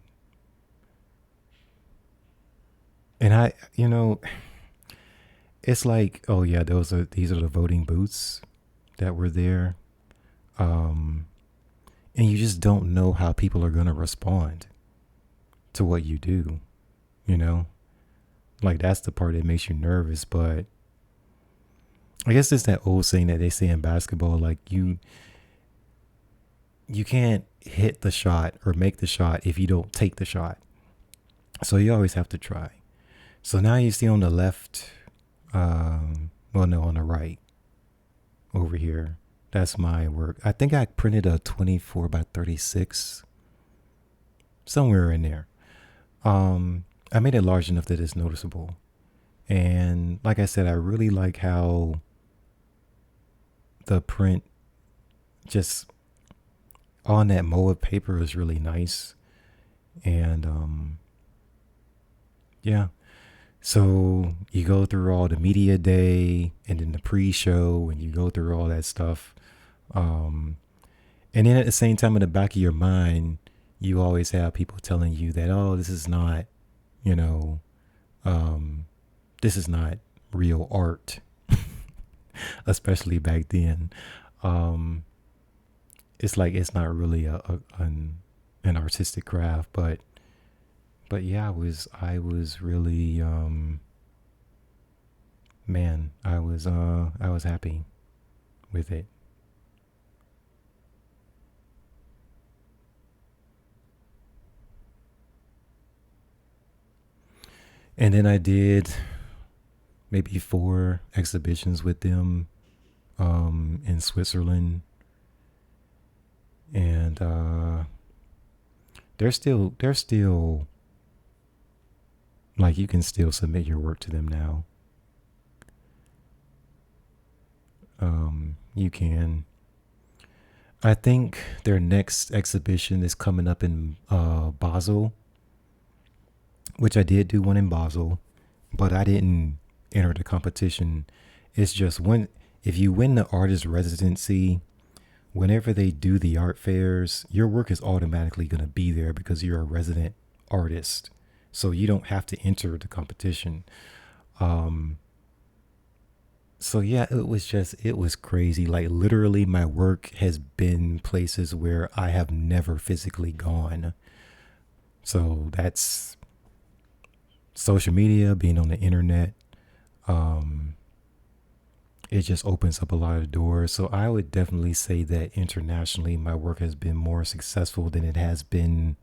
S1: And it's like, oh yeah, these are the voting booths that were there. Um and you just don't know how people are going to respond to what you do, you know? Like that's the part that makes you nervous, but I guess it's that old saying that they say in basketball, like you can't hit the shot or make the shot if you don't take the shot. So you always have to try. So now you see on the left, well, no, on the right over here, that's my work. I think I printed a 24 by 36, somewhere in there. I made it large enough that it's noticeable. And like I said, I really like how the print just on that molded paper is really nice. And yeah. So you go through all the media day and then the pre-show and you go through all that stuff. Um, and then at the same time, in the back of your mind, you always have people telling you that, oh, this is not, you know, um, this is not real art, especially back then. Um, it's like it's not really an artistic craft, but yeah, I was really man, I was happy with it. And then I did maybe 4 exhibitions with them in Switzerland, and they're still like you can still submit your work to them now. You can. I think their next exhibition is coming up in Basel, which I did do one in Basel, but I didn't enter the competition. It's just when if you win the artist residency, whenever they do the art fairs, your work is automatically going to be there because you're a resident artist. So you don't have to enter the competition. Um, so yeah, it was crazy. Like literally my work has been places where I have never physically gone. So that's social media, being on the internet. Um, it just opens up a lot of doors. So I would definitely say that internationally, my work has been more successful than it has been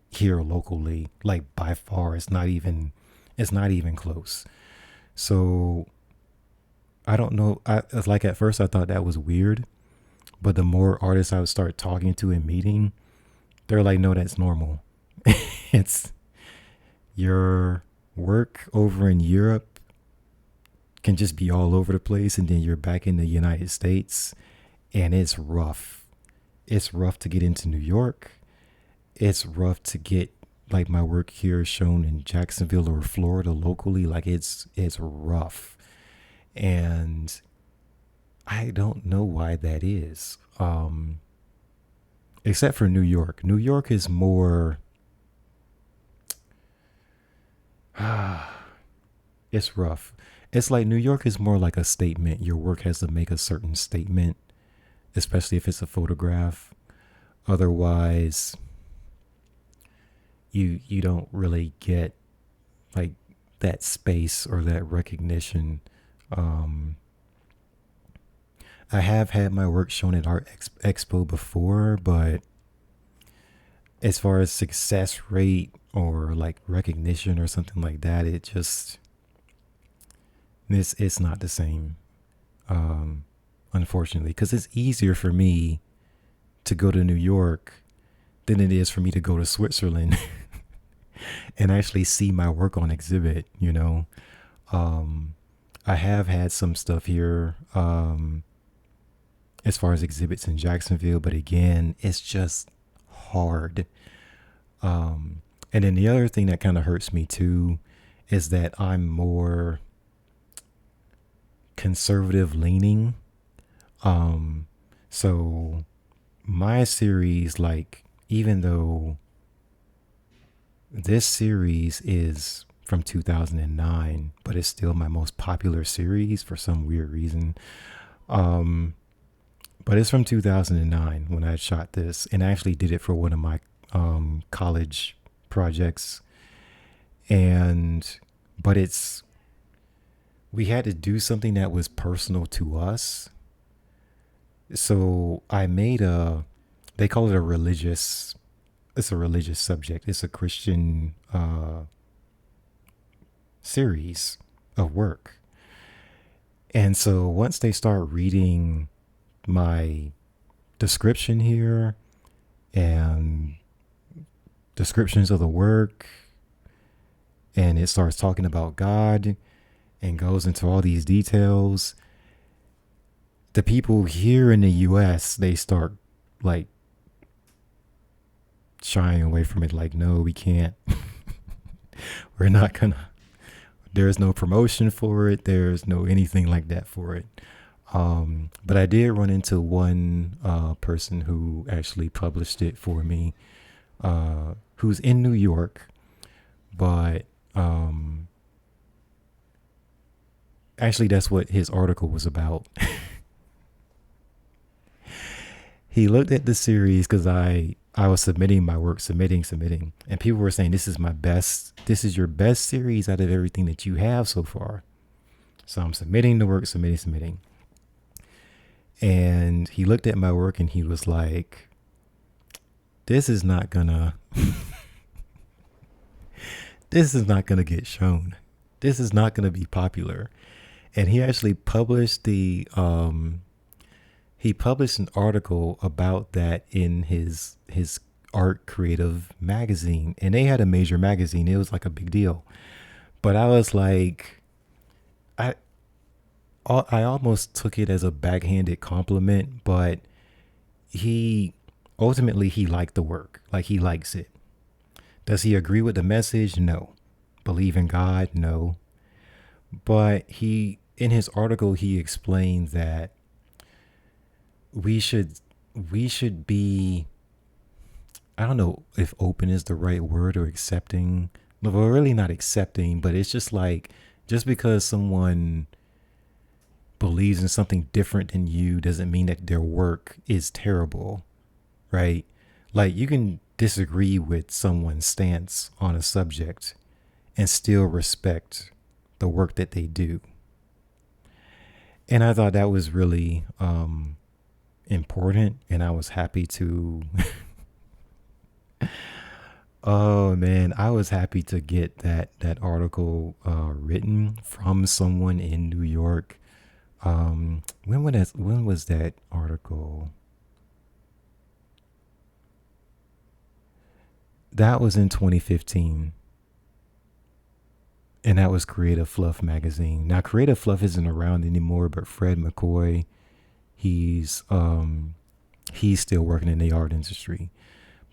S1: here locally. Like by far, it's not even close. So I don't know. I like at first I thought that was weird, but the more artists I would start talking to and meeting, they're like, no, that's normal. It's your work over in Europe can just be all over the place, and then you're back in the United States, and it's rough. It's rough to get into New York. It's rough to get like my work here shown in Jacksonville or Florida locally. Like it's rough, and I don't know why that is. Except for New York. New York is more. It's rough. It's like New York is more like a statement. Your work has to make a certain statement, especially if it's a photograph. Otherwise, you don't really get like that space or that recognition. Um, I have had my work shown at Expo before, but as far as success rate or like recognition or something like that, it's not the same. Um, Unfortunately, because it's easier for me to go to New York than it is for me to go to Switzerland and actually see my work on exhibit. Um, I have had some stuff here as far as exhibits in Jacksonville, but again, it's just hard. And then the other thing that kind of hurts me too is that I'm more conservative leaning. Um, so my series, like, even though this series is from 2009, but it's still my most popular series for some weird reason. Um, but it's from 2009 when I shot this, and I actually did it for one of my college projects. And, but we had to do something that was personal to us. So I made they call it it's a religious subject. It's a Christian series of work. And so once they start reading my description here and descriptions of the work, and it starts talking about God and goes into all these details, the people here in the US, they start like shying away from it, like, no, we can't. We're not gonna, there's no promotion for it, there's no anything like that for it. But I did run into one person who actually published it for me, who's in New York, but actually that's what his article was about. He looked at the series because I was submitting my work, submitting, and people were saying, this is your best series out of everything that you have so far. So I'm submitting the work, submitting. And he looked at my work and he was like, this is not gonna get shown. This is not gonna be popular. And he actually published he published an article about that in his art creative magazine, and they had a major magazine. It was like a big deal. But I was like, I almost took it as a backhanded compliment, but he ultimately he liked the work. Like, he likes it. Does he agree with the message? No. Believe in God? No. But in his article, he explained that we should be, I don't know if open is the right word, or accepting. Well, we're really not accepting, but it's just like, just because someone believes in something different than you doesn't mean that their work is terrible, right? Like, you can disagree with someone's stance on a subject and still respect the work that they do. And I thought that was really important, and I was happy to oh man, I was happy to get that article written from someone in New York. When was that article? That was in 2015. And that was Creative Fluff magazine. Now, Creative Fluff isn't around anymore, but Fred McCoy, he's still working in the art industry.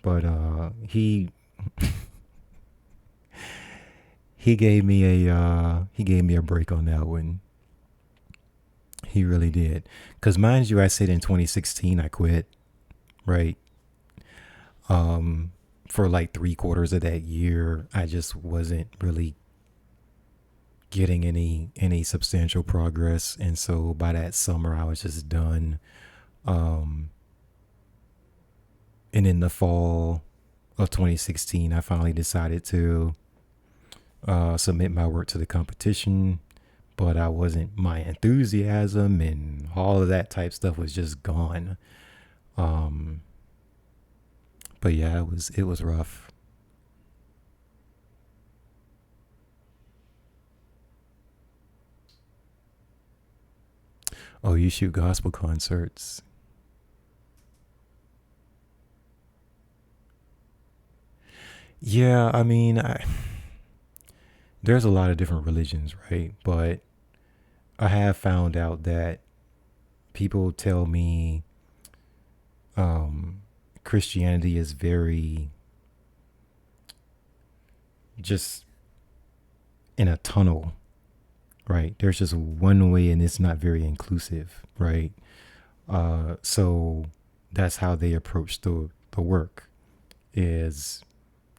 S1: But he gave me a break on that one. He really did. Because mind you, I said in 2016 I quit, right? For like 3/4 of that year, I just wasn't really getting any substantial progress, and so by that summer I was just done. And in the fall of 2016, I finally decided to submit my work to the competition, but my enthusiasm and all of that type stuff was just gone. But yeah, it was rough. Oh, you shoot gospel concerts. Yeah, I mean, there's a lot of different religions, right? But I have found out that people tell me Christianity is very just in a tunnel, right? There's just one way and it's not very inclusive, right? So that's how they approach the work is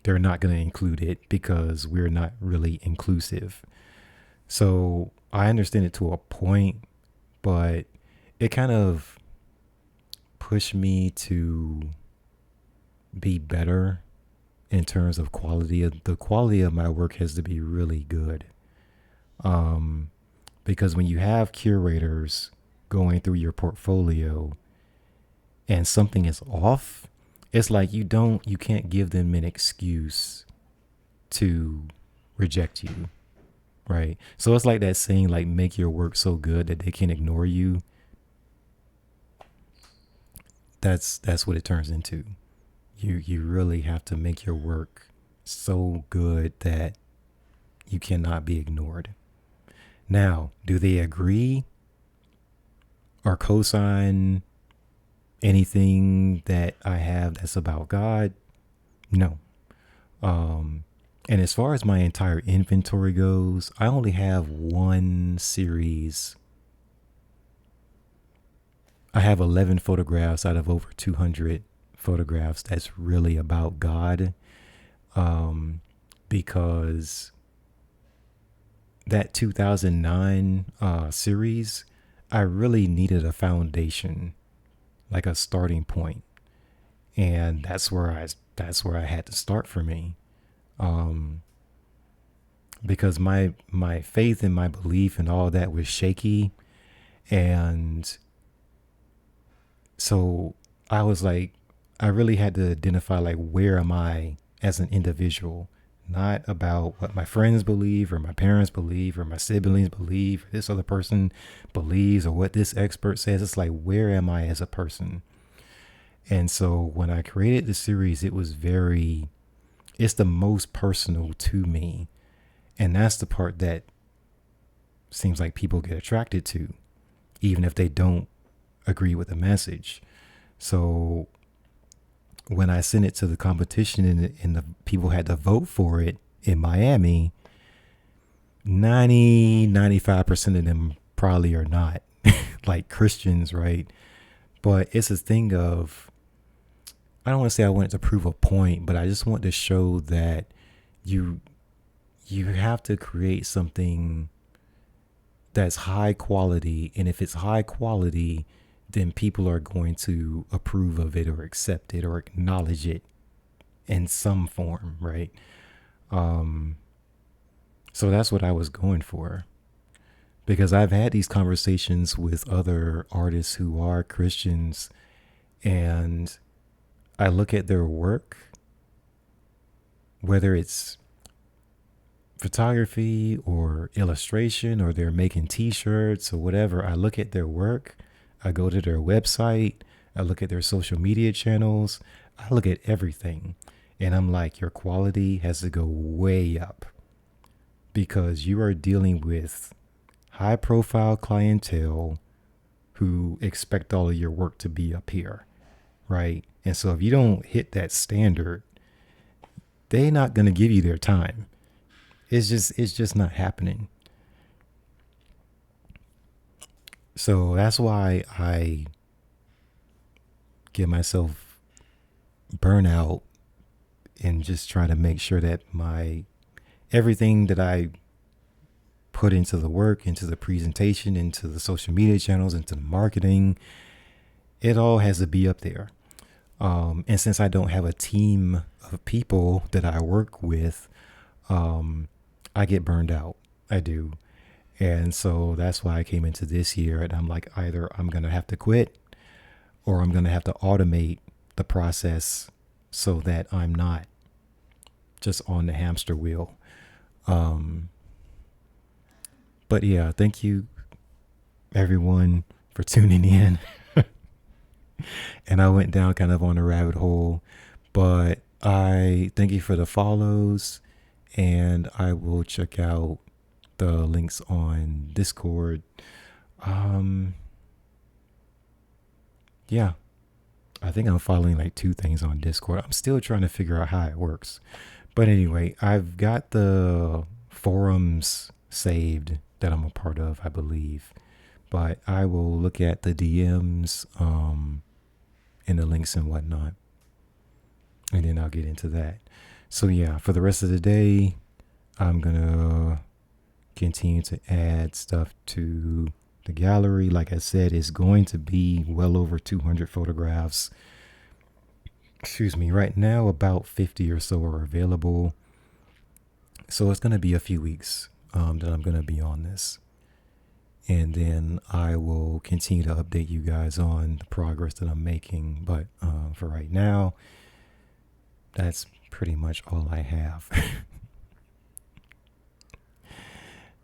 S1: they're not going to include it because we're not really inclusive. So I understand it to a point, but it kind of pushed me to be better in terms of quality. The quality of my work has to be really good. Because when you have curators going through your portfolio and something is off, it's like you can't give them an excuse to reject you, right? So it's like that saying, like, make your work so good that they can't ignore you. That's what it turns into. You really have to make your work so good that you cannot be ignored. Now, do they agree or co-sign anything that I have that's about God? No. And as far as my entire inventory goes, I only have one series. I have 11 photographs out of over 200 photographs that's really about God. Because that 2009 series, I really needed a foundation, like a starting point, and that's where I had to start for me, because my faith and my belief and all that was shaky, and so I was like, I really had to identify, like, where am I as an individual, not about what my friends believe or my parents believe or my siblings believe or this other person believes or what this expert says. It's like, where am I as a person? And so when I created the series, it's the most personal to me. And that's the part that seems like people get attracted to, even if they don't agree with the message. So when I sent it to the competition and the people had to vote for it in Miami, 95% of them probably are not like Christians, right? But it's a thing of, I don't want to say I wanted to prove a point, but I just want to show that you have to create something that's high quality. And if it's high quality, then people are going to approve of it or accept it or acknowledge it in some form, right? So that's what I was going for. Because I've had these conversations with other artists who are Christians, and I look at their work, whether it's photography or illustration or they're making t-shirts or whatever. I look at their work, I go to their website, I look at their social media channels, I look at everything, and I'm like, your quality has to go way up, because you are dealing with high profile clientele who expect all of your work to be up here, right? And so if you don't hit that standard, they're not going to give you their time. It's just not happening. So that's why I give myself burnout and just try to make sure that everything that I put into the work, into the presentation, into the social media channels, into the marketing, it all has to be up there. And since I don't have a team of people that I work with, I get burned out. I do. And so that's why I came into this year and I'm like, either I'm going to have to quit or I'm going to have to automate the process so that I'm not just on the hamster wheel. But yeah, thank you everyone for tuning in. And I went down kind of on a rabbit hole, but I thank you for the follows, and I will check out the links on Discord. Yeah, I think I'm following like 2 things on Discord. I'm still trying to figure out how it works, But anyway, I've got the forums saved that I'm a part of, I believe. But I will look at the DMs and the links and whatnot. And then I'll get into that. So yeah, for the rest of the day, I'm going to continue to add stuff to the gallery. Like I said, it's going to be well over 200 photographs. Excuse me. Right now, about 50 or so are available. So it's going to be a few weeks that I'm going to be on this. And then I will continue to update you guys on the progress that I'm making. But for right now, that's pretty much all I have.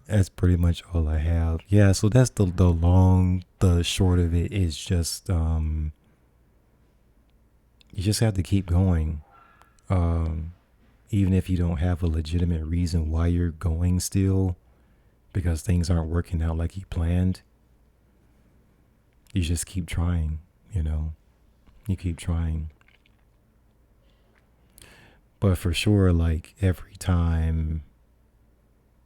S1: That's pretty much all I have. Yeah, so that's the short of it is just, you just have to keep going. Even if you don't have a legitimate reason why you're going still, because things aren't working out like you planned, you just keep trying, you keep trying. But for sure, like every time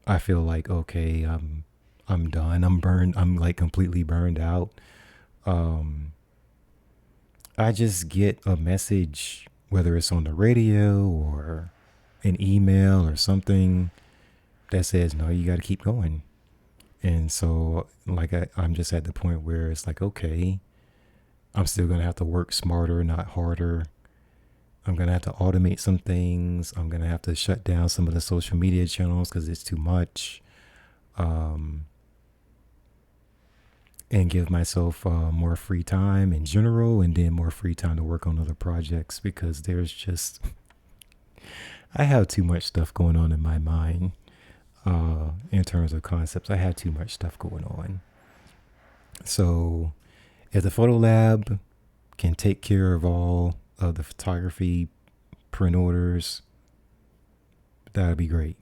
S1: I feel like, okay, I'm done. I'm burned. I'm like completely burned out. I just get a message, whether it's on the radio or an email or something that says, no, you got to keep going. And so like I'm just at the point where it's like, okay, I'm still going to have to work smarter, not harder. I'm going to have to automate some things. I'm going to have to shut down some of the social media channels because it's too much. And give myself more free time in general, and then more free time to work on other projects, because there's just, I have too much stuff going on in my mind in terms of concepts. I have too much stuff going on. So if the photo lab can take care of all of the photography print orders, that would be great.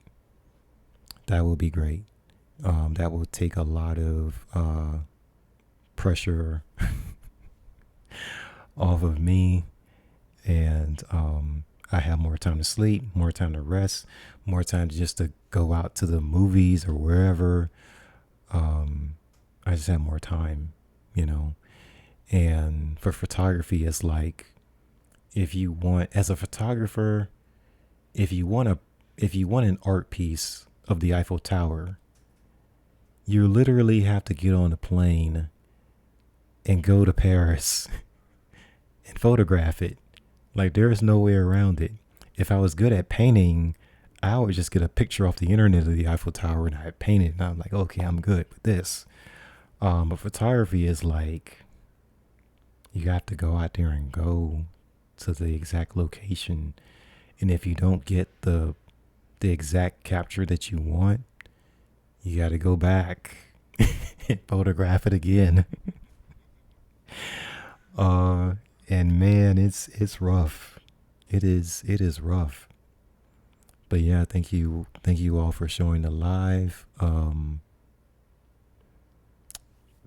S1: That will be great. That will take a lot of pressure off of me, and I have more time to sleep, more time to rest, more time just to go out to the movies or wherever. I just have more time, and for photography, it's like, if you want, as a photographer, if you want an art piece of the Eiffel Tower, you literally have to get on a plane and go to Paris and photograph it. Like, there's no way around it. If I was good at painting, I would just get a picture off the internet of the Eiffel Tower and I'd paint it, and I'm like, okay, I'm good with this. But photography is like, you have to go out there and go to the exact location. And if you don't get the exact capture that you want, you got to go back and photograph it again. And man, it's rough. It is rough. But yeah, thank you all for showing the live,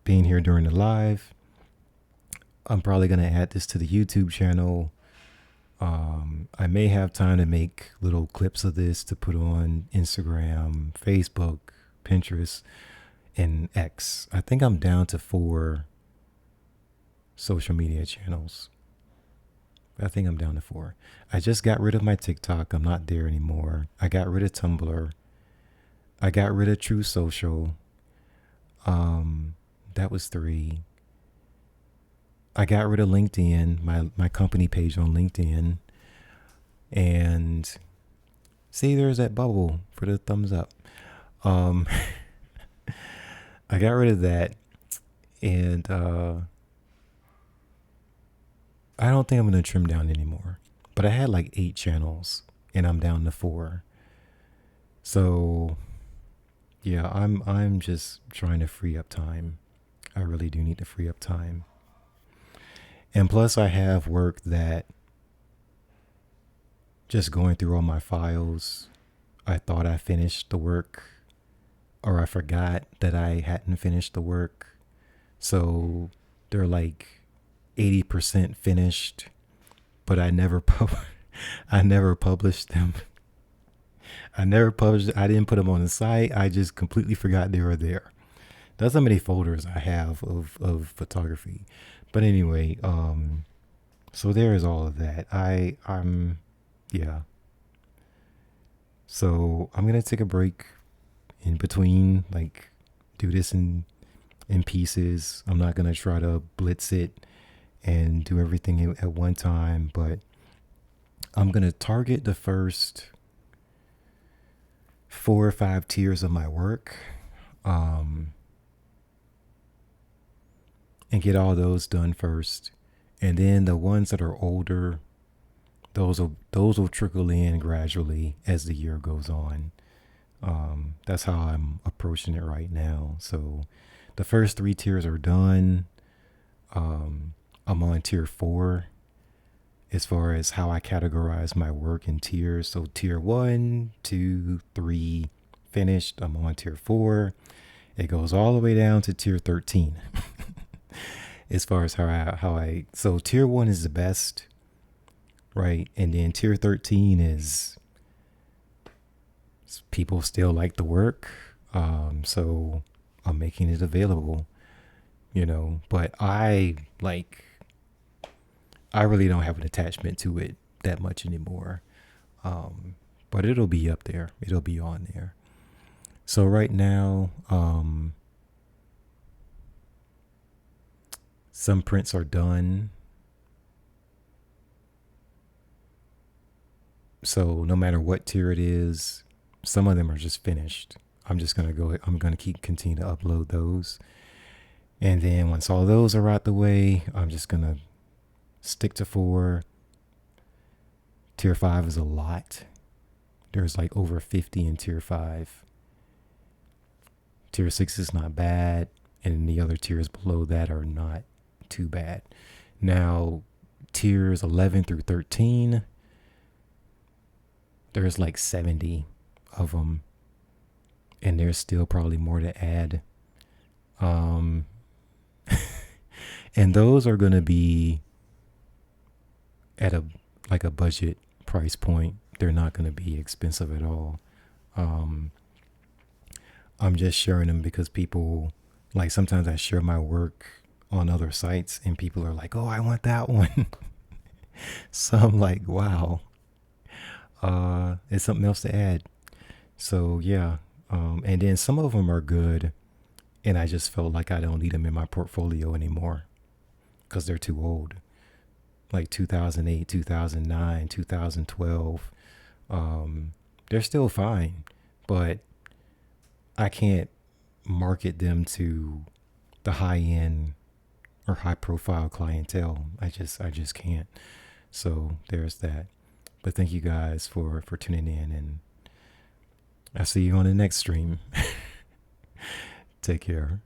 S1: being here during the live. I'm probably gonna add this to the YouTube channel. I may have time to make little clips of this to put on Instagram, Facebook, Pinterest, and X. I think I'm down to 4 social media channels. I think I'm down to 4. I just got rid of my TikTok. I'm not there anymore. I got rid of Tumblr. I got rid of True Social. That was 3. I got rid of LinkedIn, my company page on LinkedIn. And see, there's that bubble for the thumbs up. I got rid of that. And I don't think I'm going to trim down anymore. But I had like 8 channels and I'm down to 4. So yeah, I'm just trying to free up time. I really do need to free up time. And plus I have work that, just going through all my files, I thought I finished the work, or I forgot that I hadn't finished the work. So they're like 80% finished, but I never published them. I never published. I didn't put them on the site. I just completely forgot they were there. That's how many folders I have of photography. But anyway, so there is all of that. I'm yeah. So I'm gonna take a break in between, like do this in pieces. I'm not gonna try to blitz it and do everything at one time, but I'm gonna target the first 4 or 5 tiers of my work, um, and get all those done first, and then the ones that are older, those will trickle in gradually as the year goes on. That's how I'm approaching it right now. So the first 3 tiers are done. I'm on tier 4 as far as how I categorize my work in tiers. So tier 1, 2, 3 finished. I'm on tier 4. It goes all the way down to tier 13 as far as how I so tier 1 is the best, right? And then tier 13 is people still like the work. So I'm making it available, but I really don't have an attachment to it that much anymore. But it'll be up there. It'll be on there. So right now, some prints are done. So no matter what tier it is, some of them are just finished. I'm gonna continue to upload those. And then once all those are out the way, I'm just gonna stick to 4. Tier 5 is a lot. There's like over 50 in tier 5. Tier 6 is not bad. And the other tiers below that are not too bad. Now, tiers 11 through 13, there's like 70 of them. And there's still probably more to add. And those are going to be at a budget price point. They're not going to be expensive at all. I'm just sharing them because people, like, sometimes I share my work on other sites and people are like, oh, I want that one. So I'm like, wow, it's something else to add. So yeah. And then some of them are good and I just felt like I don't need them in my portfolio anymore because they're too old. Like 2008, 2009, 2012. They're still fine, but I can't market them to the high end or high profile clientele. I just can't. So there's that. But thank you guys for tuning in, and I'll see you on the next stream. Take care.